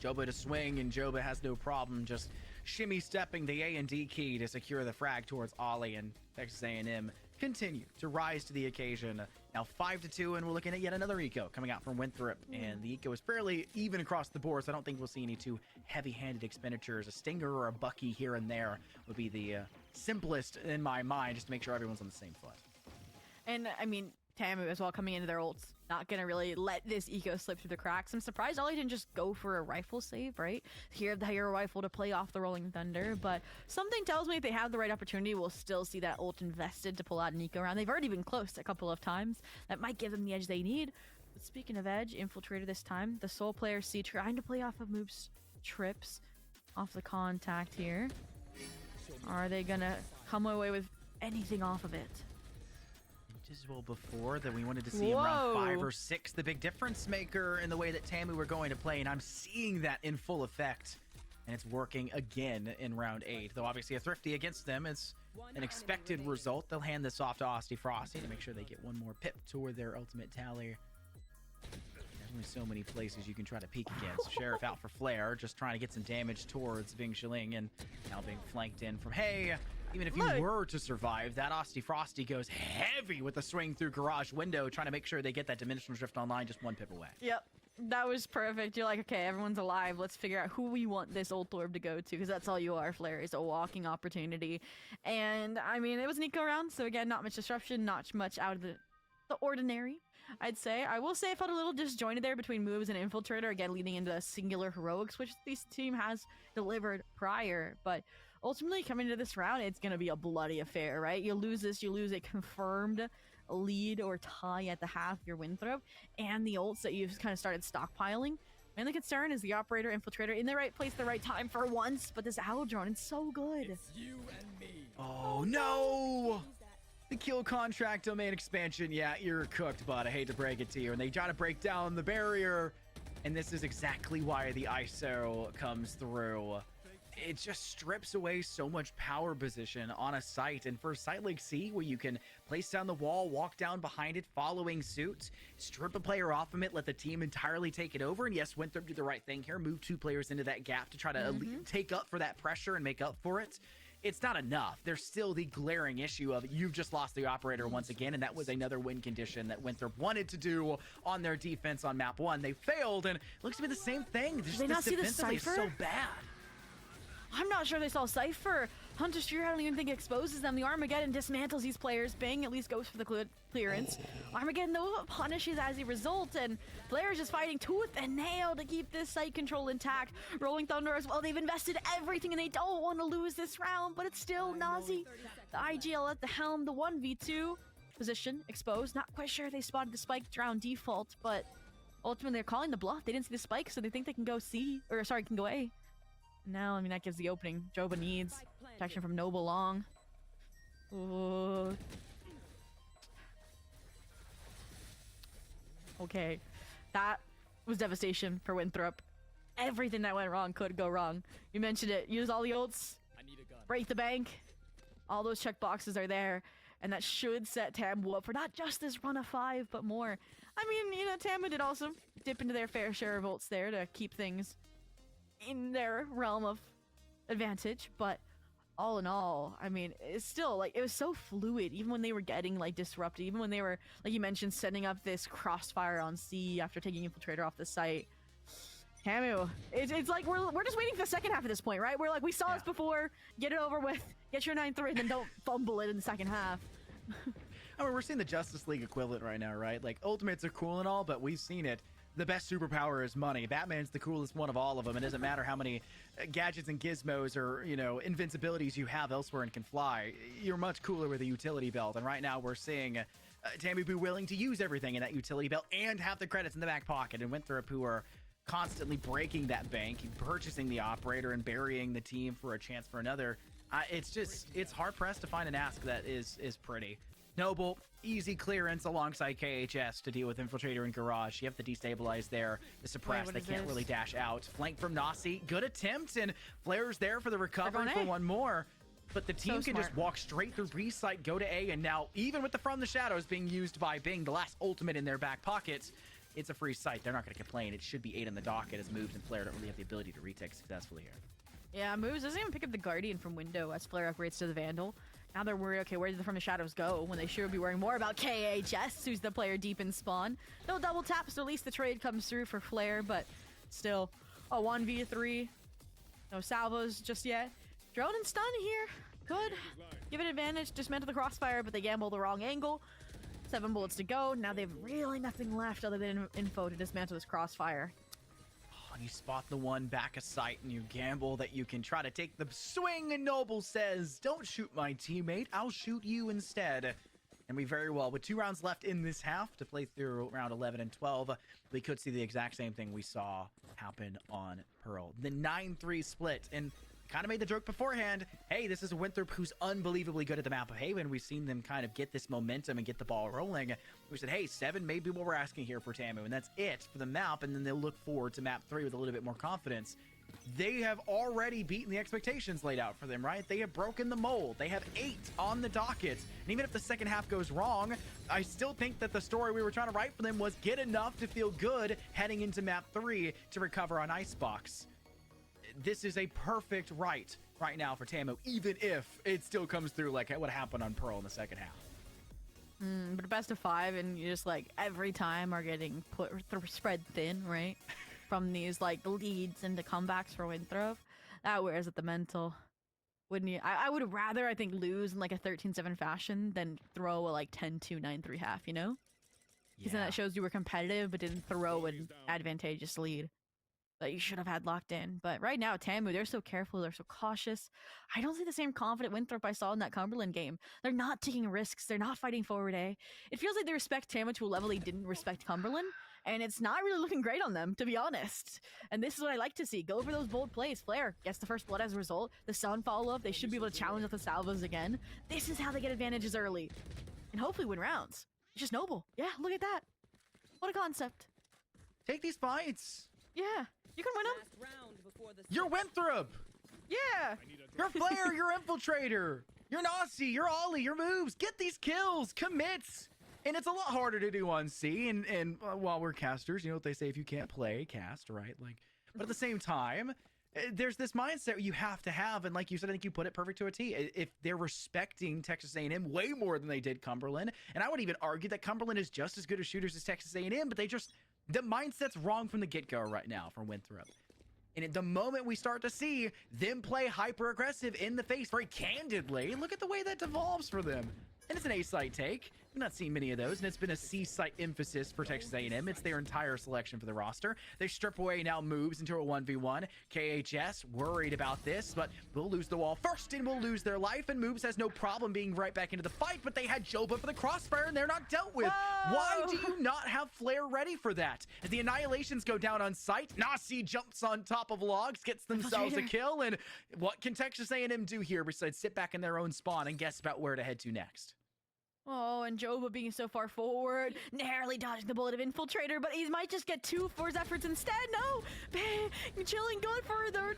Joba to swing, and Joba has no problem just shimmy stepping the A and D key to secure the frag towards Ollie, and Texas A&M continue to rise to the occasion. Now 5-2, and we're looking at yet another eco coming out from Winthrop, and the eco is fairly even across the board, so I don't think we'll see any too heavy-handed expenditures. A stinger or a bucky here and there would be the simplest in my mind, just to make sure everyone's on the same foot. And I mean, Tamu as well coming into their ults, not gonna really let this eco slip through the cracks. I'm surprised Ollie didn't just go for a rifle save, right? Here, the hero rifle to play off the Rolling Thunder, but something tells me if they have the right opportunity, we'll still see that ult invested to pull out an eco round. They've already been close a couple of times. That might give them the edge they need. But speaking of edge, Infiltrator this time, the sole player C trying to play off of moves, trips, off the contact here. Are they gonna come away with anything off of it? As well before that we wanted to see in round 5 or 6, the big difference maker in the way that Tamu were going to play, and I'm seeing that in full effect, and it's working again in round 8. Though obviously a Thrifty against them is an expected result. They'll hand this off to Austy Frosty to make sure they get one more pip toward their ultimate tally. There's only so many places you can try to peek against. Sheriff out for Flare, just trying to get some damage towards Bing Shiling, and now being flanked in from Hey. Even if you were to survive, that Austy Frosty goes heavy with a swing through garage window, trying to make sure they get that Dimensional Drift online just one pip away. Yep, that was perfect. You're like, okay, everyone's alive. Let's figure out who we want this ult orb to go to, because that's all you are, Flare, is a walking opportunity. And, I mean, it was an eco round, so again, not much disruption, not much out of the ordinary, I'd say. I will say I felt a little disjointed there between moves and Infiltrator, again, leading into a singular heroics, which this team has delivered prior, but ultimately, coming to this round, it's going to be a bloody affair, right? You lose this, you lose a confirmed lead or tie at the half, your Winthrop, and the ults that you've kind of started stockpiling. And the concern is the Operator, Infiltrator in the right place, the right time for once, but this Owl Drone is so good. It's you and me. Oh, no! The kill contract domain expansion, yeah, you're cooked, bud. I hate to break it to you. And they try to break down the barrier, and this is exactly why the ISO comes through. It just strips away so much power position on a site, and for a site like C, where you can place down the wall, walk down behind it, following suit, strip a player off of it, let the team entirely take it over, and yes, Winthrop did the right thing here, move 2 players into that gap to try to take up for that pressure and make up for it. It's not enough. There's still the glaring issue of you've just lost the Operator once again, and that was another win condition that Winthrop wanted to do on their defense on map 1. They failed, and it looks to be the same thing. Did they not see the Cypher? Is so bad. I'm not sure they saw Cypher. Hunter Street, I don't even think exposes them. The Armageddon dismantles these players. Bing at least goes for the clearance. Armageddon, though, punishes as a result, and players just fighting tooth and nail to keep this site control intact. Rolling Thunder as well. They've invested everything, and they don't want to lose this round, but it's still Nazi. The IGL at the helm, the 1v2 position exposed. Not quite sure if they spotted the spike round default, but ultimately they're calling the bluff. They didn't see the spike, so they think they can go C, or sorry, can go A. Now, I mean, that gives the opening. Joba needs protection from Noble Long. Ooh. Okay. That was devastation for Winthrop. Everything that went wrong could go wrong. You mentioned it. Use all the ults. Break the bank. All those check boxes are there. And that should set Tamu up for not just this run of 5, but more. I mean, you know, Tamu did also dip into their fair share of ults there to keep things in their realm of advantage, but all in all, I mean, it's still like it was so fluid even when they were getting like disrupted, even when they were, like you mentioned, setting up this crossfire on C after taking Infiltrator off the site. Tamu, it's like we're just waiting for the second half at this point, right? We're like, we saw this before, get it over with, get your 9-3, and then don't fumble it in the second half. I mean, we're seeing the Justice League equivalent right now, right? Like, ultimates are cool and all, but we've seen it. The best superpower is money. Batman's the coolest one of all of them. It doesn't matter how many gadgets and gizmos or, you know, invincibilities you have elsewhere and can fly. You're much cooler with a utility belt. And right now we're seeing Tamu be willing to use everything in that utility belt and have the credits in the back pocket. And Winthrop, who are constantly breaking that bank, purchasing the Operator and burying the team for a chance for another. It's hard-pressed to find an ask that is pretty. Noble, easy clearance alongside KHS to deal with Infiltrator and Garage. You have the destabilize there, the suppress. They can't really dash out. Flank from Nasi. Good attempt, and Flair's there for the recovery for one more. But the team can just walk straight through B site, go to A, and now even with the From the Shadows being used by Bing, the last ultimate in their back pockets, it's a free site. They're not going to complain. It should be 8 on the docket as Moves and Flair don't really have the ability to retake successfully here. Yeah, Moves doesn't even pick up the Guardian from window as Flair upgrades to the Vandal. Now they're worried, okay, where did the From the Shadows go? When they should be worrying more about KHS, who's the player deep in spawn. No double taps, so at least the trade comes through for Flair, but still, a 1v3. No salvos just yet. Drone and stun here. Good. Give it advantage, dismantle the crossfire, but they gamble the wrong angle. 7 bullets to go. Now they have really nothing left other than info to dismantle this crossfire. And you spot the one back of sight and you gamble that you can try to take the swing, and Noble says, don't shoot my teammate, I'll shoot you instead. And we very well, with 2 rounds left in this half to play through round 11 and 12, we could see the exact same thing we saw happen on Pearl. The 9-3 split, and kind of made the joke beforehand, hey, this is a Winthrop who's unbelievably good at the map of Haven. We've seen them kind of get this momentum and get the ball rolling. We said, hey, 7 may be what we're asking here for Tamu, and that's it for the map, and then they'll look forward to map 3 with a little bit more confidence. They have already beaten the expectations laid out for them, right? They have broken the mold. They have 8 on the docket, and even if the second half goes wrong, I still think that the story we were trying to write for them was get enough to feel good heading into map 3 to recover on Icebox. This is a perfect right now for Tamu, even if it still comes through like what happened on Pearl in the second half. But a best of 5, and you just like every time are getting spread thin, right? From these like leads into comebacks for Winthrop. That wears at the mental. Wouldn't you? I would rather, I think, lose in like a 13-7 fashion than throw a like 10-2, 9-3 half, you know? Because then that shows you were competitive but didn't throw an advantageous lead that you should have had locked in. But right now, Tamu, they're so careful, they're so cautious. I don't see the same confident Winthrop I saw in that Cumberland game. They're not taking risks, they're not fighting forward A. It feels like they respect Tamu to a level they didn't respect Cumberland, and it's not really looking great on them, to be honest. And this is what I like to see. Go for those bold plays. Flair gets the first blood as a result. The Sun follow-up, they should be able to challenge with the salvos again. This is how they get advantages early. And hopefully win rounds. It's just Noble. Yeah, look at that. What a concept. Take these fights. Yeah. You can win them. You're Winthrop. Yeah. You're Flair. You're Infiltrator. You're Nasi. You're Ollie. Your moves. Get these kills. Commits. And it's a lot harder to do on C. And while we're casters, you know what they say, if you can't play, cast, right? Like, but at the same time, there's this mindset you have to have. And like you said, I think you put it perfect to a T. If they're respecting Texas A&M way more than they did Cumberland, and I would even argue that Cumberland is just as good as shooters as Texas A&M, but the mindset's wrong from the get-go right now for Winthrop. And at the moment we start to see them play hyper-aggressive in the face very candidly, look at the way that devolves for them. And it's an A-site take. We've not seen many of those, and it's been a C-site emphasis for Texas A&M. It's their entire selection for the roster. They strip away now moves into a 1v1. KHS worried about this, but we'll lose the wall first, and we'll lose their life, and Moves has no problem being right back into the fight, but they had Joba for the crossfire, and they're not dealt with. Whoa! Why do you not have Flair ready for that? As the Annihilations go down on site, Nasi jumps on top of logs, gets themselves a kill, and what can Texas A&M do here besides sit back in their own spawn and guess about where to head to next? Oh, and Joba being so far forward, narrowly dodging the bullet of Infiltrator, but he might just get 2 for his efforts instead. No! Chilling, going for the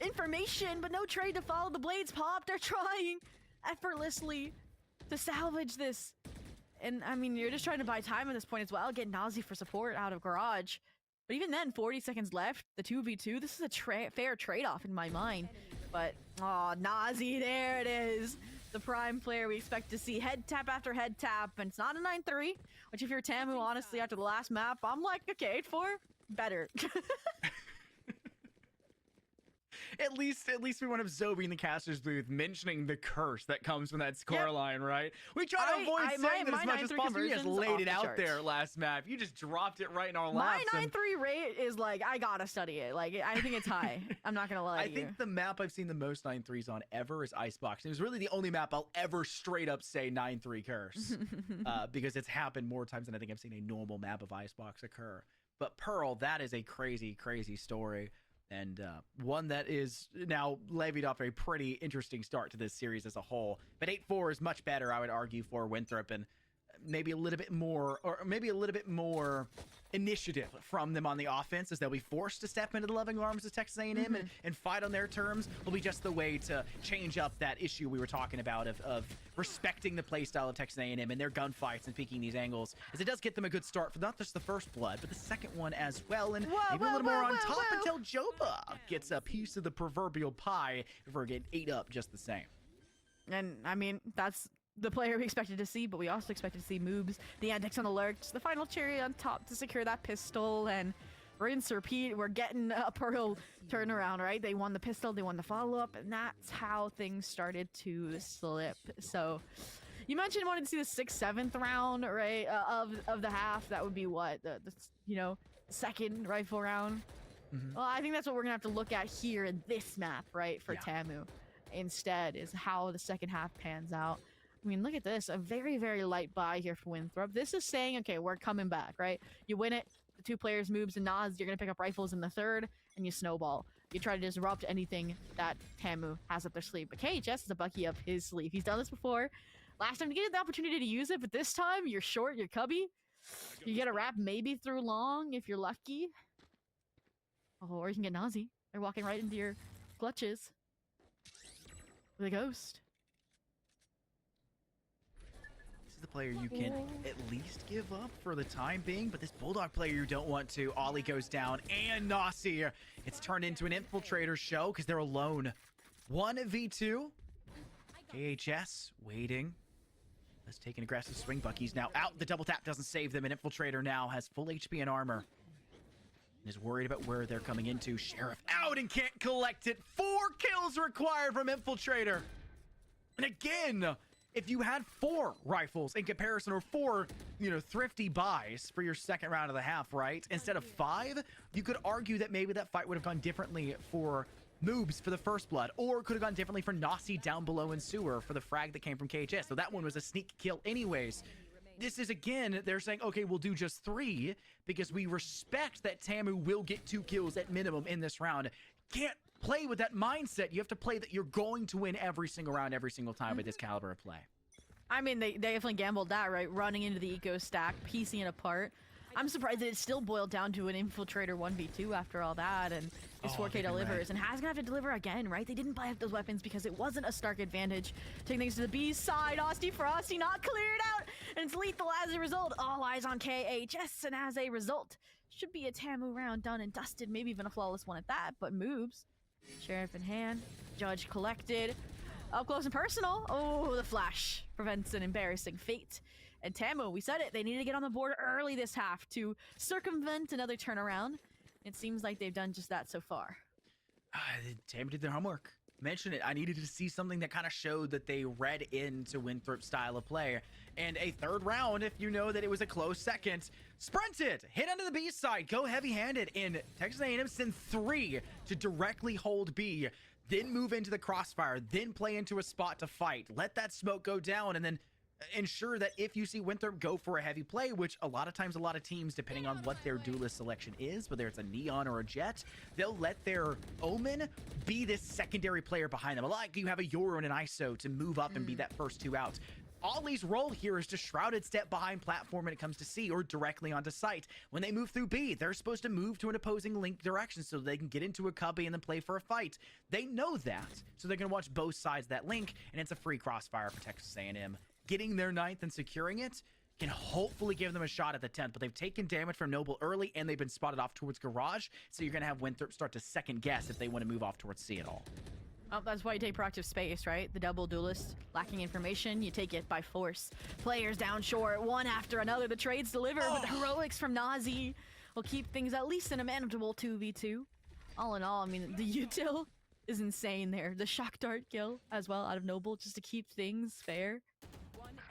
information, but no trade to follow. The blades pop. They're trying effortlessly to salvage this. And, I mean, you're just trying to buy time at this point as well. Get Nazi for support out of Garage. But even then, 40 seconds left. The 2v2, this is a fair trade-off in my mind. But, oh, Nazi, there it is. The prime player we expect to see head tap after head tap, and it's not a 9-3, which if you're Tamu, honestly, after the last map, I'm like, okay, 8-4, better. At least we want to have Zobi in the caster's booth mentioning the curse that comes from that score line, right? We try to avoid saying that as much as possible. You just laid it out there last map. You just dropped it right in our laps. My 9-3 rate is like, I gotta study it. Like, I think it's high. I'm not gonna lie to you. I think the map I've seen the most 9-3s on ever is Icebox. It was really the only map I'll ever straight up say 9-3 curse. Because it's happened more times than I think I've seen a normal map of Icebox occur. But Pearl, that is a crazy, crazy story. And one that is now levied off a pretty interesting start to this series as a whole. But 8-4 is much better, I would argue, for Winthrop, and maybe a little bit more, initiative from them on the offense, as they'll be forced to step into the loving arms of Texas A&M and fight on their terms. Will be just the way to change up that issue we were talking about of respecting the playstyle of Texas A&M and their gunfights and peeking these angles, as it does get them a good start for not just the first blood, but the second one as well, and maybe a little more on top until Joba gets a piece of the proverbial pie before getting ate up just the same. And I mean, that's the player we expected to see, but we also expected to see moves, the antics on the lurks, the final cherry on top to secure that pistol, and rinse, repeat. We're getting a Pearl turnaround, right? They won the pistol, they won the follow-up, and that's how things started to slip. So you mentioned wanting to see the 6th, 7th round, right, of the half. That would be what, the second rifle round? Well, I think that's what we're gonna have to look at here in this map, right, for Tamu instead, is how the second half pans out. I mean, look at this. A very, very light buy here for Winthrop. This is saying, okay, we're coming back, right? You win it, the 2 players moves and nods, you're going to pick up rifles in the 3rd, and you snowball. You try to disrupt anything that Tamu has up their sleeve. But KHS has a Bucky up his sleeve. He's done this before. Last time you get the opportunity to use it, but this time you're short, you're cubby. You get a wrap maybe through long if you're lucky. Oh, or you can get Nazi. They're walking right into your clutches. With a ghost. The player you can at least give up for the time being, but this Bulldog player you don't want to. Ollie goes down, and Nasi. It's turned into an infiltrator show because they're alone. 1v2. KHS waiting. Let's take an aggressive swing. Bucky's now out. The double tap doesn't save them. An infiltrator now has full HP and armor. And is worried about where they're coming into. Sheriff out and can't collect it. 4 kills required from infiltrator. And again, if you had 4 rifles in comparison, or 4, thrifty buys for your second round of the half, right? Instead of 5, you could argue that maybe that fight would have gone differently for Moobs for the first blood, or could have gone differently for Nasi down below in sewer for the frag that came from KHS. So that one was a sneak kill anyways. This is, again, they're saying, okay, we'll do just 3 because we respect that Tamu will get 2 kills at minimum in this round. Can't play with that mindset. You have to play that you're going to win every single round, every single time at this caliber of play. I mean, they definitely gambled that, right? Running into the eco stack, piecing it apart. I'm surprised that it still boiled down to an infiltrator 1v2 after all that, and his 4K delivers, and Has gonna have to deliver again, right? They didn't buy up those weapons because it wasn't a Stark advantage. Taking things to the B side, Austy Frosty not cleared out, and it's lethal as a result. All eyes on KHS, and as a result, should be a Tamu round done and dusted, maybe even a flawless one at that, but moves. Sheriff in hand, Judge collected. Up close and personal. Oh, the flash prevents an embarrassing fate. And Tamu, we said it, they needed to get on the board early this half to circumvent another turnaround. It seems like they've done just that so far. Tamu did their homework. Mentioned it. I needed to see something that kind of showed that they read into Winthrop's style of play. And a 3rd round, if you know that it was a close second. Sprint it! Hit under the B side. Go heavy-handed. And Texas A&M send 3 to directly hold B. Then move into the crossfire. Then play into a spot to fight. Let that smoke go down. And then ensure that if you see Winthrop go for a heavy play, which a lot of times, a lot of teams, depending on what their duelist selection is, whether it's a Neon or a Jet, they'll let their Omen be this secondary player behind them. Like you have a Yoru and an ISO to move up and be that first 2 out. Ollie's role here is to shrouded step behind platform when it comes to C or directly onto site. When they move through B, they're supposed to move to an opposing link direction so they can get into a cubby and then play for a fight. They know that, so they're going to watch both sides of that link, and it's a free crossfire for Texas A&M. Getting their 9th and securing it can hopefully give them a shot at the 10th, but they've taken damage from Noble early, and they've been spotted off towards Garage, so you're going to have Winthrop start to second guess if they want to move off towards C at all. Oh, that's why you take proactive space, right? The double duelist, lacking information, you take it by force. Players down short, one after another. The trades deliver, but the heroics from Nazi will keep things at least in a manageable 2v2. All in all, I mean, the util is insane there. The shock dart kill as well out of Noble just to keep things fair.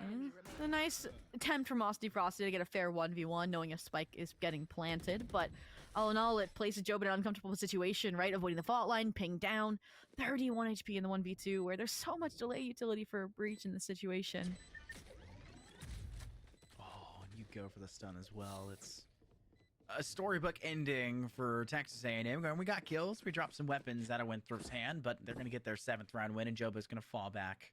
And a nice attempt from Austy Frosty to get a fair 1v1, knowing a spike is getting planted, but all in all, it places Job in an uncomfortable situation, right? Avoiding the fault line, ping down, 31 HP in the 1v2, where there's so much delay utility for a breach in this situation. Oh, and you go for the stun as well. It's a storybook ending for Texas A&M. We got kills. We dropped some weapons out of Winthrop's hand, but they're going to get their 7th round win, and Joba's going to fall back.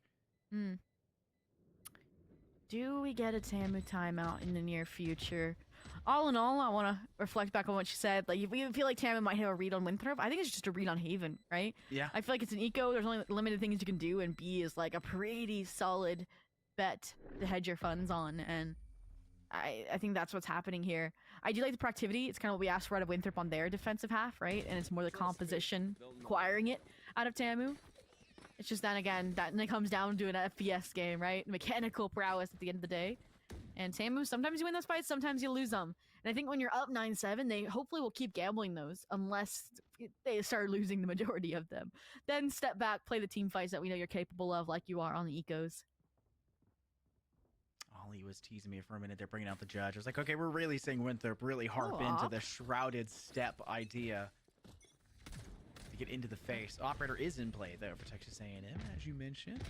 Do we get a TAMU timeout in the near future? All in all, I want to reflect back on what you said. Like, if we feel like TAMU might have a read on Winthrop, I think it's just a read on Haven, right? Yeah. I feel like it's an eco. There's only limited things you can do, and B is like a pretty solid bet to hedge your funds on, and I think that's what's happening here. I do like the proactivity. It's kind of what we asked for out of Winthrop on their defensive half, right? And it's more the composition, acquiring it out of TAMU. It's just then again, that and it comes down to an FPS game, right? Mechanical prowess at the end of the day. And TAMU, sometimes you win those fights, sometimes you lose them. And I think when you're up 9-7, they hopefully will keep gambling those unless they start losing the majority of them. Then step back, play the team fights that we know you're capable of, like you are on the ecos. Ollie was teasing me for a minute. They're bringing out the judge. I was like, okay, we're really seeing Winthrop really harp into the shrouded step idea to get into the face. Operator is in play, though, for Texas A&M, as you mentioned.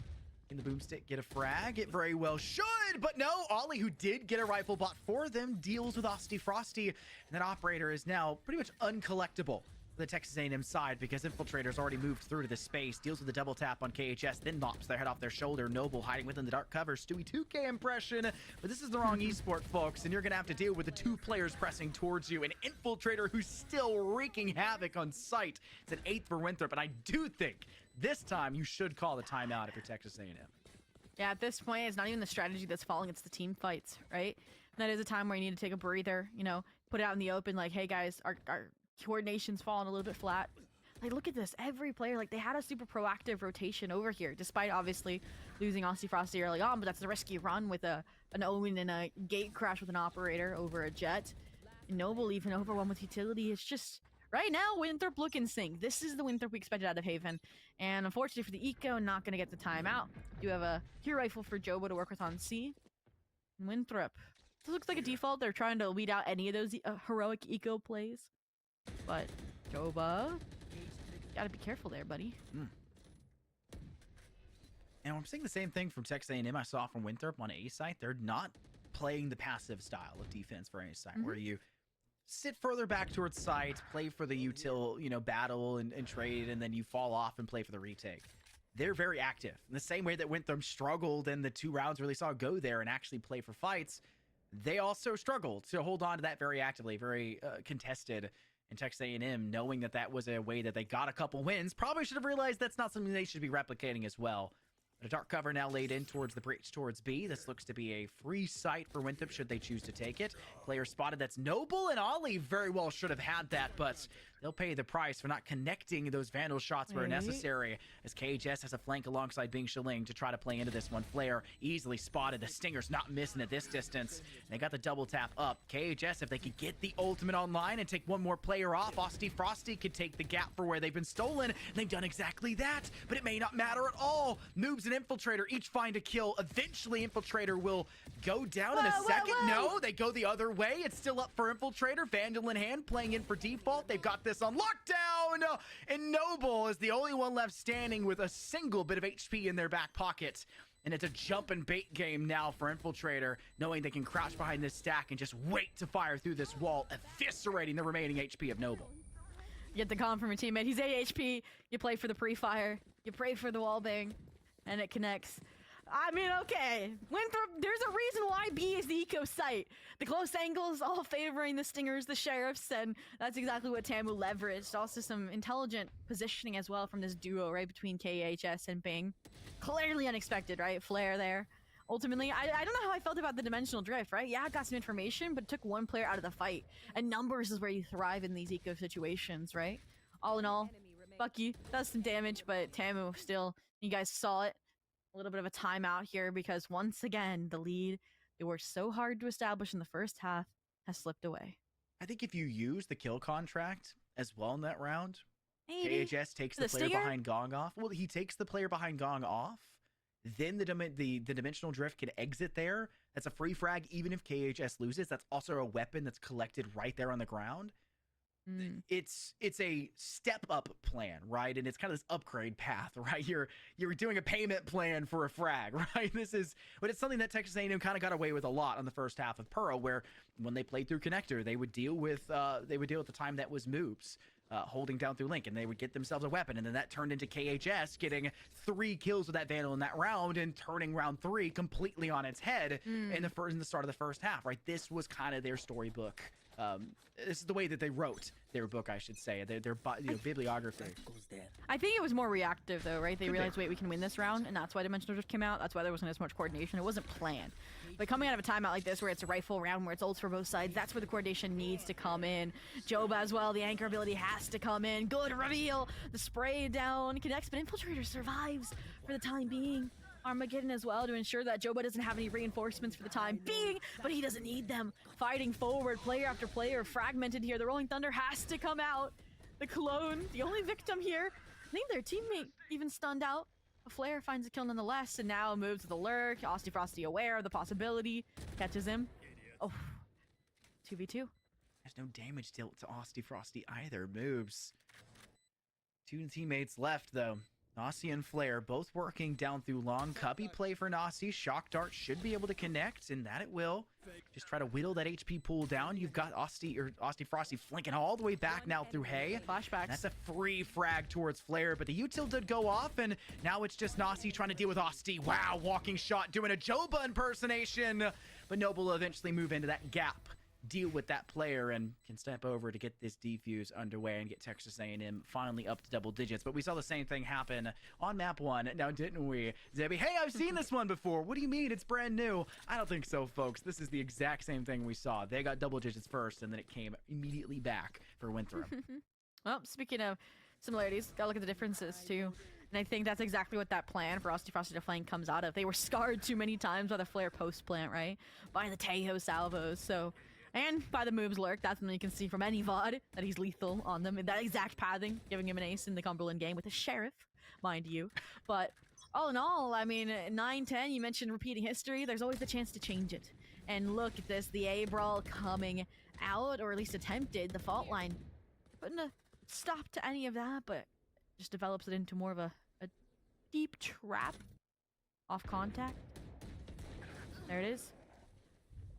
In the boomstick, get a frag. It very well should, but no. Ollie, who did get a rifle bot for them, deals with Osty Frosty, and that operator is now pretty much uncollectible for the Texas A&M side because Infiltrator's already moved through to the space, deals with a double tap on KHS, then mops their head off their shoulder. Noble hiding within the dark cover. Stewie 2K impression, but this is the wrong esport, folks, and you're gonna have to deal with the 2 players pressing towards you. An Infiltrator who's still wreaking havoc on site. It's an 8th for Winthrop, and I do think this time you should call the timeout if you're Texas A&M. Yeah, at this point, it's not even the strategy that's falling, it's the team fights, right? And that is a time where you need to take a breather, you know, put it out in the open, like, hey guys, our coordination's falling a little bit flat. Like, look at this, every player, like, they had a super proactive rotation over here, despite obviously losing Aussie Frosty early on, but that's the risky run with an Owen and a gate crash with an operator over a jet. Noble even over one with utility. It's just, right now, Winthrop look in sync. This is the Winthrop we expected out of Haven. And unfortunately for the eco, not going to get the timeout. You have a hero rifle for Joba to work with on C. And Winthrop. This looks like a default. They're trying to weed out any of those heroic eco plays. But Joba, gotta be careful there, buddy. And I'm seeing the same thing from Texas A&M I saw from Winthrop on A site. They're not playing the passive style of defense for A site, where you sit further back towards site, play for the util, you know, battle and trade, and then you fall off and play for the retake. They're very active. In the same way that Winthrop struggled in the 2 rounds really saw go there and actually play for fights, they also struggled to hold on to that very actively, very contested. And Texas A&M, knowing that that was a way that they got a couple wins, probably should have realized that's not something they should be replicating as well. A dark cover now laid in towards the breach towards B. This looks to be a free site for Winthrop should they choose to take it. Player spotted, that's Noble, and Ollie very well should have had that, but they'll pay the price for not connecting those Vandal shots where necessary, as KHS has a flank alongside Bing Shaling to try to play into this one. Flare easily spotted. The Stinger's not missing at this distance. They got the double tap up. KHS, if they could get the ultimate online and take one more player off, Austy Frosty could take the gap for where they've been stolen. They've done exactly that, but it may not matter at all. Noobs and Infiltrator each find a kill. Eventually, Infiltrator will go down in a second. No, they go the other way. It's still up for Infiltrator. Vandal in hand, playing in for default. They've got this on lockdown, and Noble is the only one left standing with a single bit of HP in their back pocket. And it's a jump and bait game now for Infiltrator, knowing they can crouch behind this stack and just wait to fire through this wall, eviscerating the remaining HP of Noble. You get the call from your teammate. He's AHP. You play for the pre-fire. You pray for the wall bang, and it connects. I mean, okay. Winthrop, there's a reason why B is the eco site. The close angles all favoring the Stingers, the Sheriffs, and that's exactly what TAMU leveraged. Also some intelligent positioning as well from this duo, right, between KHS and Bing. Clearly unexpected, right? Flare there. Ultimately, I don't know how I felt about the dimensional drift, right? Yeah, I got some information, but it took one player out of the fight. And numbers is where you thrive in these eco situations, right? All in all, Bucky does some damage, but TAMU still, you guys saw it. A little bit of a timeout here because once again, the lead they worked so hard to establish in the first half has slipped away. I think if you use the kill contract as well in that round, Maybe. KHS takes the player behind Gong off. Well, he takes the player behind Gong off. Then the dimensional drift can exit there. That's a free frag even if KHS loses. That's also a weapon that's collected right there on the ground. it's a step up plan, right? And it's kind of this upgrade path, right? You're doing a payment plan for a frag, right? But it's something that Texas A&M kind of got away with a lot on the first half of Pearl, where when they played through connector, they would deal with the time that was moves. Holding down through Link, and they would get themselves a weapon, and then that turned into KHS getting 3 kills with that Vandal in that round and turning round 3 completely on its head in the start of the first half, right? This was kind of their storybook. This is the way that they wrote their book, I should say, their bibliography. I think it was more reactive, though, right? They realized, wait, we can win this round, and that's why Dimensional Drift came out. That's why there wasn't as much coordination. It wasn't planned. But coming out of a timeout like this, where it's a rifle round, where it's ults for both sides, that's where the coordination needs to come in. Joba as well, the anchor ability has to come in. Good reveal. The spray down connects, but Infiltrator survives for the time being. Armageddon as well to ensure that Joba doesn't have any reinforcements for the time being, but he doesn't need them. Fighting forward, player after player, fragmented here. The Rolling Thunder has to come out. The Clone, the only victim here. I think their teammate even stunned out. A Flare finds a kill nonetheless, and now moves to the lurk. Austy Frosty aware of the possibility. Catches him. Oh, 2v2. There's no damage dealt to Austy Frosty either. Moves. 2 teammates left, though. Nasi and Flare both working down through long. Cubby play for Nasi. Shock Dart should be able to connect, and that it will. Just try to whittle that HP pool down. You've got Austy Frosty flanking all the way back now through Hay. Flashbacks. That's a free frag towards Flare, but the util did go off, and now it's just Nasi trying to deal with Austy. Wow, walking shot, doing a Joba impersonation. But Noble will eventually move into that gap, deal with that player, and can step over to get this defuse underway and get Texas A&M finally up to double digits. But we saw the same thing happen on map 1 now, didn't we, Debbie? Hey, I've seen this one before. What do you mean it's brand new? I don't think so, folks. This is the exact same thing we saw. They got double digits first, and then it came immediately back for Winthrop. Well, speaking of similarities, gotta look at the differences too. And I think that's exactly what that plan for Austy Frosty to flank comes out of. They were scarred too many times by the Flare post plant, right? By the Tejo salvos, so... And by the moves lurk, that's when you can see from any VOD that he's lethal on them. That exact pathing, giving him an ace in the Cumberland game with a sheriff, mind you. But all in all, I mean, 9-10, you mentioned repeating history. There's always the chance to change it. And look at this, the A-Brawl coming out, or at least attempted, the fault line. Putting a stop to any of that, but just develops it into more of a deep trap off contact. There it is.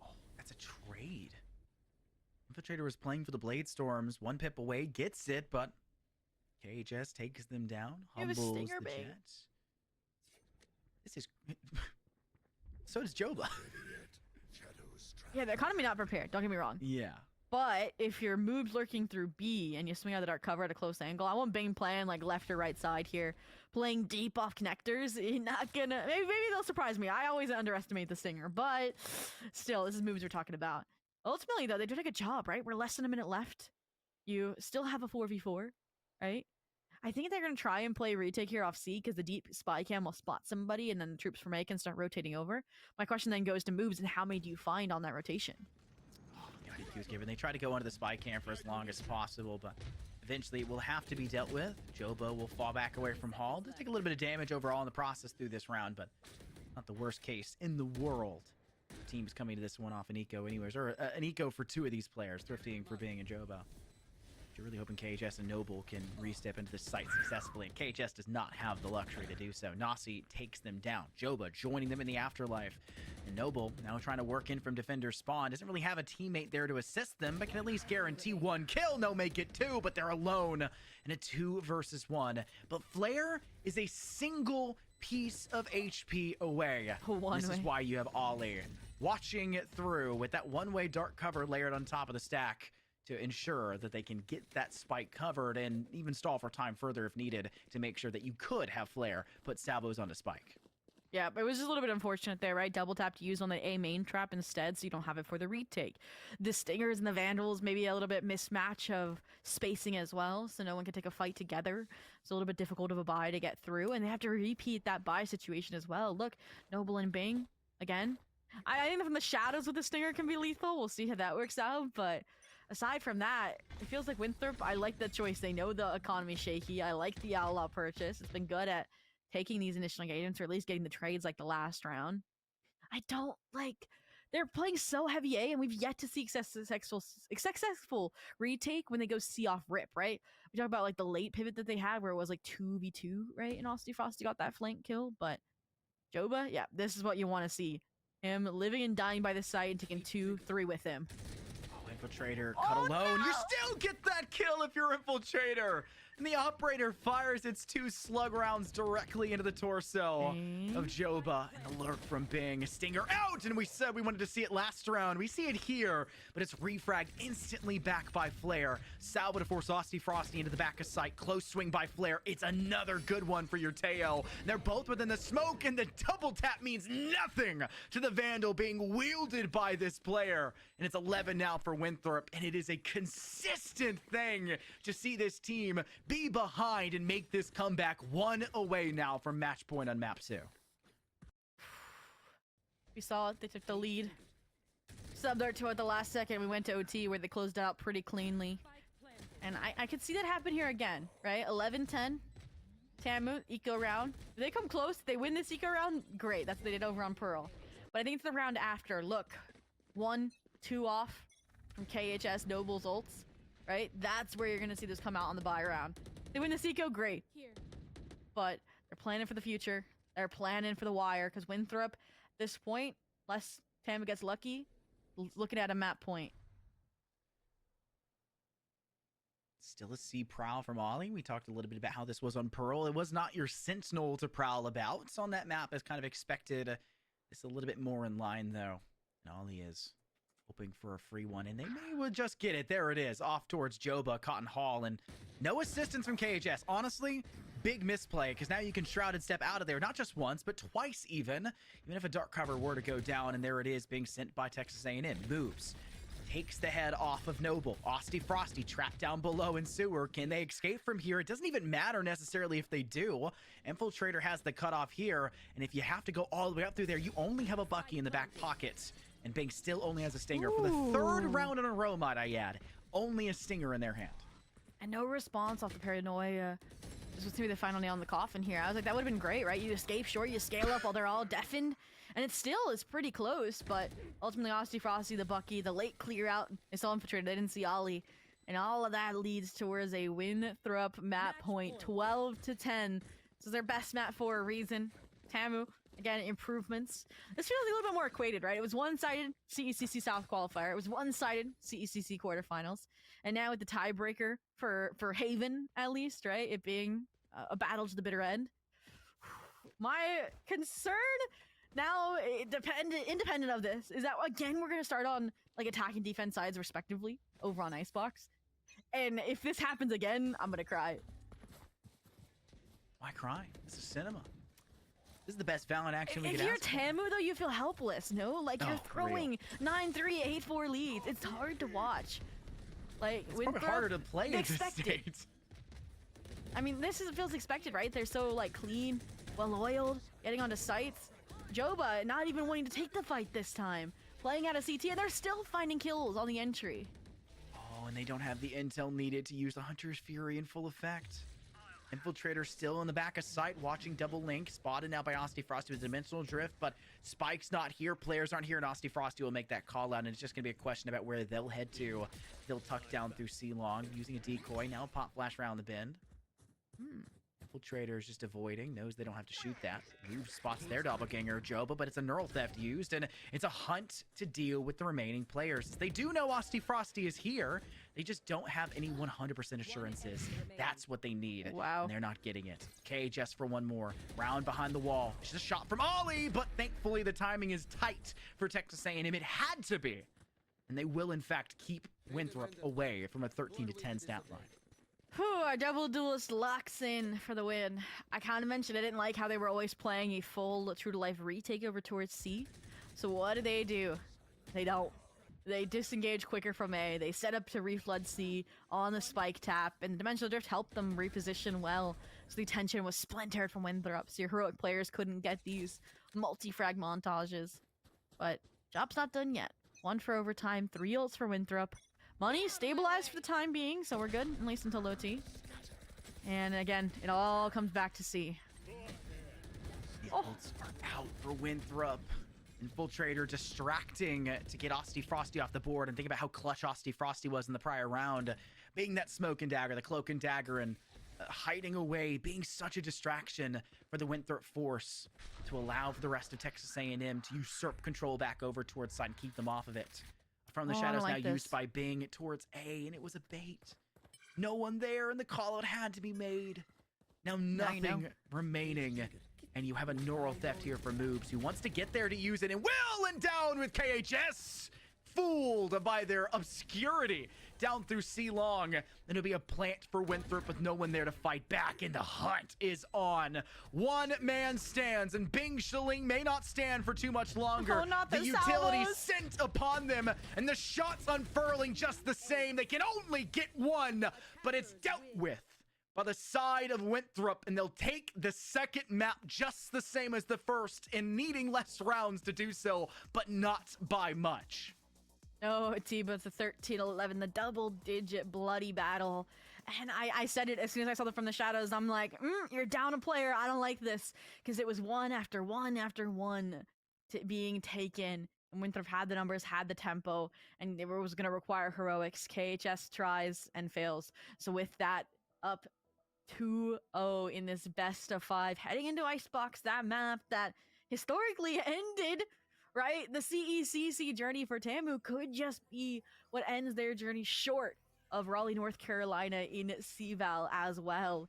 Oh, that's a trade. Infiltrator was playing for the Blade Storms, 1 pip away, gets it, but KHS takes them down. Humbles the Jets. This is... So does Joba. Yeah, the economy not prepared, don't get me wrong. Yeah. But if your move's lurking through B and you swing out the dark cover at a close angle, I want Bane playing like left or right side here, playing deep off connectors. You're not gonna... Maybe they'll surprise me. I always underestimate the Stinger, but still, this is moves we're talking about. Ultimately, though, they did a good job, right? We're less than a minute left. You still have a 4v4, right? I think they're going to try and play retake here off C because the deep spy cam will spot somebody and then the troops from A can start rotating over. My question then goes to moves and how many do you find on that rotation? Oh, the IDQ was given. They try to go under the spy cam for as long as possible, but eventually it will have to be dealt with. Joba will fall back away from Hall. Does take a little bit of damage overall in the process through this round, but not the worst case in the world. Teams coming to this one off an eco anyways, or an eco for 2 of these players, thrifting for being in Joba. You're really hoping KHS and Noble can re-step into this site successfully, and KHS does not have the luxury to do so. Nasi takes them down. Joba joining them in the afterlife. And Noble now trying to work in from defender spawn. Doesn't really have a teammate there to assist them, but can at least guarantee 1 kill. No, make it 2, but they're alone in a 2 versus 1. But Flare is a single piece of HP away. This is why you have Ollie watching it through with that one-way dark cover layered on top of the stack to ensure that they can get that spike covered and even stall for time further if needed to make sure that you could have Flare put salvos on the spike. Yeah, but it was just a little bit unfortunate there, right? Double tap to use on the A main trap instead, so you don't have it for the retake. The Stingers and the Vandals, maybe a little bit mismatch of spacing as well, so no one can take a fight together. It's a little bit difficult of a buy to get through, and they have to repeat that buy situation as well. Look, Noble and Bing, again. I think from the shadows with the Stinger can be lethal. We'll see how that works out, but aside from that, it feels like Winthrop, I like the choice. They know the economy's shaky. I like the Outlaw purchase. It's been good at taking these initial engagements, or at least getting the trades like the last round. I don't like they're playing so heavy A, and we've yet to see successful retake when they go C off rip, right? We talk about like the late pivot that they had where it was like 2v2, right? And Austin Frosty got that flank kill, but Joba, yeah, this is what you want to see. Him living and dying by the side and taking 2-3 with him. Infiltrator cut alone. No! You still get that kill if you're Infiltrator. And the operator fires its 2 slug rounds directly into the torso of Joba. And the lurk from Bing. Stinger out! And we said we wanted to see it last round. We see it here, but it's refragged instantly back by Flare. Salva to force Austin Frosty into the back of sight. Close swing by Flare. It's another good one for your Teo. They're both within the smoke, and the double tap means nothing to the Vandal being wielded by this player. And it's 11 now for Winthrop, and it is a consistent thing to see this team be behind and make this comeback 1 away now from match point on map 2. We saw it. They took the lead. Subbed our 2 at the last second. We went to OT where they closed it out pretty cleanly. And I could see that happen here again, right? 11-10. Tamu, eco round. If they come close, they win this eco round, great. That's what they did over on Pearl. But I think it's the round after. Look, 1-2 off from KHS Noble's ults. Right? That's where you're going to see this come out on the buy round. They win this eco, great. But they're planning for the future. They're planning for the wire, because Winthrop, at this point, unless Tama gets lucky, looking at a map point. Still a C prowl from Ollie. We talked a little bit about how this was on Pearl. It was not your Sentinel to prowl about. It's on that map as kind of expected. It's a little bit more in line, though. And Ollie is hoping for a free one, and they may well just get it. There it is, off towards Joba, Cotton Hall, and no assistance from KHS. Honestly, big misplay, because now you can Shrouded Step out of there, not just once, but twice even if a dark cover were to go down, and there it is, being sent by Texas A&M. Moves. Takes the head off of Noble. Austin Frosty trapped down below in sewer. Can they escape from here? It doesn't even matter necessarily if they do. Infiltrator has the cutoff here, and if you have to go all the way up through there, you only have a Bucky in the back pocket. And Bing still only has a Stinger for the 3rd round in a row, might I add. Only a Stinger in their hand. And no response off the paranoia. This was to be the final nail in the coffin here. I was like, that would have been great, right? You escape short, you scale up while they're all deafened. And it still is pretty close, but ultimately Austin Frosty, the Bucky, the late clear out, they saw Infiltrated, they didn't see Ollie. And all of that leads towards a Winthrop map point, 12-10. This is their best map for a reason. Tamu, again, improvements. This feels a little bit more equated, right? It was one-sided CECC South qualifier. It was one-sided CECC quarterfinals. And now with the tiebreaker for Haven, at least, right? It being a battle to the bitter end. My concern now, independent of this, is that, again, we're going to start on, like, attack and defense sides, respectively, over on Icebox. And if this happens again, I'm going to cry. Why cry? This is cinema. This is the best Valorant action we can ask for. If you're Tamu, though, you feel helpless, no? Like, you're throwing 9-3, 8-4 leads. It's hard to watch. Like, it's probably harder to play at this state. I mean, feels expected, right? They're so, like, clean, well-oiled, getting onto sites. Joba not even wanting to take the fight this time. Playing out of CT, and they're still finding kills on the entry. Oh, and they don't have the intel needed to use the Hunter's Fury in full effect. Infiltrator still in the back of sight, watching double link. Spotted now by Austin Frosty with Dimensional Drift, but Spike's not here. Players aren't here, and Austin Frosty will make that call out, and it's just going to be a question about where they'll head to. They'll tuck down through C-Long, using a decoy. Now a pop flash around the bend. Infiltrator is just avoiding, knows they don't have to shoot that. Rube spots their doppelganger, Joba, but it's a neural theft used, and it's a hunt to deal with the remaining players. They do know Austin Frosty is here. They just don't have any 100% assurances. That's what they need. Wow. And they're not getting it. KHS for one more. Round behind the wall. It's just a shot from Ollie, but thankfully the timing is tight for Texas A&M. It had to be. And they will, in fact, keep Winthrop away from a 13-10 stat line. Whew, our double duelist locks in for the win. I kind of mentioned I didn't like how they were always playing a full true-to-life retake over towards C. So what do? They don't. They disengage quicker from A. They set up to reflood C on the spike tap, and Dimensional Drift helped them reposition well. So the attention was splintered from Winthrop, so your heroic players couldn't get these multi-frag montages. But job's not done yet. 1 for overtime, 3 ults for Winthrop. Money stabilized for the time being, so we're good, at least until low T. And again, it all comes back to C. The ults are out for Winthrop. Infiltrator distracting to get Austy Frosty off the board, and think about how clutch Austy Frosty was in the prior round, being that smoke and dagger, the cloak and dagger, and hiding away, being such a distraction for the Winthrop force to allow for the rest of Texas A&M to usurp control back over towards side and keep them off of it. From the shadows now used by Bing towards A, and it was a bait. No one there, and the call out had to be made. Now nothing remaining, and you have a neural theft here for Moobs, who wants to get there to use it, and will, and down with KHS! Fooled by their obscurity down through C-Long. And it'll be a plant for Winthrop with no one there to fight back, and the hunt is on. One man stands, and Bing Shilling may not stand for too much longer. Oh, not the utility salvos. sent upon them, and the shots unfurling just the same. They can only get one, but it's dealt with by the side of Winthrop, and they'll take the second map just the same as the first, and needing less rounds to do so, but not by much. No, Atiba, it's a 13-11, the double-digit bloody battle. And I said it as soon as I saw them from the shadows. I'm like, you're down a player. I don't like this. Because it was one after one after one being taken. And Winthrop had the numbers, had the tempo, and it was going to require heroics. KHS tries and fails. So with that, up 2-0 in this best of 5, heading into Icebox, that map that historically ended, right? The CECC journey for Tamu could just be what ends their journey, short of Raleigh, North Carolina in CVAL as well.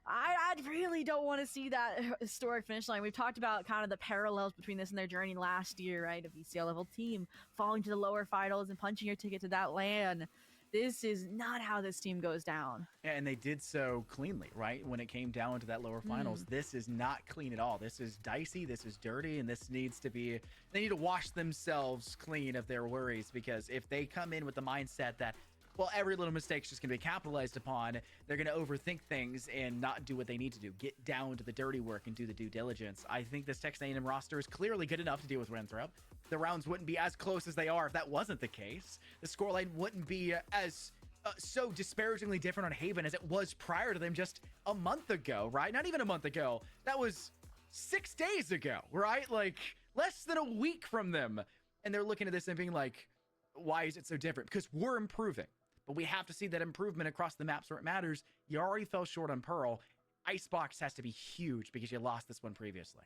I really don't want to see that historic finish line. We've talked about kind of the parallels between this and their journey last year, right? A VCL level team falling to the lower finals and punching your ticket to that LAN. This is not how this team goes down. Yeah, and they did so cleanly, right? When it came down to that lower finals, this is not clean at all. This is dicey, this is dirty, and this needs to be, they need to wash themselves clean of their worries, because if they come in with the mindset that, well, every little mistake's just gonna be capitalized upon, they're gonna overthink things and not do what they need to do. Get down to the dirty work and do the due diligence. I think this Texas A&M roster is clearly good enough to deal with Winthrop. The rounds wouldn't be as close as they are if that wasn't the case. The scoreline wouldn't be as so disparagingly different on Haven as it was prior to them just a month ago, right? Not even a month ago. That was 6 days ago, right? Like less than a week from them. And they're looking at this and being like, why is it so different? Because we're improving, but we have to see that improvement across the maps where it matters. You already fell short on Pearl. Icebox has to be huge because you lost this one previously.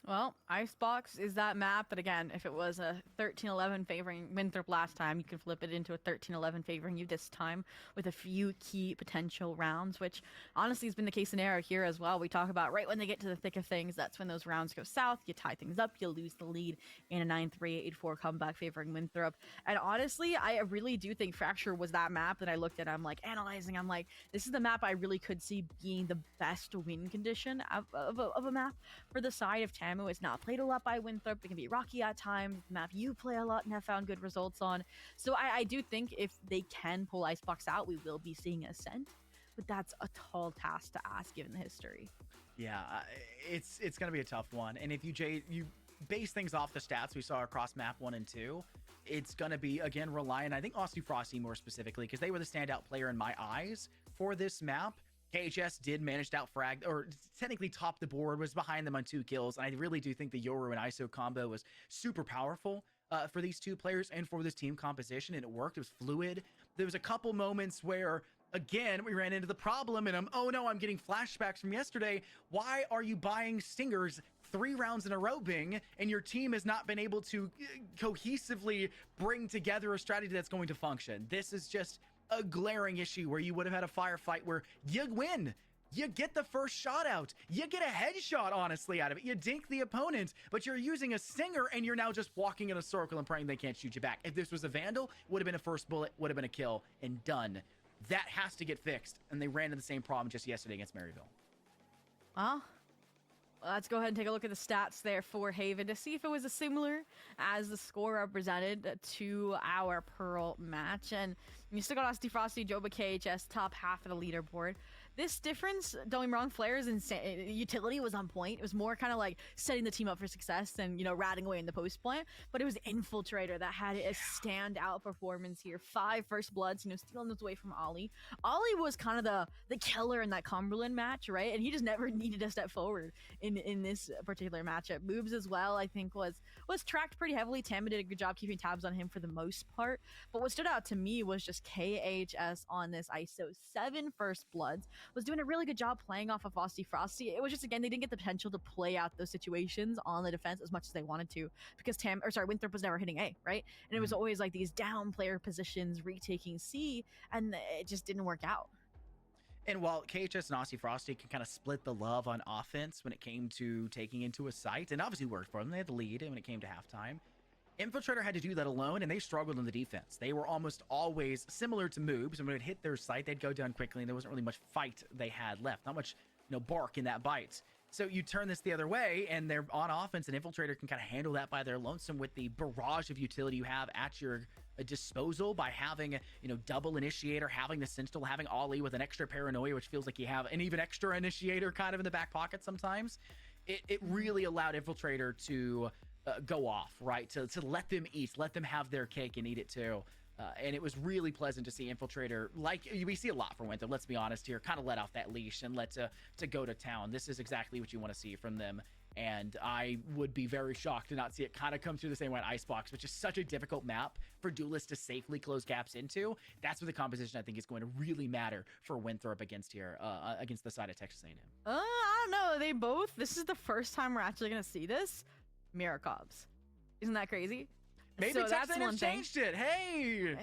Well, Icebox is that map, but again, if it was a 13-11 favoring Winthrop last time, you could flip it into a 13-11 favoring you this time with a few key potential rounds, which honestly has been the case scenario here as well. We talk about right when they get to the thick of things, that's when those rounds go south, you tie things up, you lose the lead in a 9-3, 8-4 comeback favoring Winthrop. And honestly, I really do think Fracture was that map that I looked at, I'm like, analyzing, I'm like, this is the map I really could see being the best win condition of a map for the side of Tamu. It's not played a lot by Winthrop. It can be rocky at times. The map you play a lot and have found good results on. So I do think if they can pull Icebox out, we will be seeing Ascent. But that's a tall task to ask given the history. Yeah, it's going to be a tough one. And if you base things off the stats we saw across map 1 and 2, it's going to be, again, relying, I think, Aussie Frosty more specifically, because they were the standout player in my eyes for this map. KHS did manage to outfrag, or technically top the board, was behind them on 2 kills, and I really do think the Yoru and ISO combo was super powerful for these 2 players and for this team composition, and it worked. It was fluid. There was a couple moments where, again, we ran into the problem, and oh no, I'm getting flashbacks from yesterday. Why are you buying Stingers 3 rounds in a row, Bing, and your team has not been able to cohesively bring together a strategy that's going to function? This is just a glaring issue where you would have had a firefight where you win. You get the first shot out. You get a headshot, honestly, out of it. You dink the opponent, but you're using a Stinger, and you're now just walking in a circle and praying they can't shoot you back. If this was a Vandal, it would have been a first bullet, would have been a kill, and done. That has to get fixed, and they ran into the same problem just yesterday against Maryville. Well, let's go ahead and take a look at the stats there for Haven to see if it was as similar as the score represented to our Pearl match. And you still got Austy Frosty, Joba KHS, top half of the leaderboard. This difference, don't get me wrong, Flair's utility was on point. It was more kind of like setting the team up for success than, you know, ratting away in the post plant. But it was Infiltrator that had a standout performance here. 5 first bloods, you know, stealing those away from Ollie. Ollie was kind of the killer in that Cumberland match, right? And he just never needed to step forward in this particular matchup. Moobs as well, I think was tracked pretty heavily. Tammy did a good job keeping tabs on him for the most part. But what stood out to me was just KHS on this ISO 7 First Bloods was doing a really good job playing off of Frosty. It was just, again, they didn't get the potential to play out those situations on the defense as much as they wanted to because Winthrop was never hitting A, right? And it was always like these down player positions retaking C, and it just didn't work out. And while KHS and Aussie Frosty can kind of split the love on offense when it came to taking into a site, and obviously worked for them, they had the lead when it came to halftime, Infiltrator had to do that alone, and they struggled in the defense. They were almost always similar to Moobs, and when it hit their site, they'd go down quickly, and there wasn't really much fight they had left. Not much, bark in that bite. So you turn this the other way, and they're on offense, and Infiltrator can kind of handle that by their lonesome with the barrage of utility you have at your disposal by having, double initiator, having the Sentinel, having Ollie with an extra paranoia, which feels like you have an even extra initiator kind of in the back pocket sometimes. It really allowed Infiltrator to go off, right? To let them eat, let them have their cake and eat it too. And it was really pleasant to see Infiltrator, like we see a lot from Winthrop, let's be honest here, kind of let off that leash and let to go to town. This is exactly what you want to see from them. And I would be very shocked to not see it kind of come through the same way at Icebox, which is such a difficult map for duelists to safely close gaps into. That's where the composition, I think, is going to really matter for Winthrop against the side of Texas A&M. I don't know. This is the first time we're actually going to see this. Miracobs. Isn't that crazy? Maybe so Texas A&M changed it. Hey!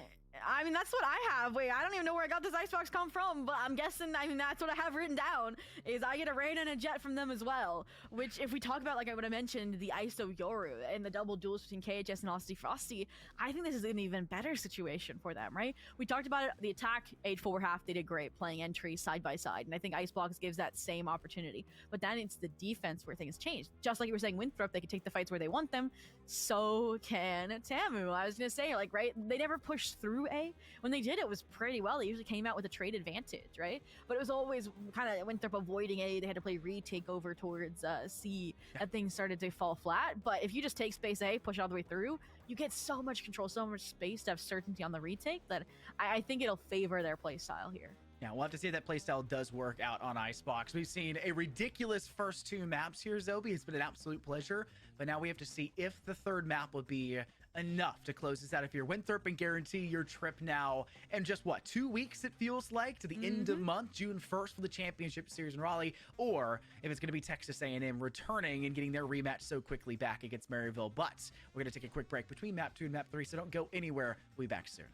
I mean, that's what I have. Wait, I don't even know where I got this Icebox come from, but I'm guessing, that's what I have written down, is I get a rain and a jet from them as well, which, if we talk about, like what I mentioned, the ISO Yoru and the double duels between KHS and Aussie Frosty, I think this is an even better situation for them, right? We talked about it, the attack, 8-4 half, they did great, playing entries side by side, and I think Icebox gives that same opportunity, but then it's the defense where things change. Just like you were saying, Winthrop, they can take the fights where they want them, so can Tamu. I was gonna say, right, they never pushed through A. When they did, it was pretty well. They usually came out with a trade advantage, right? But it was always kind of Winthrop avoiding A. They had to play retake over towards C, and things started to fall flat. But if you just take space A, push it all the way through, you get so much control, so much space to have certainty on the retake that I think it'll favor their play style here. Yeah, we'll have to see if that playstyle does work out on Icebox. We've seen a ridiculous first two maps here, Zobi. It's been an absolute pleasure. But now we have to see if the third map will be enough to close this out if you're Winthrop and guarantee your trip now in just, 2 weeks, it feels like, to the end of month, June 1st for the championship series in Raleigh, or if it's going to be Texas A&M returning and getting their rematch so quickly back against Maryville. But we're going to take a quick break between map 2 and map 3, so don't go anywhere. We'll be back soon.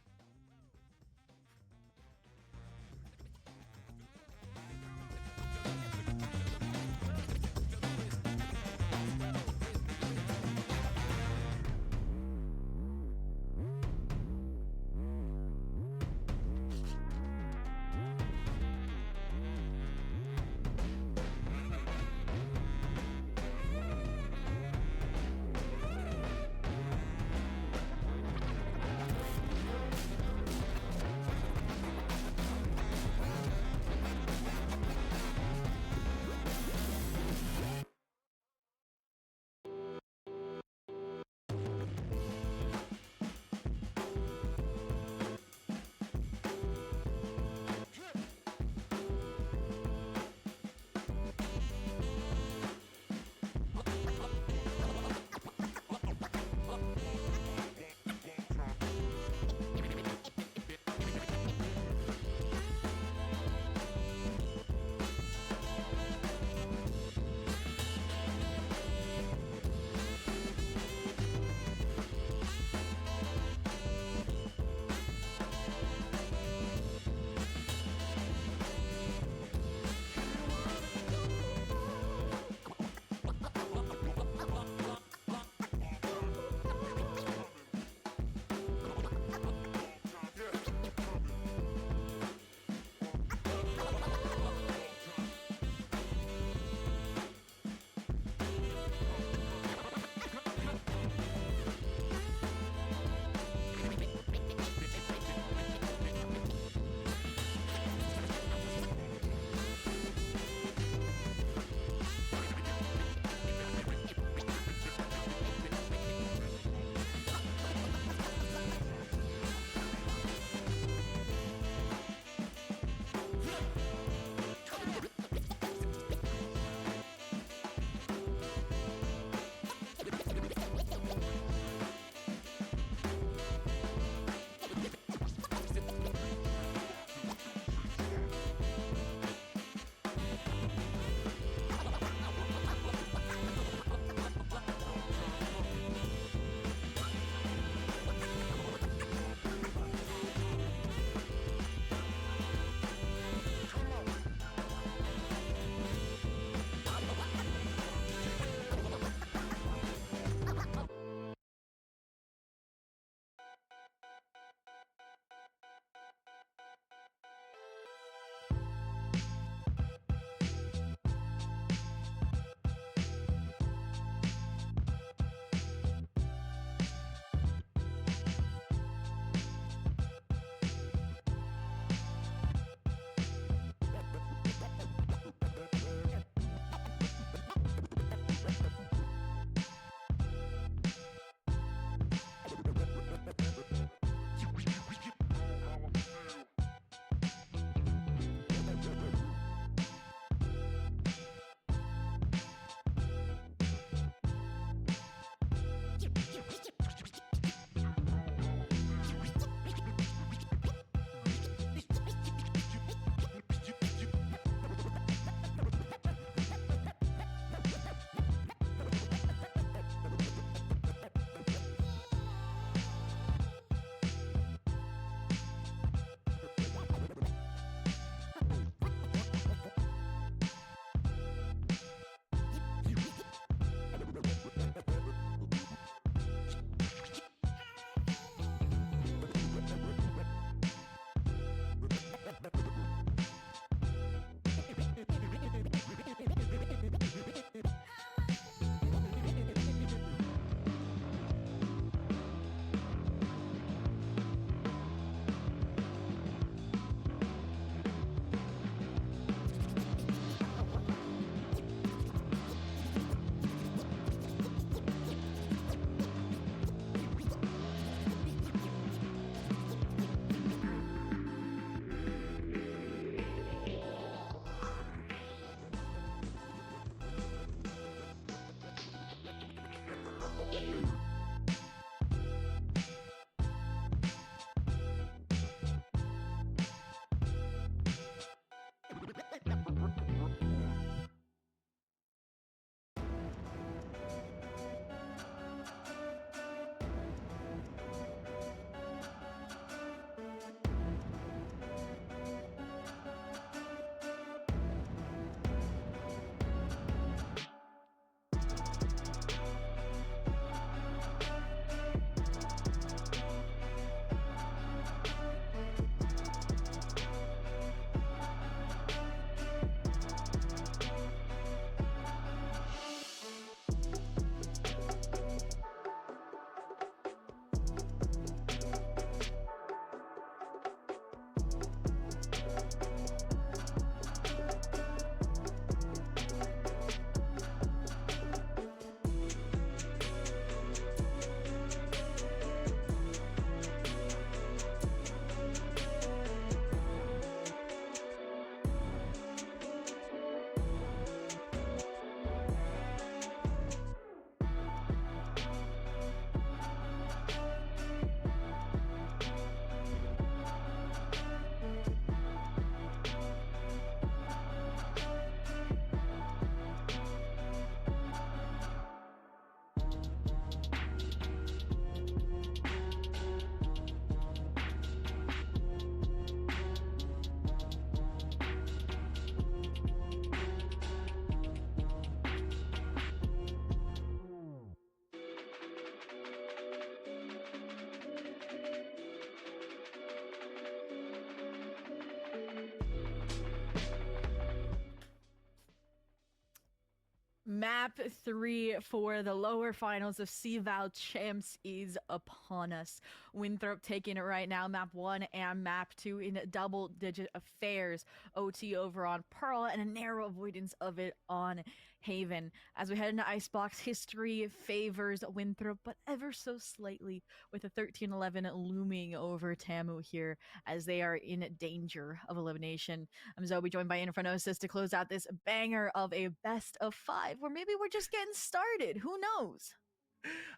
Map 3 for the lower finals of CVAL Champs is upon us. Winthrop taking it right now. Map 1 and Map 2 in double-digit affairs. OT over on Pearl and a narrow avoidance of it on Haven. As we head into Icebox, history favors Winthrop, but ever so slightly, with a 13-11 looming over Tamu here as they are in danger of elimination. I'm Zoe, joined by Infernosis to close out this banger of a best of 5, or maybe we're just getting started. Who knows?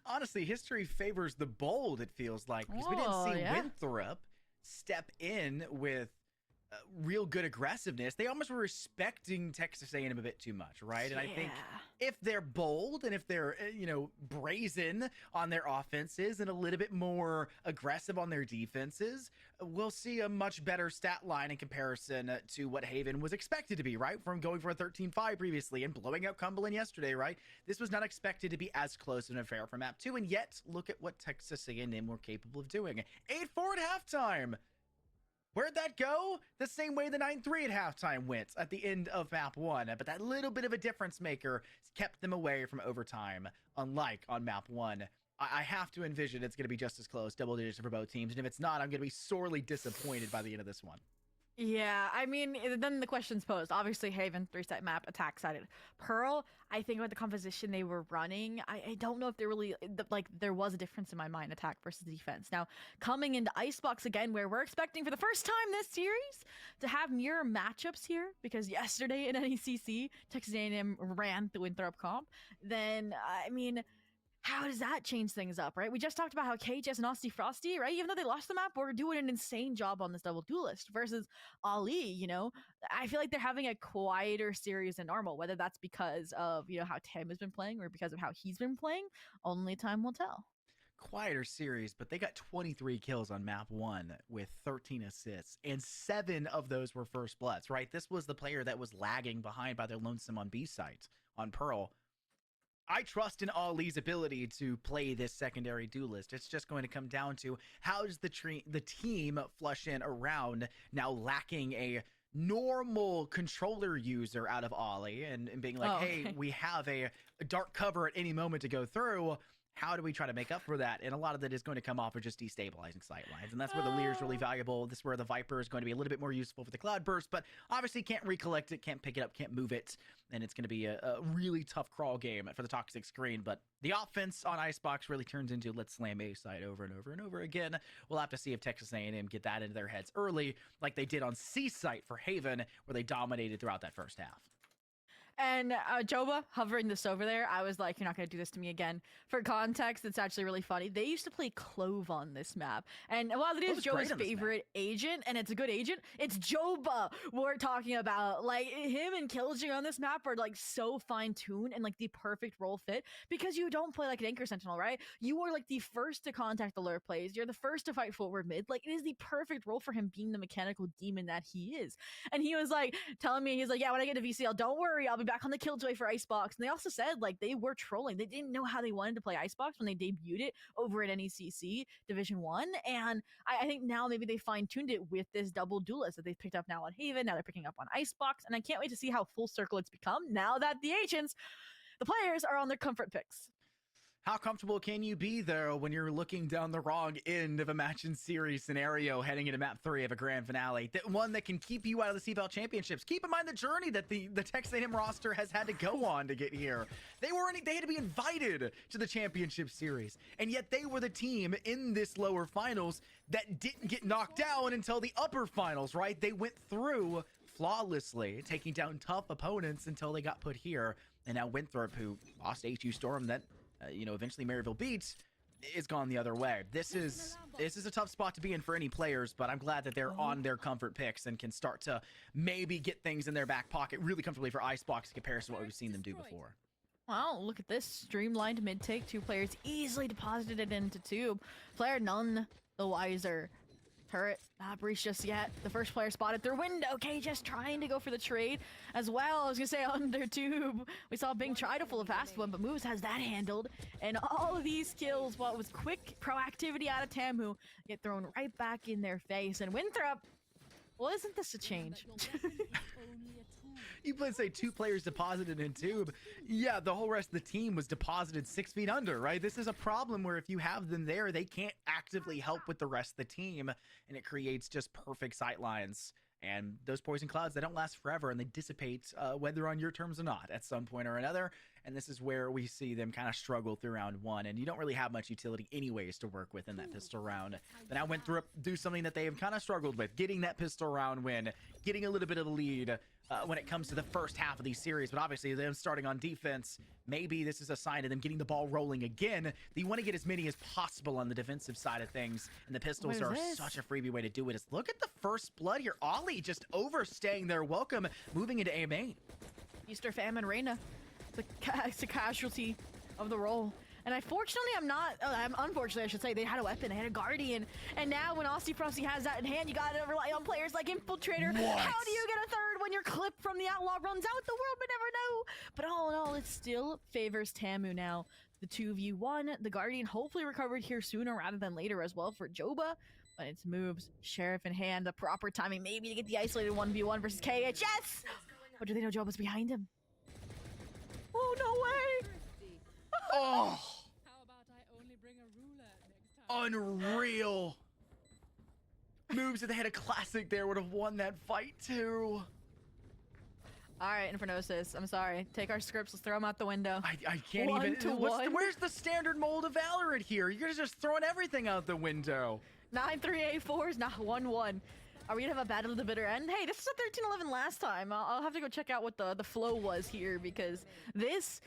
Honestly, history favors the bold, it feels like, because we didn't see Winthrop step in with real good aggressiveness. They almost were respecting Texas A&M a bit too much, right? And I think if they're bold and if they're, brazen on their offenses and a little bit more aggressive on their defenses, we'll see a much better stat line in comparison to what Haven was expected to be, right? From going for a 13-5 previously and blowing out Cumberland yesterday, right? This was not expected to be as close an affair for Map 2, and yet look at what Texas A&M were capable of doing. 8-4 at halftime. Where'd that go? The same way the 9-3 at halftime went at the end of Map 1. But that little bit of a difference maker kept them away from overtime, unlike on Map 1. I have to envision it's going to be just as close, double digits for both teams. And if it's not, I'm going to be sorely disappointed by the end of this one. Yeah, I mean, then the question's posed. Obviously, Haven, 3-side map, attack sided. Pearl, I think about the composition they were running, I don't know if there really, there was a difference in my mind, attack versus defense. Now, coming into Icebox again, where we're expecting for the first time this series to have mirror matchups here, because yesterday in NECC, Texas A&M ran the Winthrop comp, then, I mean, how does that change things up, right? We just talked about how KJS and Austin Frosty, right? Even though they lost the map, we're doing an insane job on this double duelist versus Ali, I feel like they're having a quieter series than normal, whether that's because of, how Tam has been playing or because of how he's been playing. Only time will tell. Quieter series, but they got 23 kills on Map 1 with 13 assists, and 7 of those were first bloods, right? This was the player that was lagging behind by their lonesome on B site on Pearl. I trust in Ali's ability to play this secondary duelist. It's just going to come down to how does the team flush in around now lacking a normal controller user out of Ali and being like, hey, we have a dark cover at any moment to go through. How do we try to make up for that? And a lot of that is going to come off of just destabilizing sightlines. And that's where the Leer is really valuable. This is where the Viper is going to be a little bit more useful for the Cloudburst, but obviously can't recollect it, can't pick it up, can't move it. And it's going to be a really tough crawl game for the Toxic Screen. But the offense on Icebox really turns into let's slam A side over and over and over again. We'll have to see if Texas A&M get that into their heads early, like they did on C site for Haven, where they dominated throughout that first half. And Joba hovering this over there, I was like, you're not going to do this to me again. For context, it's actually really funny. They used to play Clove on this map. And while it is Joba's favorite agent, and it's a good agent, it's Joba we're talking about. Like, him and Killjoy on this map are, so fine-tuned and, the perfect role fit. Because you don't play like an Anchor Sentinel, right? You are, the first to contact the lure plays. You're the first to fight forward mid. It is the perfect role for him being the mechanical demon that he is. And he was, telling me, he's like, yeah, when I get to VCL, don't worry, I'll be back on the Killjoy for Icebox. And they also said they were trolling. They didn't know how they wanted to play Icebox when they debuted it over at NECC Division 1. And I think now maybe they fine-tuned it with this double duelist that they've picked up now on Haven. Now they're picking up on Icebox. And I can't wait to see how full circle it's become now that the agents, the players, are on their comfort picks. How comfortable can you be, though, when you're looking down the wrong end of a match and series scenario heading into Map 3 of a grand finale? One that can keep you out of the CVAL championships. Keep in mind the journey that the Texas A&M roster has had to go on to get here. They had to be invited to the championship series, and yet they were the team in this lower finals that didn't get knocked down until the upper finals, right? They went through flawlessly, taking down tough opponents until they got put here. And now Winthrop, who lost HU Storm, that eventually Maryville beats, is gone the other way. This is a tough spot to be in for any players, but I'm glad that they're on their comfort picks and can start to maybe get things in their back pocket really comfortably for Icebox in comparison to what we've seen them do before. Wow, look at this streamlined mid take. 2 players easily deposited it into tube. Player none the wiser. Turret not breached just yet. The first player spotted through window. Okay, just trying to go for the trade as well. I was gonna say under tube. We saw Bing try to pull a fast one, but Moves has that handled. And all of these kills, what was quick proactivity out of Tamu, get thrown right back in their face. And Winthrop, well, isn't this a change? You would say 2 players deposited in tube. Yeah, the whole rest of the team was deposited 6 feet under, right? This is a problem where if you have them there, they can't actively help with the rest of the team, and it creates just perfect sight lines. And those poison clouds, they don't last forever, and they dissipate whether on your terms or not at some point or another. And this is where we see them kind of struggle through round 1. And you don't really have much utility anyways to work with in that pistol round. But now Winthrop do something that they have kind of struggled with, getting that pistol round win, getting a little bit of a lead when it comes to the first half of these series. But obviously them starting on defense, maybe this is a sign of them getting the ball rolling again. You want to get as many as possible on the defensive side of things. And the pistols are such a freebie way to do it. Look at the first blood here. Ollie just overstaying their welcome, moving into A main. Easter Famine Reyna. It's a casualty of the role. And unfortunately, unfortunately, I should say, they had a weapon, they had a Guardian. And now when Aussie Frosty has that in hand, you gotta rely on players like Infiltrator. What? How do you get a third when your clip from the Outlaw runs out? The world would never know. But all in all, it still favors Tamu now. The 2v1, the Guardian hopefully recovered here sooner rather than later as well for Joba. But it's moves, Sheriff in hand, the proper timing maybe to get the isolated 1v1 versus KH. Yes! But do they know Joba's behind him? Oh, no way! Oh! How about I only bring a ruler next time? Unreal. Moves if they had a classic there would have won that fight too. All right, Infernosis, I'm sorry. Take our scripts, let's throw them out the window. I can't even. Where's the standard mold of Valorant here? You're just throwing everything out the window. 9-3-8-4 is not 1-1. Are we gonna have a battle to the bitter end? Hey, this is a 13-11 last time. I'll have to go check out what the flow was here because this,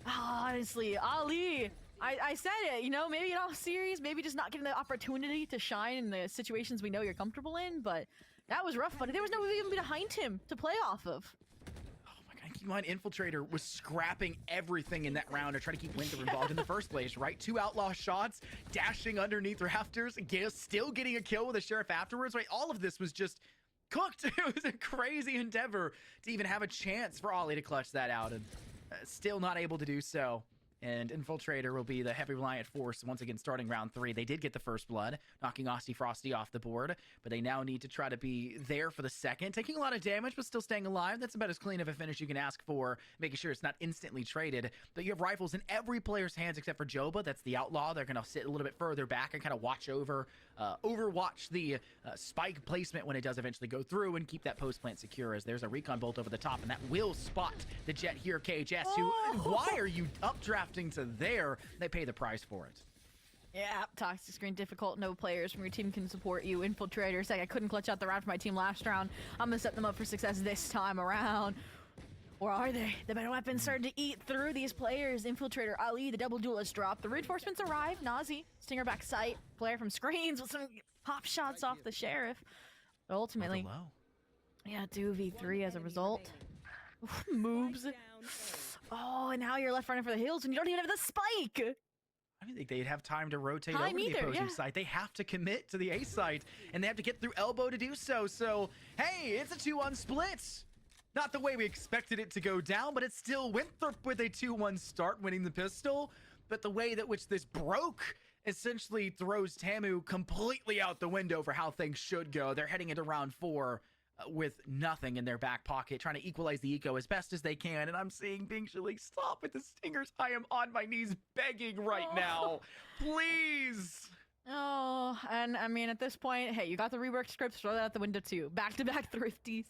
honestly, Ali, I said it, you know, maybe in all series, maybe just not getting the opportunity to shine in the situations we know you're comfortable in, but that was rough, buddy. There was no even behind him to play off of. Keep in mind, Infiltrator was scrapping everything in that round to try to keep Winthrop involved in the first place, right? 2 outlaw shots, dashing underneath rafters, still getting a kill with a Sheriff afterwards, right? All of this was just cooked. It was a crazy endeavor to even have a chance for Ollie to clutch that out, and still not able to do so. And Infiltrator will be the heavy reliant force once again starting round 3. They did get the first blood, knocking Aussie Frosty off the board, but they now need to try to be there for the second, taking a lot of damage but still staying alive. That's about as clean of a finish you can ask for, making sure it's not instantly traded. But you have rifles in every player's hands except for Joba. That's the outlaw. They're going to sit a little bit further back and kind of watch overwatch the spike placement when it does eventually go through and keep that post plant secure, as there's a recon bolt over the top, and that will spot the Jet here, KHS, who, why are you updrafting to there? They pay the price for it. Yeah, toxic screen difficult. No players from your team can support you. Infiltrator saying I couldn't clutch out the round for my team last round. I'm gonna set them up for success this time around. Or are they? The better weapons started to eat through these players. Infiltrator, Ali, the double duelist drop. The reinforcements arrive. Nazi, Stinger back sight. Player from screens with some pop shots off the Sheriff. But ultimately, yeah, 2v3 as a result. Moves. Oh, and now you're left running for the hills and you don't even have the spike. I don't think they'd have time to rotate over to the opposing side. They have to commit to the A site, and they have to get through elbow to do so. So, hey, it's a 2-1 split. Not the way we expected it to go down, but it's still Winthrop with a 2-1 start, winning the pistol. But the way that which this broke essentially throws Tamu completely out the window for how things should go. They're heading into round 4 with nothing in their back pocket, trying to equalize the eco as best as they can. And I'm seeing Bing Shalik stop with the stingers. I am on my knees begging right now. Please. Oh, and I mean, at this point, hey, you got the reworked scripts, throw that out the window too. Back-to-back thrifties.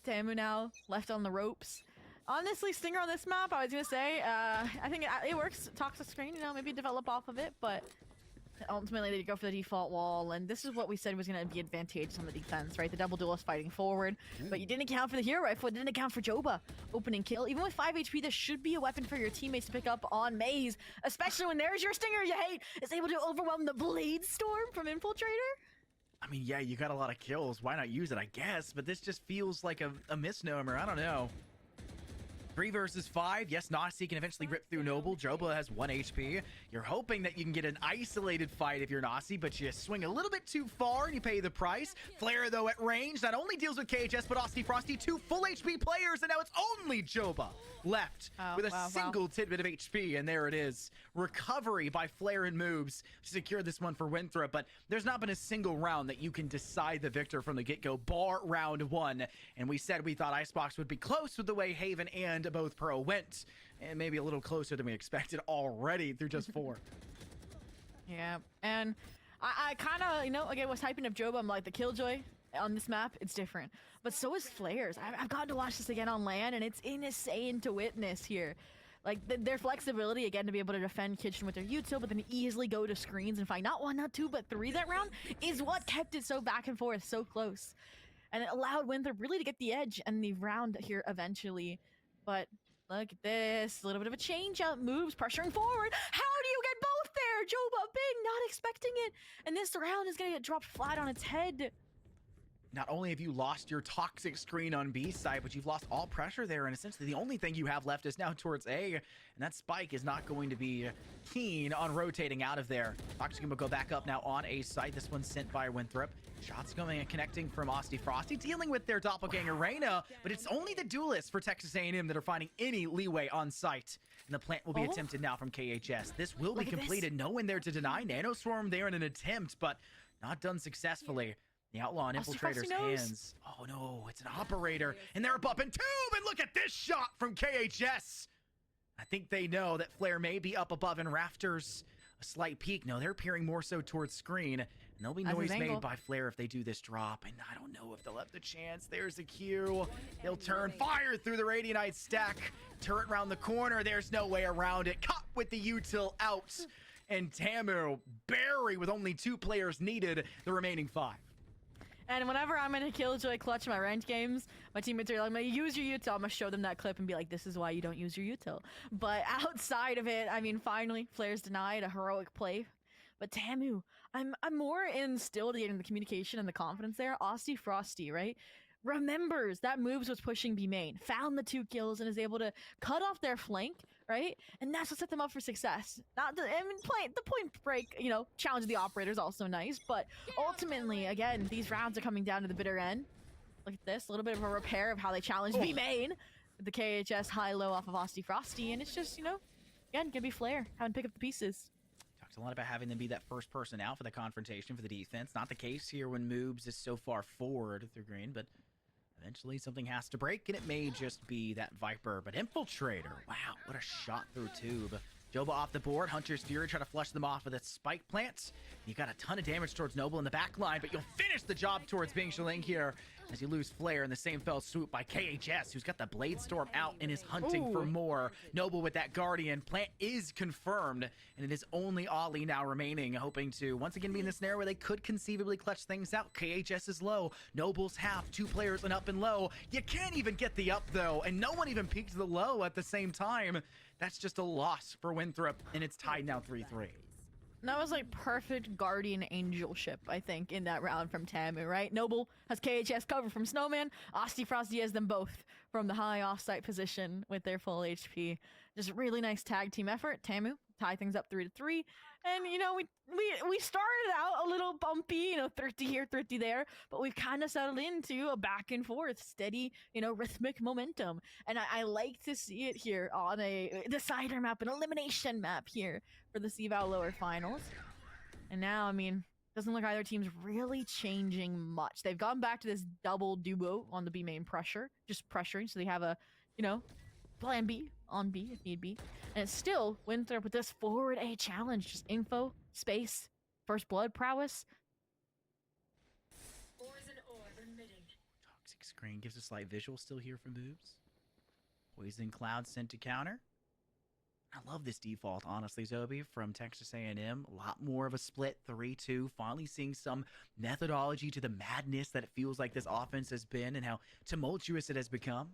Tamu now left on the ropes. Honestly, Stinger on this map, I was gonna say, I think it works. Toxic screen, you know, maybe develop off of it, but ultimately they go for the default wall, and this is what we said was going to be advantageous on the defense, right? The double duelist fighting forward, but you didn't account for the hero rifle, didn't account for Joba opening kill. Even with 5 HP, this should be a weapon for your teammates to pick up on Maze, especially when there's your Stinger you hate is able to overwhelm the Blade Storm from Infiltrator. I mean, yeah, you got a lot of kills. Why not use it, I guess? But this just feels like a misnomer. I don't know. 3 versus 5. Yes, Nasi can eventually rip through Noble. Joba has 1 HP. You're hoping that you can get an isolated fight if you're Nasi, but you swing a little bit too far and you pay the price. Flare, though, at range, not only deals with KHS, but Aussie Frosty, 2 full HP players, and now it's only Joba left Oh, with a wow. single tidbit of HP, and there it is. Recovery by Flare and Moves to secure this one for Winthrop, but there's not been a single round that you can decide the victor from the get-go, bar round 1. And we said we thought Icebox would be close with the way Haven and both Pro went, and maybe a little closer than we expected already through just 4. Yeah, and I kind of, you know, again, was hyping up Joba. I'm like, the Killjoy on this map, it's different. But so is Flares. I've gotten to watch this again on LAN, and it's insane to witness here. Like, their flexibility, again, to be able to defend Kitchen with their util, but then easily go to screens and find not 1, not 2, but 3 that round, is what kept it so back and forth, so close. And it allowed Winthrop really to get the edge and the round here eventually. But look at this, a little bit of a change up, moves, pressuring forward. How do you get both there? Joba, big, not expecting it. And this round is going to get dropped flat on its head. Not only have you lost your toxic screen on B side, but you've lost all pressure there, and essentially the only thing you have left is now towards A, and that Spike is not going to be keen on rotating out of there. Toxic will go back up now on A side. This one's sent by Winthrop. Shots going and connecting from Austin Frosty, dealing with their doppelganger Reyna, but it's only the duelists for Texas A&M that are finding any leeway on site. And the plant will be attempted now from KHS. This will be completed. No one there to deny. Nanoswarm there in an attempt, but not done successfully. The Outlaw and Infiltrator's hands. Oh no, it's an operator. And they're up in tube, and look at this shot from KHS. I think they know that Flare may be up above in rafters. A slight peek. No, they're peering more so towards screen. And there'll be noise made by Flare if they do this drop. And I don't know if they'll have the chance. There's a Q. They'll turn fire through the Radiantite stack. Turret round the corner. There's no way around it. Caught with the util out. And Tamu bury with only 2 players needed, the remaining 5. And whenever I'm in a Killjoy clutch in my ranked games, my teammates are like, I'm gonna use your util. I'm gonna show them that clip and be like, this is why you don't use your util. But outside of it, I mean, finally, Flare's denied a heroic play. But Tamu, I'm more instilled in the communication and the confidence there. Austin Frosty, right? Remembers that moves was pushing B main, found the 2 kills, and is able to cut off their flank, right? And that's what set them up for success. Not the, I mean, the point break, you know, challenge of the operator is also nice, but ultimately, again, these rounds are coming down to the bitter end. Look at this, a little bit of a repair of how they challenge B main. The KHS high-low off of Austin Frosty, and it's just, you know, again, gonna be Flare, having to pick up the pieces. Talks a lot about having them be that first person out for the confrontation for the defense. Not the case here when Moobs is so far forward through green, but eventually something has to break, and it may just be that Viper. But Infiltrator, wow, what a shot through tube. Joba off the board. Hunter's Fury try to flush them off with a spike plant. You got a ton of damage towards Noble in the back line, but you'll finish the job towards Bing Shaling here as you lose Flare in the same fell swoop by KHS, who's got the Blade Storm out and is hunting for more. Noble with that Guardian. Plant is confirmed, and it is only Ollie now remaining, hoping to once again be in this scenario where they could conceivably clutch things out. KHS is low. Noble's half. 2 players and up and low. You can't even get the up, though, and no one even peeked the low at the same time. That's just a loss for Winthrop, and it's tied now 3-3. That was like perfect Guardian Angelship, I think, in that round from Tamu, right? Noble has KHS covered from Snowman. Austin Frosty has them both from the high offsite position with their full HP. Just a really nice tag team effort. Tamu tie things up 3-3. And, you know, we started out a little bumpy, you know, 30 here, 30 there, but we've kind of settled into a back and forth, steady, you know, rhythmic momentum. And I like to see it here on a decider map, an elimination map here for the CVAL lower finals. And now, I mean, doesn't look either team's really changing much. They've gone back to this double duo on the B main pressure, just pressuring, so they have a, you know, plan B on B if need be. And it's still Winthrop with this forward A challenge, just info, space, first blood prowess. Toxic screen gives a slight visual still here from Boobs. Poison Cloud sent to counter. I love this default, honestly, Zobi, from Texas A&M. A lot more of a split, 3-2. Finally seeing some methodology to the madness that it feels like this offense has been and how tumultuous it has become.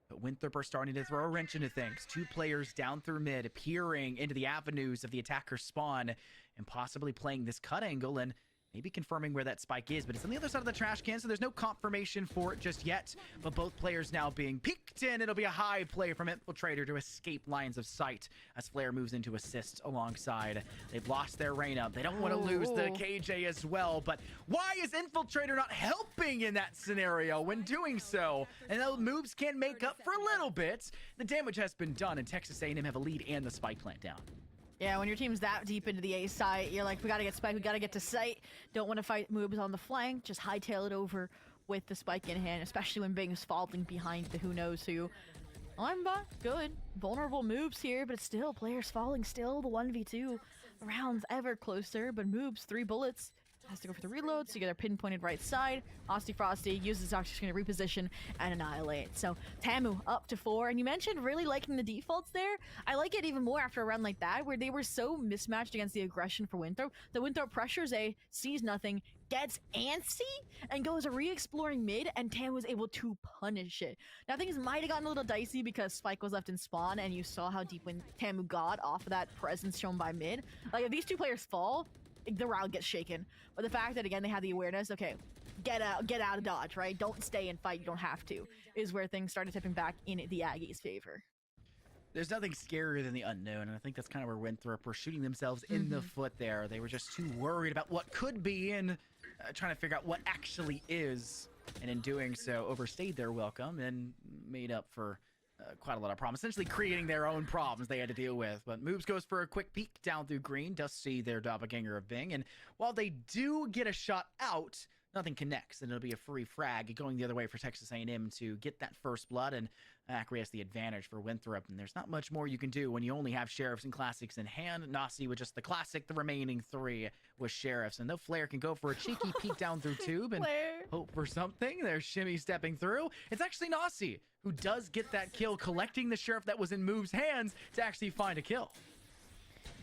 But Winthrop are starting to throw a wrench into things. 2 players down through mid, peering into the avenues of the attacker's spawn, and possibly playing this cut angle and maybe confirming where that spike is. But it's on the other side of the trash can, so there's no confirmation for it just yet. But both players now being peeked locked in. It'll be a high play from Infiltrator to escape lines of sight as Flare moves into assist alongside. They've lost their Reyna. They don't want to lose the KJ as well, but why is Infiltrator not helping in that scenario when doing so? And those moves can make up for a little bit. The damage has been done, and Texas A&M have a lead and the spike plant down. Yeah, when your team's that deep into the A site, you're like, we gotta get spike, we gotta get to site. Don't want to fight moves on the flank, just hightail it over with the spike in hand, especially when Bing's falling behind the who knows who. Limebot, good. Vulnerable moves here, but it's still players falling still. The 1v2 rounds ever closer, but moves 3 bullets. Has to go for the reload, so you get a pinpointed right side. Frosty uses Toxic Screen to reposition and annihilate. So Tamu up to 4, and you mentioned really liking the defaults there. I like it even more after a run like that, where they were so mismatched against the aggression for Winthrop. The Winthrop pressures A, sees nothing, gets antsy, and goes re-exploring mid, and Tamu was able to punish it. Now things might have gotten a little dicey because Spike was left in spawn, and you saw how deep when Tamu got off of that presence shown by mid. Like, if these two players fall, the round gets shaken. But the fact that, again, they had the awareness, okay, get out of dodge, right? Don't stay and fight, you don't have to, is where things started tipping back in the Aggies' favor. There's nothing scarier than the unknown, and I think that's kind of where Winthrop were shooting themselves in the foot there. They were just too worried about what could be and trying to figure out what actually is, and in doing so, overstayed their welcome and made up for quite a lot of problems, essentially creating their own problems they had to deal with. But Moves goes for a quick peek down through green, does see their doppelganger of Bing, and while they do get a shot out, nothing connects, and it'll be a free frag going the other way for Texas A&M to get that first blood and acquiesce the advantage for Winthrop. And there's not much more you can do when you only have Sheriffs and Classics in hand. Nasi with just the Classic, the remaining 3 with Sheriffs, and though Flare can go for a cheeky peek down through tube and hope for something. There's Shimmy stepping through. It's actually Nasi who does get that kill, collecting the Sheriff that was in Moves' hands to actually find a kill.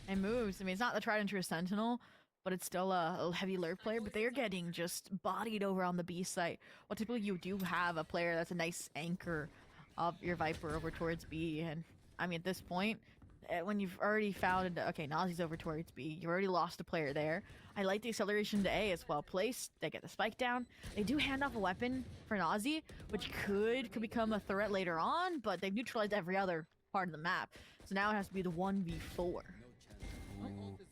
And Moves, I mean, it's not the tried and true Sentinel, but it's still a heavy lurk player, but they're getting just bodied over on the B site. Well, typically you do have a player that's a nice anchor of your Viper over towards B, and I mean, at this point, when you've already found, okay, Nazi's over towards B, you've already lost a player there. I like the acceleration to A as well placed. They get the spike down. They do hand off a weapon for Nazi, which could become a threat later on, but they've neutralized every other part of the map. So now it has to be the 1v4.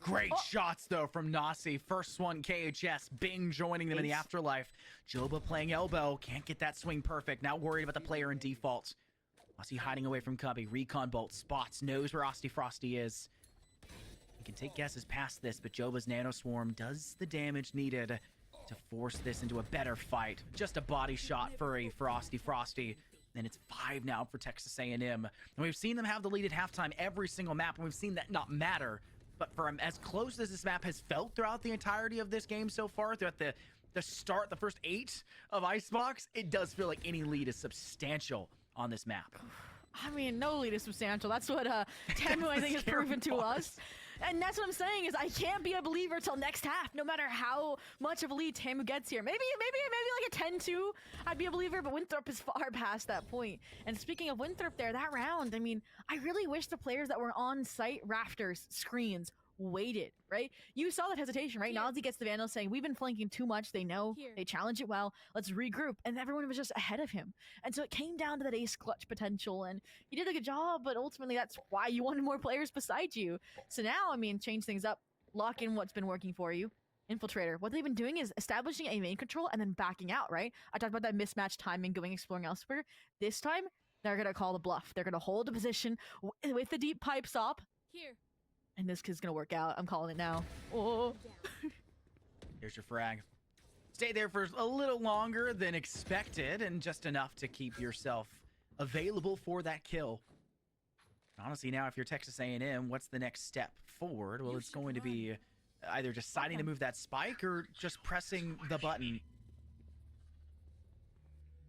Great shots, though, from Nasi. First one, KHS. Bing joining them in the afterlife. Joba playing elbow. Can't get that swing perfect. Now worried about the player in default. Nasi hiding away from Cubby. Recon bolt spots. Knows where Frosty is. He can take guesses past this, but Joba's Nano Swarm does the damage needed to force this into a better fight. Just a body shot for a Frosty. And it's 5 now for Texas A&M. And we've seen them have the lead at halftime every single map, and we've seen that not matter. But for as close as this map has felt throughout the entirety of this game so far, throughout the start, the first 8 of Icebox, it does feel like any lead is substantial on this map. I mean, no lead is substantial. That's what Tamu, I think, has proven to us. And that's what I'm saying, is I can't be a believer till next half, no matter how much of a lead Tamu gets here. Maybe like a 10-2, I'd be a believer, but Winthrop is far past that point. And speaking of Winthrop there, that round, I mean, I really wish the players that were on site, rafters, screens, waited, right? You saw that hesitation, right? Nazi gets the Vandal saying, we've been flanking too much. They know, they challenge it well. Let's regroup. And everyone was just ahead of him. And so it came down to that ace clutch potential. And he did a good job, but ultimately that's why you wanted more players beside you. So now, I mean, change things up, lock in what's been working for you. Infiltrator, what they've been doing is establishing a main control and then backing out, right? I talked about that mismatched timing, going exploring elsewhere. This time, they're going to call the bluff. They're going to hold the position with the deep pipe stop. Here. And this kid's gonna work out. I'm calling it now. Oh. Here's your frag. Stay there for a little longer than expected, and just enough to keep yourself available for that kill. Honestly, now if you're Texas A&M, what's the next step forward? Well, it's going to be either deciding to move that spike or just pressing the button.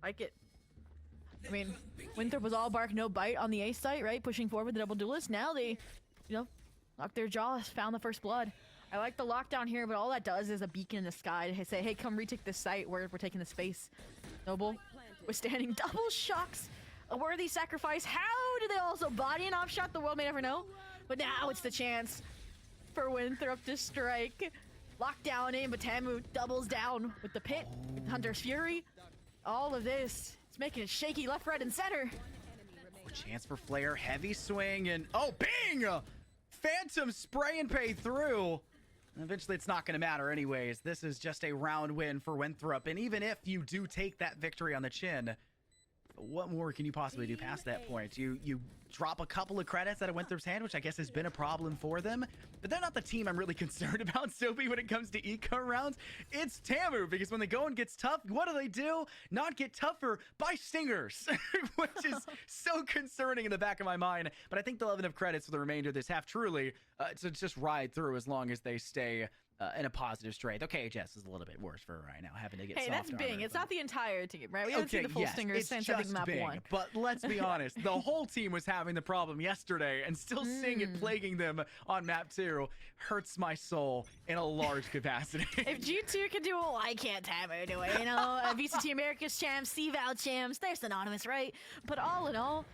Like it. I mean, Winthrop was all bark, no bite on the A site, right? Pushing forward with the double duelist. Now they, you know, locked their jaws, found the first blood. I like the lockdown here, but all that does is a beacon in the sky to say, hey, come retake this site. We're taking the space. Noble withstanding double shocks. A worthy sacrifice. How do they also body an off shot? The world may never know. But now it's the chance for Winthrop to strike. Lockdown in, but Tamu doubles down with the pit, with Hunter's Fury. All of this, it's making it shaky left, right, and center. Chance for Flare, heavy swing, and oh, bing! Phantom spray and pay through. Eventually, it's not going to matter anyways. This is just a round win for Winthrop, and even if you do take that victory on the chin, what more can you possibly do past that point? You drop a couple of credits out of Winthrop's hand, which I guess has been a problem for them, but they're not the team I'm really concerned about, Sophie, when it comes to eco rounds. It's Tamu, because when the going gets tough, what do? Not get tougher by stingers, which is so concerning in the back of my mind. But I think they'll have enough credits for the remainder of this half, truly, to just ride through as long as they stay in a positive strength. Okay, Jess is a little bit worse for right now, having to get Hey, soft that's Bing. armor, It's but... not the entire team, right? We haven't seen the full stingers it's since I think just map Bing, 1. but let's be honest, the whole team was having the problem yesterday, and still seeing it plaguing them on map 2 hurts my soul in a large capacity. If G2 can do it, why can't Tamu do it? You know, VCT America's champs, CVAL champs, they're synonymous, right? But all in all,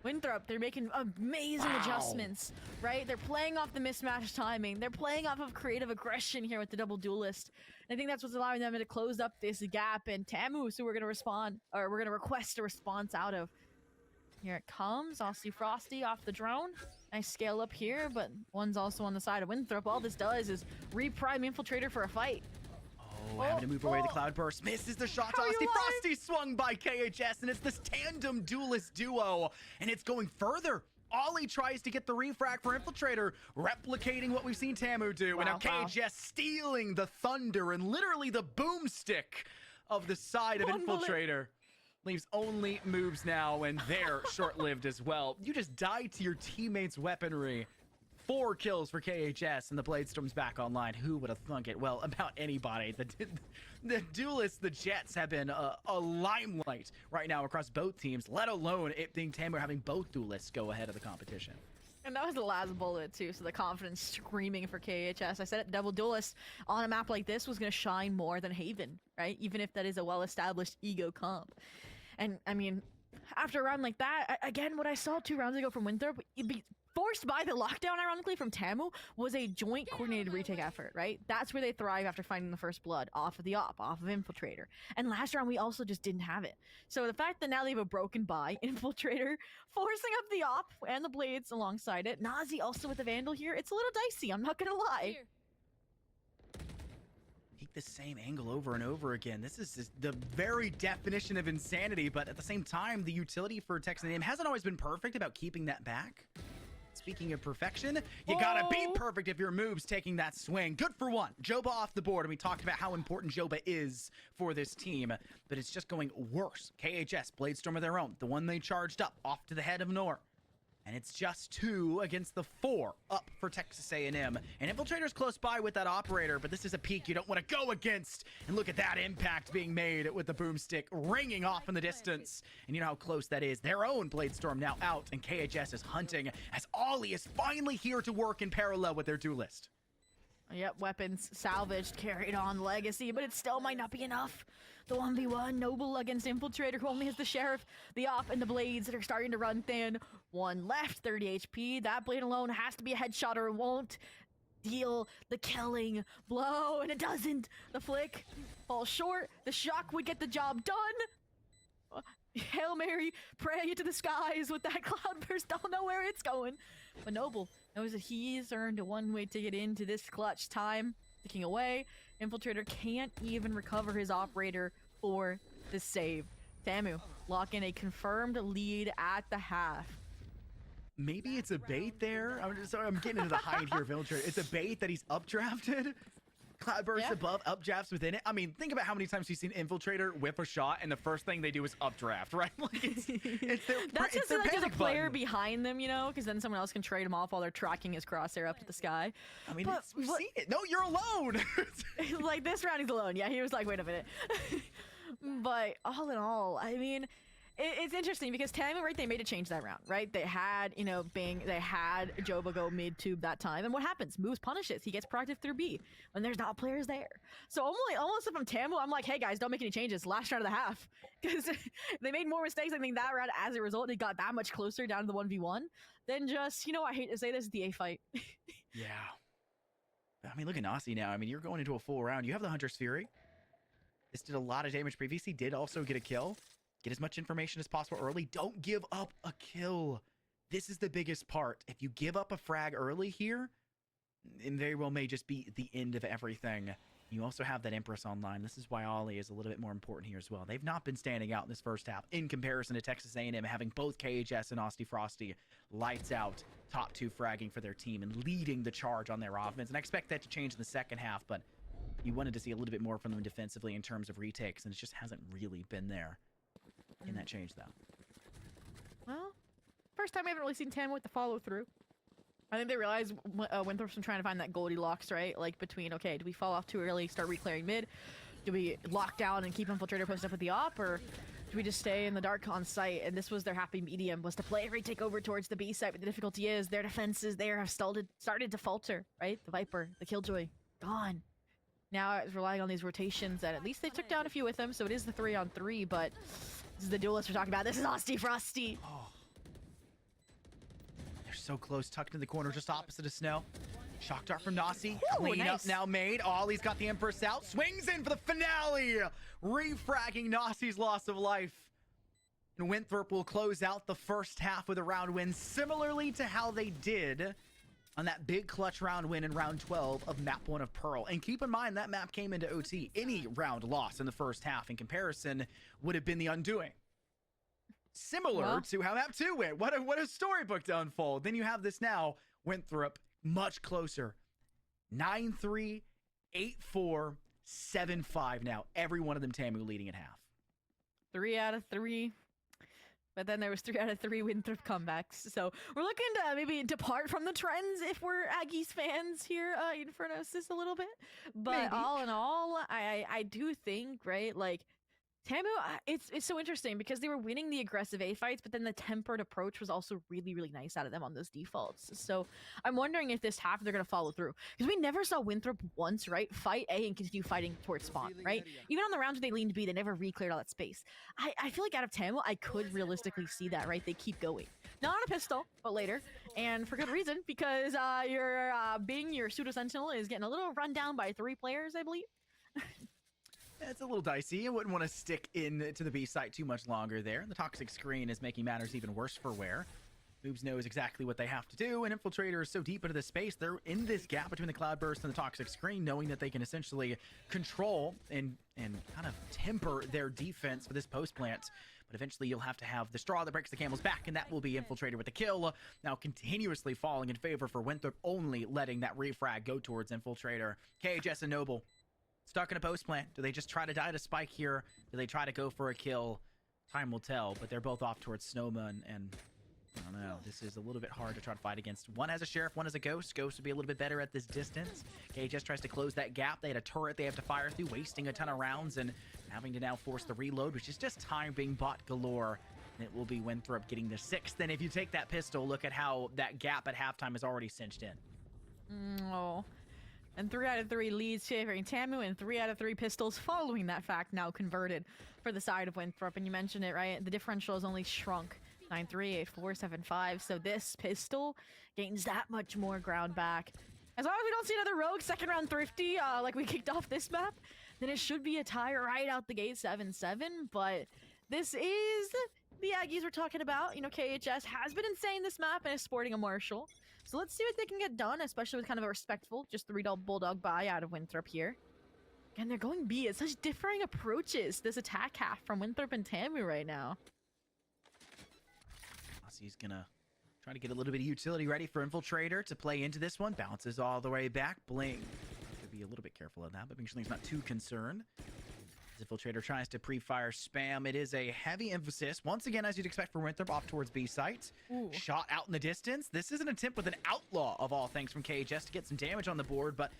Winthrop, they're making amazing adjustments, right? They're playing off the mismatched timing. They're playing off of creative aggression here with the double duelist. And I think that's what's allowing them to close up this gap. And Tamu, so we're going to respond, or we're going to request a response out of. Here it comes. I'll see Frosty off the drone. Nice scale up here, but one's also on the side of Winthrop. All this does is reprime Infiltrator for a fight. Oh, having to move away the cloudburst. Misses the shot. Frosty swung by KHS, and it's this tandem duelist duo, and it's going further. Ollie tries to get the refrag for Infiltrator, replicating what we've seen Tamu do, and now KHS stealing the thunder and literally the boomstick of the side of Infiltrator. Leaves only moves now, and they're short-lived as well. You just died to your teammates' weaponry. 4 kills for KHS, and the Bladestorm's back online. Who would have thunk it? Well, about anybody. The duelists, the Jets, have been a limelight right now across both teams, let alone it being Tamu having both duelists go ahead of the competition. And that was the last bullet, too, so the confidence screaming for KHS. I said it, double duelist on a map like this was going to shine more than Haven, right? Even if that is a well-established ego comp. And, I mean, after a round like that, again, what I saw 2 rounds ago from Winthrop, forced by the lockdown, ironically, from Tamu, was a joint coordinated retake effort, right? That's where they thrive after finding the first blood, off of the op, off of Infiltrator. And last round, we also just didn't have it. So the fact that now they have a broken by Infiltrator, forcing up the op and the blades alongside it, Nazi also with the Vandal here, it's a little dicey, I'm not gonna lie. Take the same angle over and over again. This is the very definition of insanity, but at the same time, the utility for Texan A&M hasn't always been perfect about keeping that back. Speaking of perfection, you gotta be perfect if your move's taking that swing. Good for one. Joba off the board, and we talked about how important Joba is for this team, but it's just going worse. KHS, Bladestorm of their own, the one they charged up off to the head of Nor. And it's just 2 against the 4 up for Texas A&M. And Infiltrator's close by with that operator, but this is a peak you don't want to go against. And look at that impact being made with the boomstick ringing off in the distance. And you know how close that is. Their own Bladestorm now out, and KHS is hunting as Ollie is finally here to work in parallel with their duelist. Yep, weapons salvaged, carried on legacy, but it still might not be enough. The 1v1, Noble against Infiltrator, who only has the Sheriff, the Op, and the Blades that are starting to run thin. 1 left, 30 HP. That blade alone has to be a headshot or it won't deal the killing blow, and it doesn't. The flick falls short. The shock would get the job done. Hail Mary, pray it to the skies with that cloudburst. Don't know where it's going. But Noble knows that he's earned a one-way ticket into this clutch time. Ticking away. Infiltrator can't even recover his operator for the save. Tamu lock in a confirmed lead at the half. Maybe it's a bait there. I'm getting into the hide here of Infiltrator. It's a bait that he's updrafted. Cloudburst above, updrafts within it. I mean, think about how many times you've seen Infiltrator whip a shot, and the first thing they do is updraft, right? Like it's their, that's just their like there's a player button behind them, you know, because then someone else can trade him off while they're tracking his crosshair up to the sky. I mean, we've seen it. No, you're alone. Like this round, he's alone. Yeah, he was like, wait a minute. But all in all, I mean, it's interesting because Tamu, right, they made a change that round, right? They had, you know, Bing, they had Joba go mid-tube that time. And what happens? Moves punishes. He gets proactive through B when there's not players there. So almost if I'm Tamu, I'm like, hey guys, don't make any changes. Last round of the half. Because they made more mistakes, I think, that round. As a result, they got that much closer down to the 1v1 than just, you know, I hate to say this, the A fight. Yeah. I mean, look at Nasi now. I mean, you're going into a full round. You have the Hunter's Fury. This did a lot of damage previously. Did also get a kill. Get as much information as possible early. Don't give up a kill. This is the biggest part. If you give up a frag early here, it very well may just be the end of everything. You also have that Empress online. This is why Ollie is a little bit more important here as well. They've not been standing out in this first half in comparison to Texas A&M having both KHS and Austin Frosty lights out, top 2 fragging for their team and leading the charge on their offense. And I expect that to change in the second half, but you wanted to see a little bit more from them defensively in terms of retakes, and it just hasn't really been there in that change, though. Well, first time we haven't really seen Tam with the follow through. I think they realized Winthrop's been trying to find that Goldilocks, right? Like between, okay, do we fall off too early, start reclearing mid? Do we lock down and keep Infiltrator posted up with the op? Or do we just stay in the dark on site? And this was their happy medium, was to play a retake over towards the B site. But the difficulty is their defenses there have started to falter, right? The Viper, the Killjoy, gone. Now it's relying on these rotations that at least they took down a few with them. So it is the 3-on-3, but this is the duelist we're talking about. This is Austin Frosty. Oh. So close, tucked in the corner, just opposite of Snow. Shock dart from Nasi. Clean nice. up now made. Ollie's got the Empress out. Swings in for the finale. Refragging Nasi's loss of life. And Winthrop will close out the first half with a round win, similarly to how they did on that big clutch round win in round 12 of map 1 of Pearl. And keep in mind, that map came into OT. Any round loss in the first half in comparison would have been the undoing. Similar to how map 2 went. What a storybook to unfold. Then you have this now. Winthrop much closer. 9-3, 8-4, 7-5 now. Every one of them Tamu leading at half. 3 out of 3. But then there was 3 out of 3 Winthrop comebacks. So we're looking to maybe depart from the trends if we're Aggies fans here, Infernosis a little bit. But maybe. All in all, I do think, right, like, Tamu, it's so interesting because they were winning the aggressive A fights, but then the tempered approach was also really, really nice out of them on those defaults. So I'm wondering if this half they're going to follow through. Because we never saw Winthrop once, right, fight A and continue fighting towards spawn, right? Even on the rounds where they leaned B, they never re-cleared all that space. I feel like out of Tamu, I could realistically see that, right? They keep going. Not on a pistol, but later. And for good reason, because your Bing, your Pseudo Sentinel, is getting a little run down by 3 players, I believe. It's a little dicey. I wouldn't want to stick in to the B site too much longer there. The toxic screen is making matters even worse for Ware. Noobs knows exactly what they have to do, and Infiltrator is so deep into this space. They're in this gap between the Cloudburst and the toxic screen, knowing that they can essentially control and kind of temper their defense for this post plant. But eventually you'll have to have the straw that breaks the camel's back, and that will be Infiltrator with the kill. Now continuously falling in favor for Winthrop, only letting that refrag go towards Infiltrator. KHS and Noble stuck in a post plant. Do they just try to die to Spike here? Do they try to go for a kill? Time will tell, but they're both off towards Snowman, and I don't know. This is a little bit hard to try to fight against. One has a Sheriff, one has a Ghost. Ghost would be a little bit better at this distance. KHS tries to close that gap. They had a turret they have to fire through, wasting a ton of rounds and having to now force the reload, which is just time being bought galore. And it will be Winthrop getting the 6th. And if you take that pistol, look at how that gap at halftime is already cinched in. Oh. And 3 out of 3 leads favoring Tamu, and 3 out of 3 pistols following that fact now converted for the side of Winthrop. And you mentioned it, right? The differential has only shrunk. 9-3, 8-4, 7-5. So this pistol gains that much more ground back. As long as we don't see another rogue second round thrifty like we kicked off this map, then it should be a tie right out the gate, 7-7. But this is the Aggies we're talking about. You know, KHS has been insane this map and is sporting a Marshall. So let's see what they can get done, especially with kind of a respectful, just 3-doll Bulldog buy out of Winthrop here. And they're going B. It's such differing approaches, this attack half from Winthrop and Tamu right now. He's gonna try to get a little bit of utility ready for Infiltrator to play into this one. Bounces all the way back. Blink. Could be a little bit careful of that, but make sure he's not too concerned. As Infiltrator tries to pre-fire spam, it is a heavy emphasis. Once again, as you'd expect for Winthrop, off towards B site. Ooh. Shot out in the distance. This is an attempt with an Outlaw of all things from KHS to get some damage on the board, but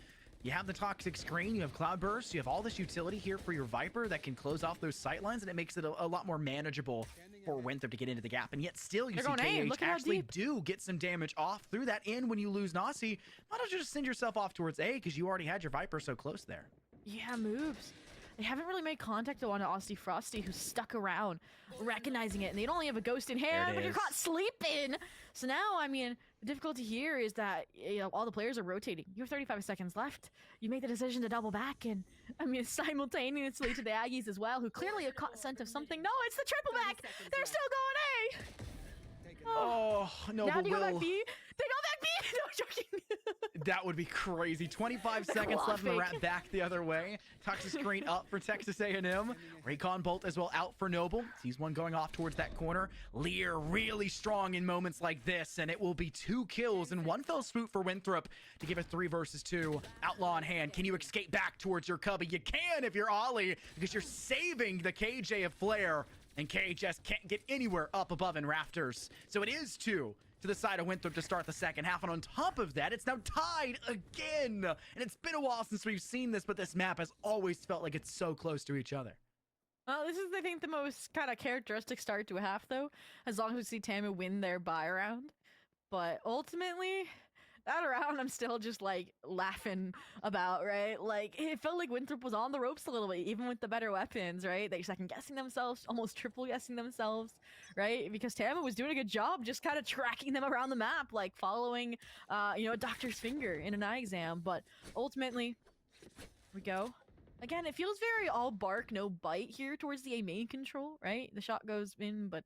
you have the toxic screen, you have Cloudburst, you have all this utility here for your Viper that can close off those sightlines, and it makes it a lot more manageable for Winthrop to get into the gap. And yet still, you see KH actually do get some damage off through that end when you lose Nasi. Why don't you just send yourself off towards A, because you already had your Viper so close there. Yeah, moves. They haven't really made contact on Austin Frosty, who's stuck around, recognizing it, and they'd only have a Ghost in hand, but you're caught sleeping. So now, I mean, The difficulty here is that all the players are rotating. You have 35 seconds left. You make the decision to double back, and I mean simultaneously to the Aggies as well, who clearly caught scent of something. No, it's the triple back. They're still going A. Oh, no, now but do you go back Will, B? They go back B. No joking. that would be crazy. 25 seconds left in the wrap back the other way. Toxic screen up for Texas A&M. Raycon Bolt as well out for Noble. Sees one going off towards that corner. Lear really strong in moments like this, and it will be 2 kills and 1 fell swoop for Winthrop to give it 3 versus 2. Outlaw in hand. Can you escape back towards your cubby? You can if you're Ollie, because you're saving the KJ of Flare. And KHS can't get anywhere up above in rafters. So it is 2 to the side of Winthrop to start the second half. And on top of that, it's now tied again. And it's been a while since we've seen this, but this map has always felt like it's so close to each other. Well, this is, I think, the most kind of characteristic start to a half, though, as long as we see Tamu win their buy round. But ultimately, that round I'm still just like laughing about, right? Like, it felt like Winthrop was on the ropes a little bit, even with the better weapons, right? They second guessing themselves, almost triple guessing themselves, right? Because Tamu was doing a good job just kind of tracking them around the map, like following, a doctor's finger in an eye exam. But ultimately, here we go. Again, it feels very all bark, no bite here towards the A main control, right? The shot goes in, but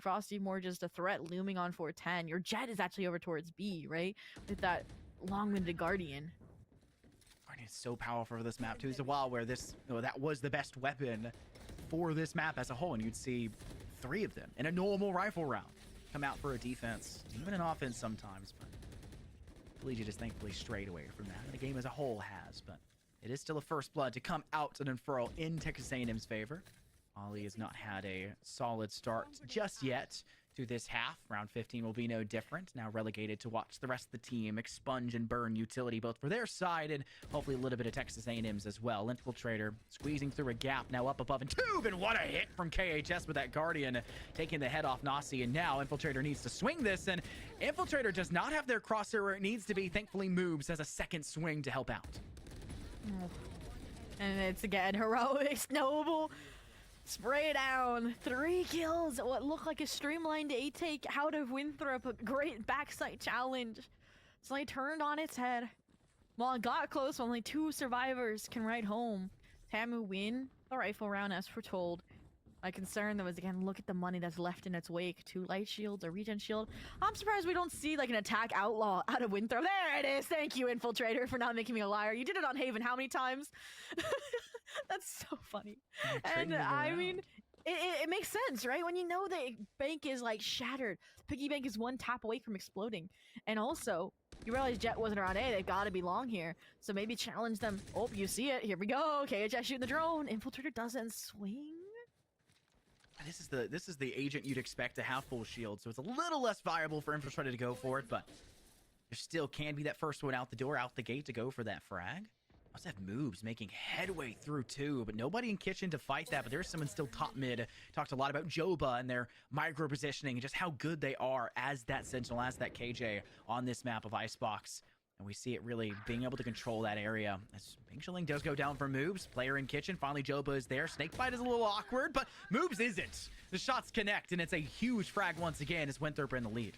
Frosty more just a threat looming on 410. Your Jet is actually over towards B, right? With that long-winded Guardian. Guardian is so powerful for this map too. It's a while where that was the best weapon for this map as a whole, and you'd see 3 of them in a normal rifle round come out for a defense, even an offense sometimes. But Collegiate is thankfully strayed away from that. The game as a whole has, but it is still a first blood to come out and unfurl in Texas A&M's favor. Ollie has not had a solid start just yet to this half. Round 15 will be no different. Now relegated to watch the rest of the team expunge and burn utility, both for their side and hopefully a little bit of Texas A&M's as well. Infiltrator squeezing through a gap, now up above and tube, and what a hit from KHS with that Guardian taking the head off Nasi. And now Infiltrator needs to swing this, and Infiltrator does not have their crosshair where it needs to be. Thankfully, Moobs has a second swing to help out. And it's again heroics, Noble. Spray down. 3 kills. What looked like a streamlined A take out of Winthrop. A great backside challenge. Suddenly turned on its head. While it got close, only 2 survivors can ride home. Tamu win the rifle round as foretold. My concern, though, is again, look at the money that's left in its wake. 2 light shields, a regen shield. I'm surprised we don't see like an attack outlaw out of Winthrop. There it is. Thank you, Infiltrator, for not making me a liar. You did it on Haven how many times? That's so funny. And I mean, it makes sense, right? When you know the bank is like shattered, piggy bank is 1 tap away from exploding. And also, you realize Jet wasn't around A, they've got to be long here. So maybe challenge them. Oh, you see it. Here we go. KHS shooting the drone. Infiltrator doesn't swing. This is the agent you'd expect to have full shield, so it's a little less viable for Infiltrator to go for it, but there still can be that first one out the door, out the gate to go for that frag. Also have Moves making headway through too, but nobody in kitchen to fight that. But there's someone still top mid. Talked a lot about Joba and their micro positioning and just how good they are as that Sentinel, as that KJ on this map of Icebox. And we see it really being able to control that area. As Pink Shilling does go down for Moves. Player in kitchen. Finally, Joba is there. Snakebite is a little awkward, but Moves isn't. The shots connect, and it's a huge frag once again as Winthrop in the lead.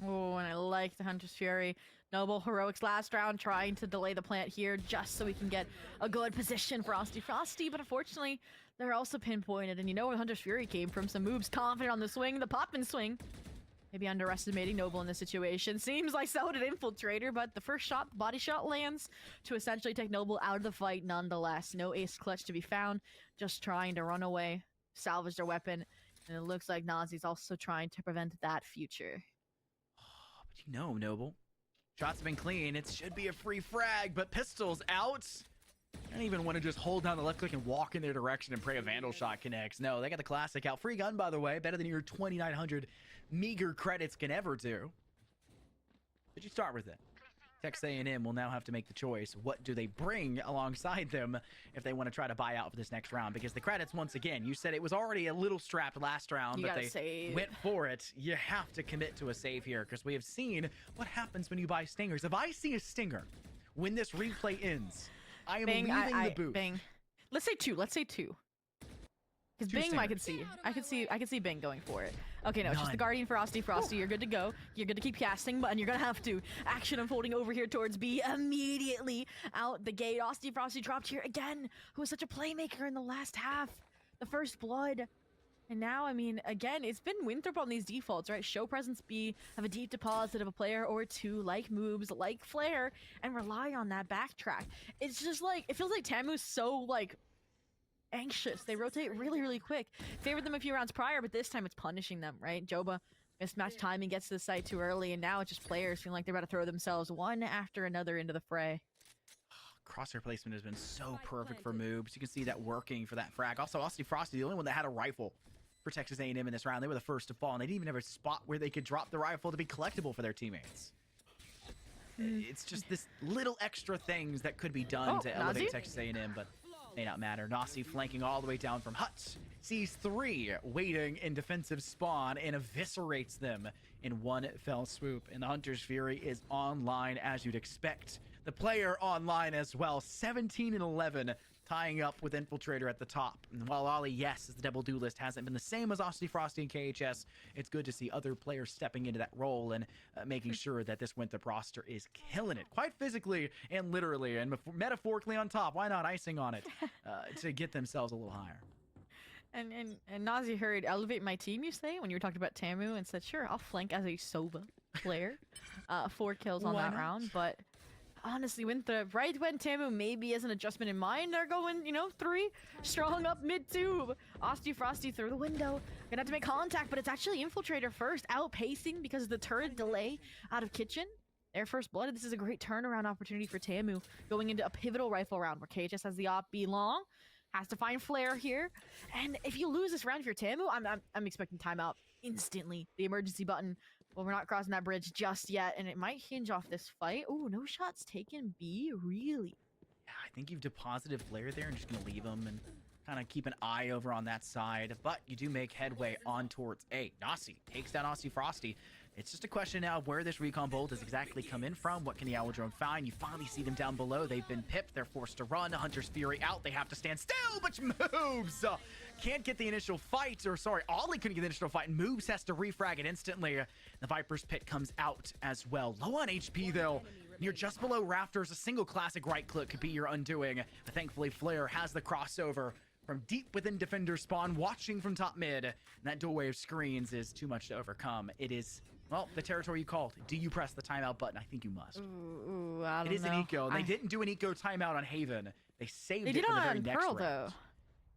Oh, and I like the Hunter's Fury. Noble heroics last round, trying to delay the plant here just so we can get a good position for Frosty. But unfortunately, they're also pinpointed. And you know where Hunter's Fury came from. Some Moves confident on the swing, the pop and swing. Maybe underestimating Noble in this situation. Seems like so did Infiltrator, but the first shot, the body shot, lands to essentially take Noble out of the fight nonetheless. No ace clutch to be found, just trying to run away, salvage their weapon, and it looks like Nazi's also trying to prevent that future. Oh, but you know, Noble, shots have been clean. It should be a free frag, but Pistol's out. I don't even want to just hold down the left click and walk in their direction and pray a Vandal shot connects. No, they got the classic out. Free gun, by the way. Better than your 2,900 meager credits can ever do. But you start with it. Texas A&M will now have to make the choice. What do they bring alongside them if they want to try to buy out for this next round? Because the credits, once again, you said it was already a little strapped last round, but they went for it. You have to commit to a save here because we have seen what happens when you buy stingers. If I see a stinger when this replay ends, I am leaving the booth. Bang. Let's say 2. Let's say 2. Because Two Bing, I stingers. could see, I could see Bing going for it. Okay, no, it's just the None. Guardian Frosty. You're good to go. You're good to keep casting, but you're gonna have to. Action unfolding over here towards B immediately out the gate. Frosty dropped here again, who was such a playmaker in the last half. The first blood. And now, I mean, again, it's been Winthrop on these defaults, right? Show presence B, have a deep deposit of a player or two, like moves, like Flare, and rely on that backtrack. It's just like, it feels like Tamu's so, like, anxious. They rotate really, really quick. Favored them a few rounds prior, but this time it's punishing them, right? Joba mismatch timing, gets to the site too early, and now it's just players feeling like they're about to throw themselves one after another into the fray. Crosshair placement has been so perfect for moves. You can see that working for that frag. Also, Frosty, the only one that had a rifle for Texas A&M in this round. They were the first to fall, and they didn't even have a spot where they could drop the rifle to be collectible for their teammates. It's just this little extra things that could be done to elevate Texas A&M, but may not matter. Nasi flanking all the way down from Hut. Sees 3 waiting in defensive spawn and eviscerates them in one fell swoop. And the Hunter's Fury is online as you'd expect. The player online as well. 17 and 11, tying up with Infiltrator at the top. And while Ollie, yes, as the double duelist hasn't been the same as Frosty and KHS, it's good to see other players stepping into that role and making sure that this Winthrop roster is killing it, quite physically and literally, and metaphorically on top. Why not icing on it to get themselves a little higher? And Nazi heard elevate my team, you say, when you were talking about Tamu, and said, sure, I'll flank as a Sova player. 4 kills on that round, but honestly, Winthrop, right when Tamu maybe has an adjustment in mind, they're going, 3 strong up mid-tube. Frosty through the window. Gonna have to make contact, but it's actually Infiltrator first, outpacing because of the turret delay out of Kitchen. Their first blood. This is a great turnaround opportunity for Tamu going into a pivotal rifle round where KHS has the op B long. Has to find Flare here. And if you lose this round, if you're Tamu, I'm expecting timeout instantly. The emergency button. Well, we're not crossing that bridge just yet, and it might hinge off this fight. Oh, no shots taken B, really? Yeah, I think you've deposited Flare there and just going to leave him and kind of keep an eye over on that side. But you do make headway on towards A. Nasi takes down Frosty. It's just a question now of where this recon bolt has exactly come in from. What can the Owl Drone find? You finally see them down below. They've been pipped. They're forced to run. Hunter's Fury out. They have to stand still, but moves. Can't get the initial fight. Or sorry, Ollie couldn't get the initial fight. Moves has to refrag it instantly. The Viper's Pit comes out as well. Low on HP, though. Near just below rafters. A single classic right click could be your undoing. But thankfully, Flare has the crossover from deep within defender spawn, watching from top mid. And that doorway of screens is too much to overcome. It is, well, the territory you called. Do you press the timeout button? I think you must. Ooh, I don't know. It is an eco. They didn't do an eco timeout on Haven. They saved it for the very on next Pearl, round. though.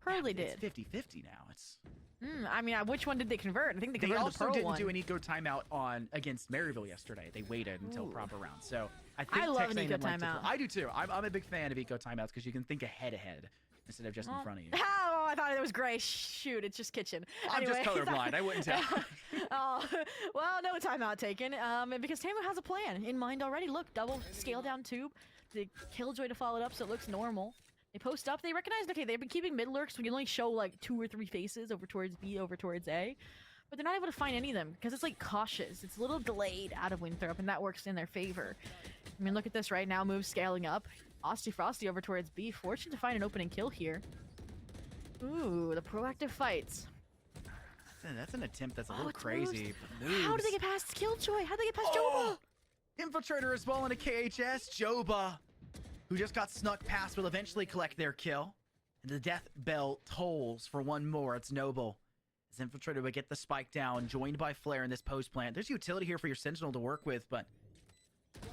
Pearl they did. It's 50-50 now. It's. I mean, which one did they convert? I think they They converted also the Pearl didn't one. do an eco timeout on against Maryville yesterday. They waited until proper round. So I think I love Texas an eco A&M liked to timeout. I do too. I'm a big fan of eco timeouts because you can think ahead instead of just in front of you. Oh, I thought it was gray. Shoot, it's just Kitchen. I'm Anyway. just colorblind. I wouldn't tell. Oh, well, no timeout taken. Because Tamu has a plan in mind already. Look, double scale down tube. The Killjoy to follow it up so it looks normal. They post up. They recognized, okay, they've been keeping mid lurks. We can only show like 2 or 3 faces over towards B, over towards A. But they're not able to find any of them because it's like cautious. It's a little delayed out of Winthrop, and that works in their favor. I mean, look at this right now. Move scaling up. Frosty over towards B. Fortunate to find an opening kill here. Ooh, the proactive fights. That's an attempt that's a little it's crazy. But How did they get past Killjoy? How did they get past Joba? Infiltrator as well into KHS. Joba, who just got snuck past, will eventually collect their kill. And the death bell tolls for one more. It's Noble. As Infiltrator would get the spike down, joined by Flare in this post plant. There's utility here for your Sentinel to work with, but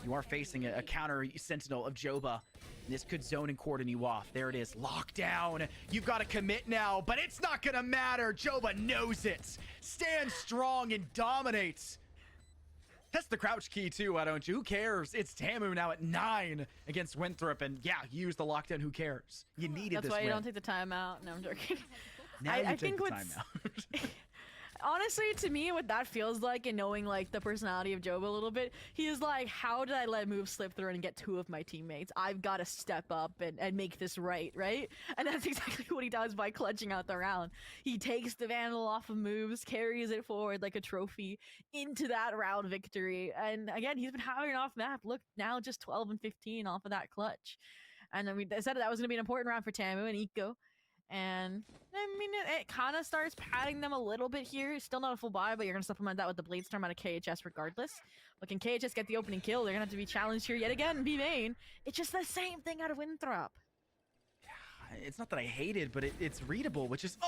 you are facing a counter Sentinel of Joba. This could zone and cordon you off. There it is. Lockdown. You've got to commit now, but it's not going to matter. Joba knows it. Stands strong and dominates. Test the crouch key too, why don't you? Who cares? It's Tamu now at 9 against Winthrop, and yeah, use the lockdown. Who cares? You needed That's this why you win. don't take the timeout. No, I'm joking. Now I you take think the what's timeout. honestly, to me, what that feels like, and knowing like the personality of Joba a little bit, he is like, how did I let moves slip through and get 2 of my teammates? I've got to step up and make this right? And that's exactly what he does by clutching out the round. He takes the Vandal off of moves, carries it forward like a trophy into that round victory. And again, he's been having off map. Look, now just 12 and 15 off of that clutch. And then we said that was going to be an important round for Tamu and Eco. And I mean, it kind of starts padding them a little bit here. Still not a full buy, but you're going to supplement that with the Blade Storm out of KHS regardless. But can KHS get the opening kill? They're going to have to be challenged here yet again. B main. It's just the same thing out of Winthrop. It's not that I hate it, but it's readable, which is,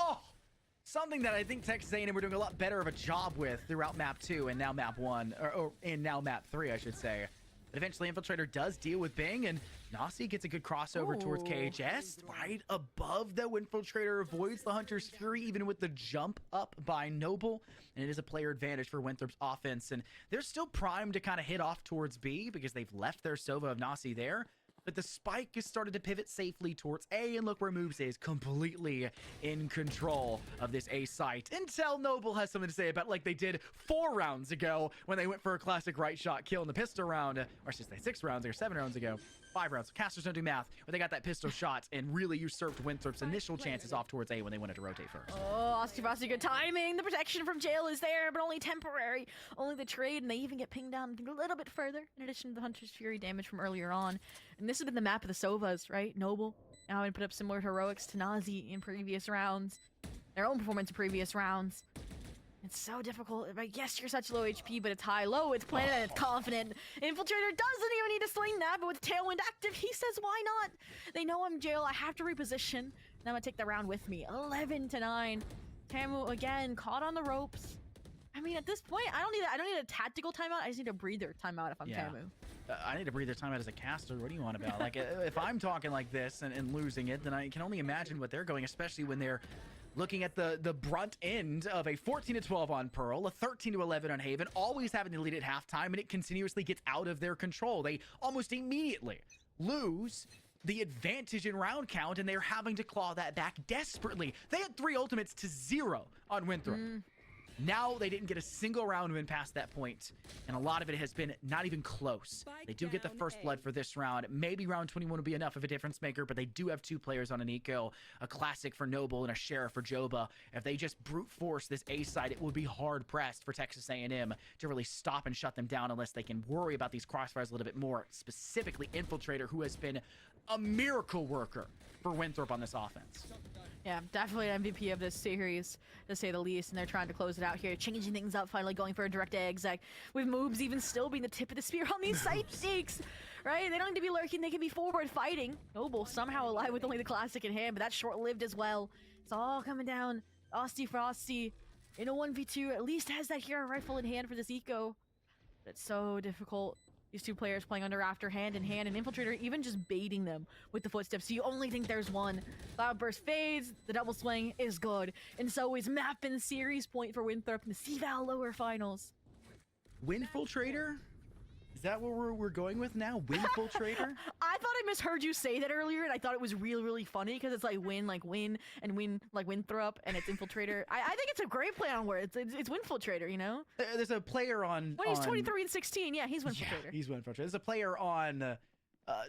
something that I think Texas A&M were doing a lot better of a job with throughout map 2 and now map 1, and now map 3, I should say. But eventually, Infiltrator does deal with Bing, and Nasi gets a good crossover towards KHS, right above the Infiltrator, avoids the Hunter's Fury, even with the jump up by Noble, and it is a player advantage for Winthrop's offense, and they're still primed to kind of hit off towards B, because they've left their Sova of Nasi there. But the spike has started to pivot safely towards A, and look where Moves is completely in control of this A site. Until Noble has something to say about like they did 4 rounds ago when they went for a classic right shot kill in the pistol round, or I should say 6 rounds or 7 rounds ago. 5 rounds. Casters don't do math, but they got that pistol shot and really usurped Winthrop's initial chances off towards A when they wanted to rotate first. Oh, Osti, good timing. The protection from jail is there, but only temporary. Only the trade, and they even get pinged down a little bit further, in addition to the Hunter's Fury damage from earlier on. And this has been the map of the Sovas, right? Noble now and put up similar heroics to Nazi in previous rounds. Their own performance in previous rounds. It's so difficult. Like, yes, you're such low HP, but it's high-low. It's planted and it's confident. Infiltrator doesn't even need to sling that, but with Tailwind active, he says, why not? They know I'm jail. I have to reposition. And I'm going to take the round with me. 11-9. Tamu, again, caught on the ropes. I mean, at this point, I don't need a tactical timeout. I just need a breather timeout if I'm Tamu. I need a breather timeout as a caster. What do you want about? Like, if I'm talking like this and losing it, then I can only imagine what they're going, especially when they're looking at the brunt end of a 14-12 on Pearl, a 13-11 on Haven, always having the lead at halftime, and it continuously gets out of their control. They almost immediately lose the advantage in round count, and they're having to claw that back desperately. They had 3 ultimates to 0 on Winthrop. Now they didn't get a single round win past that point, and a lot of it has been not even close. They do get the first blood for this round. Maybe round 21 will be enough of a difference maker, but they do have 2 players on an eco, a classic for Noble and a sheriff for Joba. If they just brute force this A side, it would be hard pressed for Texas A&M to really stop and shut them down unless they can worry about these crossfires a little bit more, specifically Infiltrator, who has been a miracle worker for Winthrop on this offense. Yeah, definitely an MVP of this series, to say the least, and they're trying to close it out here, changing things up, finally going for a direct exec, with Moves even still being the tip of the spear on these side stakes, right? They don't need to be lurking, they can be forward fighting. Noble somehow alive with only the classic in hand, but that's short-lived as well. It's all coming down. Osti Frosty in a 1v2, at least has that hero rifle in hand for this eco. But it's so difficult. These 2 players playing under after hand in hand, and Infiltrator even just baiting them with the footsteps. So you only think there's one. Cloudburst fades, the double swing is good. And so is map and series point for Winthrop in the CVAL lower finals. Winfiltrator? Is that what we're going with now? Winfiltrator? I thought I misheard you say that earlier, and I thought it was really funny because it's like win like win, and win like Winthrop, and it's Infiltrator. I think it's a great play on words. It's Winfiltrator, you know? There's a player on... When he's 23 and 16, yeah, he's Winfiltrator. Yeah, he's Winfiltrator. There's a player on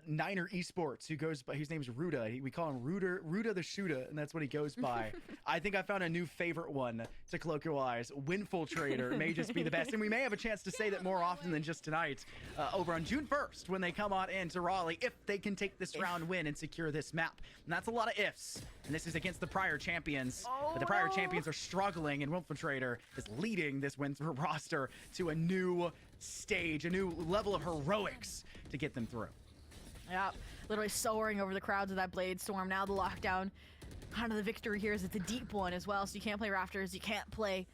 Niner Esports who goes by, his name's Ruda. We call him Ruda the Shooter, and that's what he goes by. I think I found a new favorite one to colloquialize. Winfiltrator may just be the best, and we may have a chance to say that more often than just tonight over on June 1st when they come on into Raleigh, if they can take this round win and secure this map. And that's a lot of ifs, and this is against the prior champions. But the prior champions are struggling, and Winfiltrator is leading this Winthrop roster to a new stage, a new level of heroics to get them through. Yeah, literally soaring over the crowds of that Blade Storm. Now the lockdown, kind of the victory here is it's a deep one as well, so you can't play Rafters, you can't play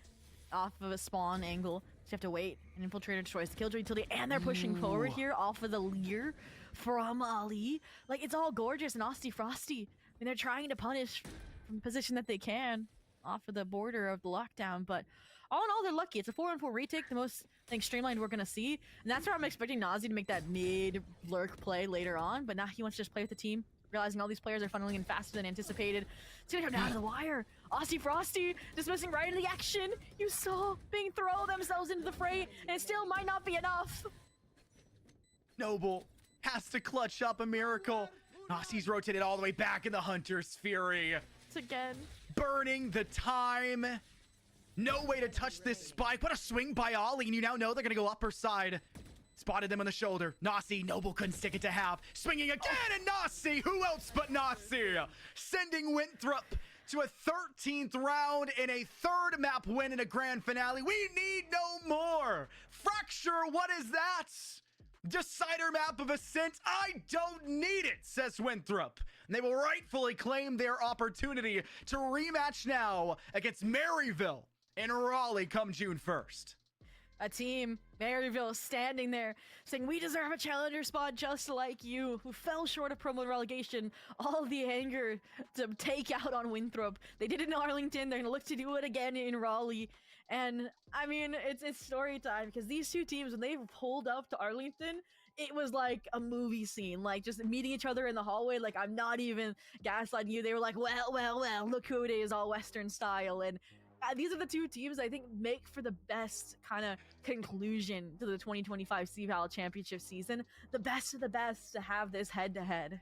off of a spawn angle, so you have to wait. And Infiltrator destroys the Killjoy utility, and they're pushing forward here off of the Leer from Ali. Like, it's all gorgeous and Osti Frosty. I mean, they're trying to punish from the position that they can off of the border of the lockdown, but all in all, they're lucky. It's a 4-on-4 retake, the most, I think, streamlined we're going to see. And that's where I'm expecting Nazi to make that mid-lurk play later on. But now he wants to just play with the team, realizing all these players are funneling in faster than anticipated. It's going to come down to the wire. Osti Frosty dismissing right into the action. You saw Bing throw themselves into the fray, and it still might not be enough. Noble has to clutch up a miracle. Nazi's rotated all the way back in the Hunter's Fury. It's again. Burning the time. No way to touch this spike. What a swing by Ollie, and you now know they're going to go upper side. Spotted them on the shoulder. Nasi, Noble couldn't stick it to half. Swinging again, and Nasi, who else but Nasi? Sending Winthrop to a 13th round in a third map win in a grand finale. We need no more. Fracture, what is that? Decider map of Ascent, I don't need it, says Winthrop. And they will rightfully claim their opportunity to rematch now against Maryville in Raleigh come June 1st. A team, Maryville, standing there saying, we deserve a challenger spot just like you, who fell short of promo relegation. All the anger to take out on Winthrop. They did it in Arlington. They're going to look to do it again in Raleigh. And, I mean, it's story time, because these two teams, when they pulled up to Arlington, it was like a movie scene, like just meeting each other in the hallway. Like, I'm not even gaslighting you. They were like, well, look who it is, all Western style. And these are the two teams I think make for the best kind of conclusion to the 2025 CVAL championship season. The best of the best to have this head-to-head.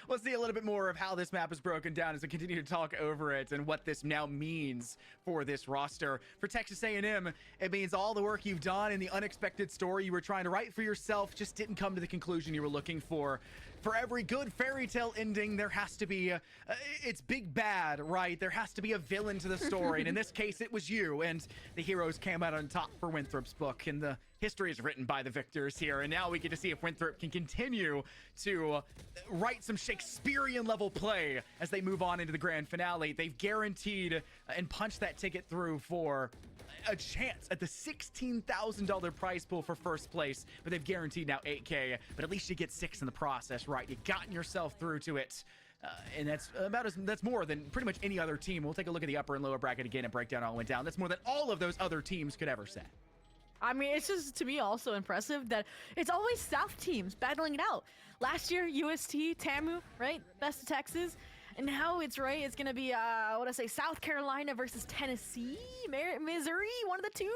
Let's see a little bit more of how this map is broken down as we continue to talk over it and what this now means for this roster. For Texas A&M, it means all the work you've done and the unexpected story you were trying to write for yourself just didn't come to the conclusion you were looking for. For every good fairy tale ending, there has to be it's big bad, right? There has to be a villain to the story. And in this case, it was you. And the heroes came out on top for Winthrop's book. And the history is written by the victors here. And now we get to see if Winthrop can continue to write some Shakespearean level play as they move on into the grand finale. They've guaranteed and punched that ticket through for a chance at the $16,000 prize pool for first place, but they've guaranteed now 8K, but at least you get 6 in the process, right? You've gotten yourself through to it. And that's more than pretty much any other team. We'll take a look at the upper and lower bracket again and break down how it went down. That's more than all of those other teams could ever say. I mean, it's just, to me, also impressive that it's always South teams battling it out. Last year, UST, TAMU, right? Best of Texas. And now it's going to be, South Carolina versus Tennessee, Missouri, one of the two.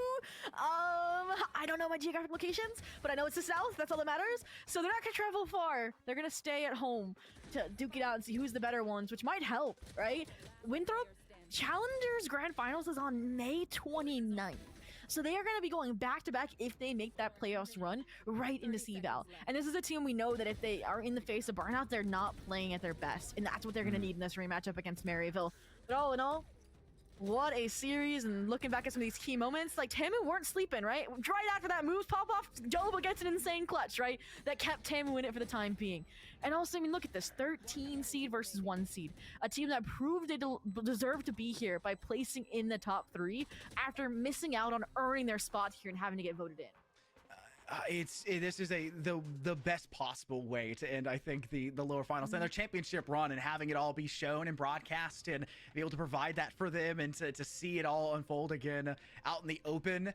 I don't know my geographic locations, but I know it's the South. That's all that matters. So they're not going to travel far. They're going to stay at home to duke it out and see who's the better ones, which might help, right? Winthrop, Challengers Grand Finals is on May 29th. So they are going to be going back-to-back if they make that playoffs run right into CVAL. And this is a team we know that if they are in the face of burnout, they're not playing at their best. And that's what they're going to need in this rematch up against Maryville. But all in all, what a series. And looking back at some of these key moments, like Tamu weren't sleeping, right? Right after that moves pop off, Joba gets an insane clutch, right? That kept Tamu in it for the time being. And also, I mean, look at this, 13 seed versus 1 seed. A team that proved they deserved to be here by placing in the top 3 after missing out on earning their spot here and having to get voted in. This is the best possible way to end, I think, the lower finals and their championship run, and having it all be shown and broadcast and be able to provide that for them and to see it all unfold again out in the open.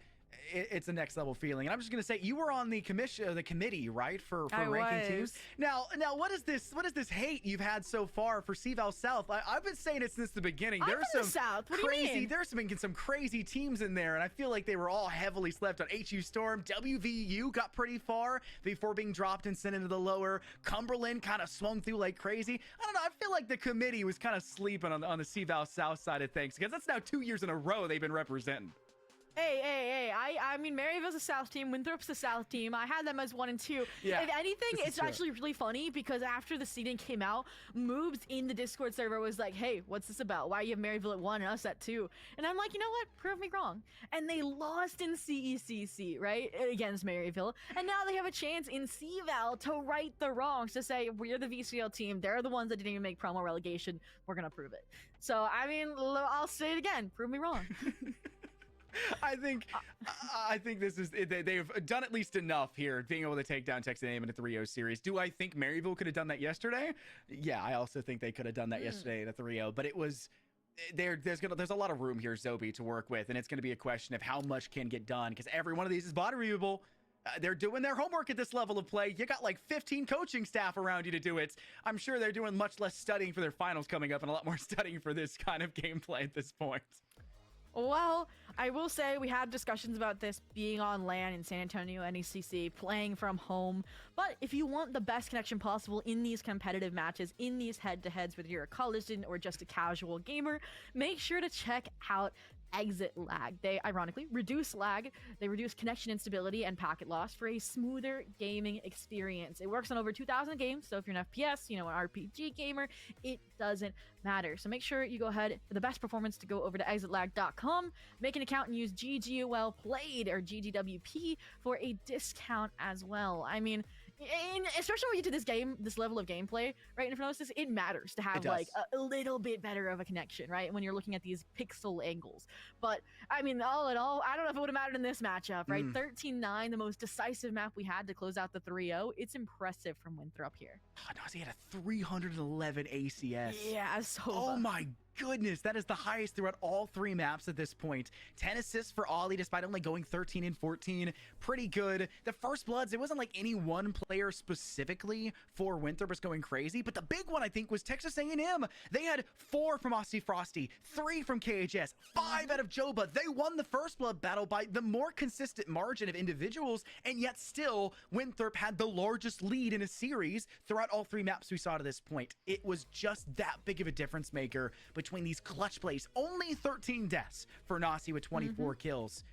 It's a next level feeling. And I'm just gonna say, you were on the committee, right, for ranking teams. Now, what is this hate you've had so far for CVAL South? I've been saying it since the beginning. There's some South. What crazy. do you mean? There's been some crazy teams in there, and I feel like they were all heavily slept on. HU Storm, WVU got pretty far before being dropped and sent into the lower. Cumberland kind of swung through like crazy. I don't know. I feel like the committee was kind of sleeping on the CVAL South side of things, because that's now 2 years in a row they've been representing. Hey, I mean, Maryville's a South team, Winthrop's a South team. I had them as 1 and 2. Yeah, if anything, it's actually really funny because after the seeding came out, Moobs in the Discord server was like, hey, what's this about? Why you have Maryville at 1 and us at 2? And I'm like, you know what? Prove me wrong. And they lost in CECC, right? Against Maryville. And now they have a chance in CVAL to right the wrongs, to say, we're the VCL team. They're the ones that didn't even make promo relegation. We're going to prove it. So, I mean, I'll say it again. Prove me wrong. I think this is, they've done at least enough here, being able to take down Texas A&M in a 3-0 series. Do I think Maryville could have done that yesterday? Yeah, I also think they could have done that yesterday in a 3-0, but it was, there's a lot of room here, Zobi, to work with, and it's going to be a question of how much can get done, because every one of these is body reviewable. They're doing their homework at this level of play. You got like 15 coaching staff around you to do it. I'm sure they're doing much less studying for their finals coming up and a lot more studying for this kind of gameplay at this point. Well, I will say we had discussions about this being on LAN in San Antonio, NECC, playing from home. But if you want the best connection possible in these competitive matches, in these head-to-heads, whether you're a college student or just a casual gamer, make sure to check out exit lag. They ironically reduce lag, they reduce connection instability and packet loss for a smoother gaming experience. It works on over 2,000 games, so if you're an FPS, an RPG gamer, it doesn't matter. So make sure you go ahead for the best performance to go over to exitlag.com, make an account and use GGOL played or GGWP for a discount as well. I mean, especially when you get to this level of gameplay, right? And if you notice this, it matters to have like a little bit better of a connection, right? When you're looking at these pixel angles. But I mean, all in all, I don't know if it would have mattered in this matchup, right? 13-9, the most decisive map we had to close out the 3-0. It's impressive from Winthrop here. Oh, no, he had a 311 ACS. Yeah, so. Oh my goodness, that is the highest throughout all 3 maps at this point. 10 assists for Ollie, despite only going 13 and 14. Pretty good. The first bloods, it wasn't like any one player specifically for Winthrop was going crazy, but the big one, I think, was Texas A&M. They had 4 from Aussie Frosty, 3 from KHS, 5 out of Joba. They won the first blood battle by the more consistent margin of individuals, and yet still, Winthrop had the largest lead in a series throughout all 3 maps we saw to this point. It was just that big of a difference maker between these clutch plays. Only 13 deaths for Nasi with 24 kills.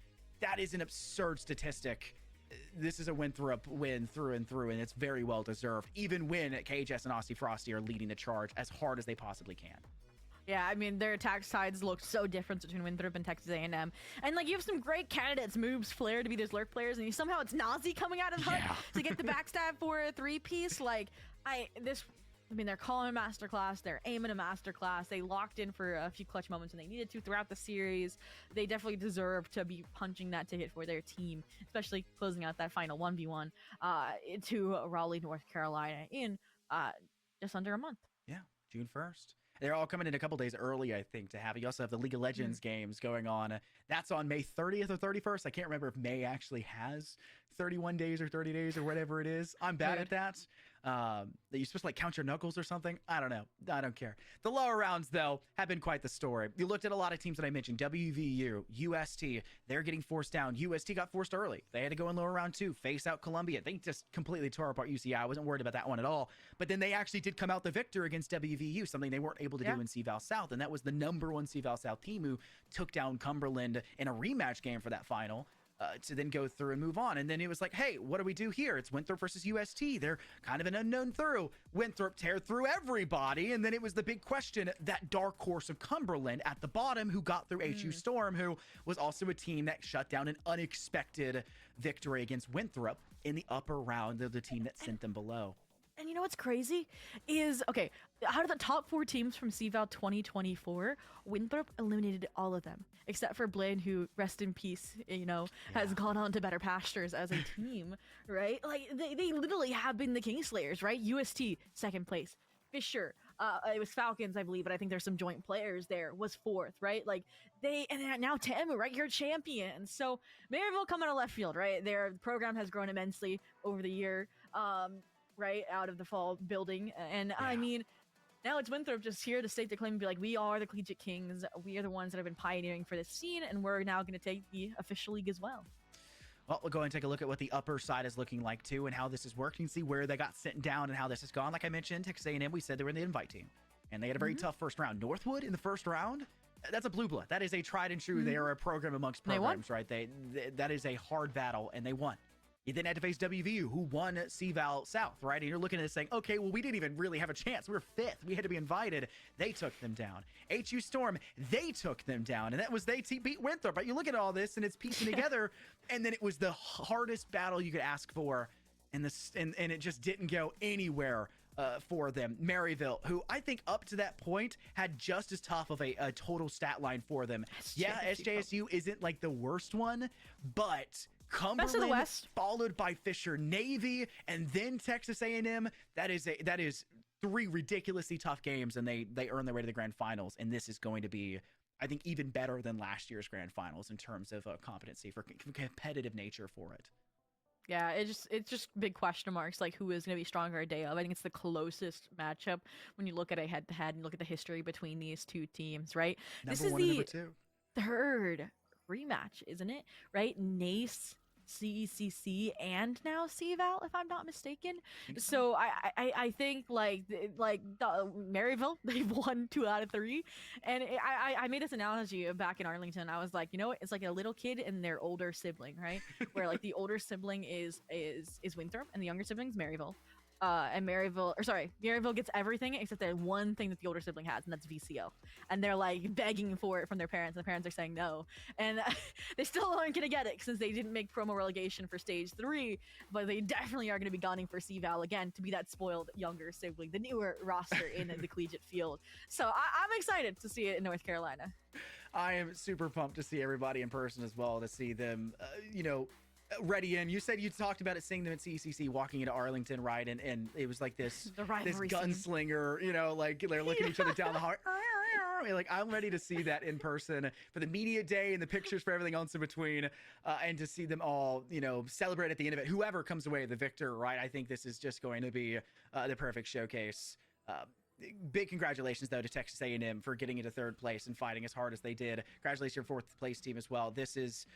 That is an absurd statistic. This is a Winthrop win through and through, and it's very well deserved, even when KHS and Aussie Frosty are leading the charge as hard as they possibly can. Yeah, I mean, their attack sides look so different between Winthrop and Texas A&M. And, like, you have some great candidates, Moobs, Flair to be those lurk players, and somehow it's Nazi coming out of the HUD to get the backstab for a 3-piece. Like, they're calling a masterclass. They're aiming a masterclass. They locked in for a few clutch moments when they needed to throughout the series. They definitely deserve to be punching that ticket for their team, especially closing out that final 1v1 to Raleigh, North Carolina in just under a month. Yeah, June 1st. They're all coming in a couple days early, I think, to have. You also have the League of Legends games going on. That's on May 30th or 31st. I can't remember if May actually has 31 days or 30 days or whatever it is. I'm bad at that. That you're supposed to like count your knuckles or something. I don't know. I don't care. The lower rounds, though, have been quite the story. You looked at a lot of teams that I mentioned. WVU, UST, they're getting forced down. UST got forced early. They had to go in lower round 2, face out Columbia. They just completely tore apart UCI. I wasn't worried about that one at all. But then they actually did come out the victor against WVU, something they weren't able to do in CVAL South. And that was the #1 CVAL South team who took down Cumberland in a rematch game for that final. To then go through and move on. And then it was like, hey, what do we do here? It's Winthrop versus UST. They're kind of an unknown through. Winthrop tear through everybody. And then it was the big question, that dark horse of Cumberland at the bottom who got through HU Storm, who was also a team that shut down an unexpected victory against Winthrop in the upper round of the team that sent them below. And you know what's crazy is, okay, out of the top 4 teams from CVAL 2024, Winthrop eliminated all of them, except for Blaine, who, rest in peace, has gone on to better pastures as a team, right? Like, they literally have been the Kingslayers, right? UST, 2nd place. Fisher, it was Falcons, I believe, but I think there's some joint players there, was 4th, right? Like, and then now Tamu, right? You're champions. So maybe they'll come out of left field, right? Their program has grown immensely over the year. Right out of the fall building, and I mean, now it's Winthrop just here to stake their claim and be like, we are the Collegiate Kings, we are the ones that have been pioneering for this scene, and we're now going to take the official league as well. Well, we'll go and take a look at what the upper side is looking like too, and how this is working, see where they got sent down and how this has gone. Like I mentioned, Texas A&M, we said they were in the invite team, and they had a very tough first round. Northwood in the first round, that's a blue blood. That is a tried and true. They are a program amongst programs, right? That is a hard battle, and they won. You then had to face WVU, who won CVAL South, right? And you're looking at this saying, okay, well, we didn't even really have a chance. We were 5th. We had to be invited. They took them down. HU Storm, they took them down. And that was they beat Winthrop. But you look at all this, and it's piecing together. And then it was the hardest battle you could ask for. And it just didn't go anywhere for them. Maryville, who I think up to that point had just as tough of a total stat line for them. Yeah, SJSU isn't like the worst one, but Cumberland, West, followed by Fisher Navy, and then Texas A&M. That is 3 ridiculously tough games, and they earn their way to the grand finals. And this is going to be, I think, even better than last year's grand finals in terms of competency for competitive nature for it. Yeah, it's just big question marks, like who is going to be stronger a day of. I think it's the closest matchup when you look at a head-to-head and look at the history between these 2 teams, right? Number this is 1 and number 2. 3rd rematch, isn't it? Right? Nace CECC and now CVAL, if I'm not mistaken. So I think like Maryville, they've won 2 out of 3, and I made this analogy back in Arlington. I was like, you know what? It's like a little kid and their older sibling, right? Where like the older sibling is Winthrop and the younger sibling's Maryville. And Maryville gets everything except that one thing that the older sibling has, and that's VCO. And they're like begging for it from their parents, and the parents are saying no. And they still aren't gonna get it since they didn't make promo relegation for stage 3, but they definitely are gonna be gunning for CVAL again to be that spoiled younger sibling, the newer roster in the collegiate field. So I'm excited to see it in North Carolina. I am super pumped to see everybody in person as well, to see them, ready in. You said you talked about it, seeing them at CECC walking into Arlington, right? And it was like this gunslinger, like they're looking each other down the hall. Like, I'm ready to see that in person for the media day and the pictures for everything else in between, and to see them all, celebrate at the end of it. Whoever comes away the victor, right? I think this is just going to be the perfect showcase. Big congratulations, though, to Texas A&M for getting into 3rd place and fighting as hard as they did. Congratulations to your 4th place team as well. This is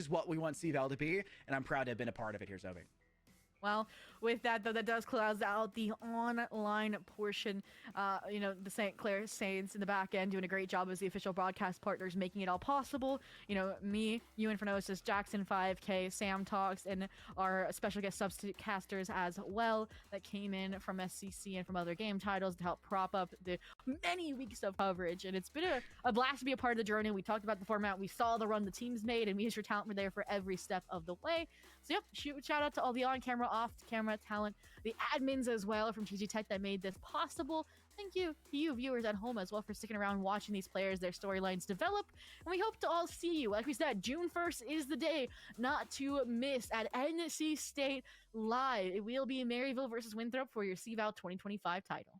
what we want CVAL to be, and I'm proud to have been a part of it here, Zoe. Well, with that, though, that does close out the online portion. The St. Clair Saints in the back end doing a great job as the official broadcast partners, making it all possible. Me, UniEsportsNA, Jackson 5K, Sam Talks, and our special guest substitute casters as well that came in from SCC and from other game titles to help prop up the many weeks of coverage. And it's been a blast to be a part of the journey. We talked about the format. We saw the run the teams made, and we as your talent were there for every step of the way. So, yep, shout out to all the on-camera, off-camera talent, the admins as well from GG Tech that made this possible. Thank you to you viewers at home as well for sticking around watching these players, their storylines develop. And we hope to all see you. Like we said, June 1st is the day not to miss at NC State Live. It will be Maryville versus Winthrop for your CVAL 2025 title.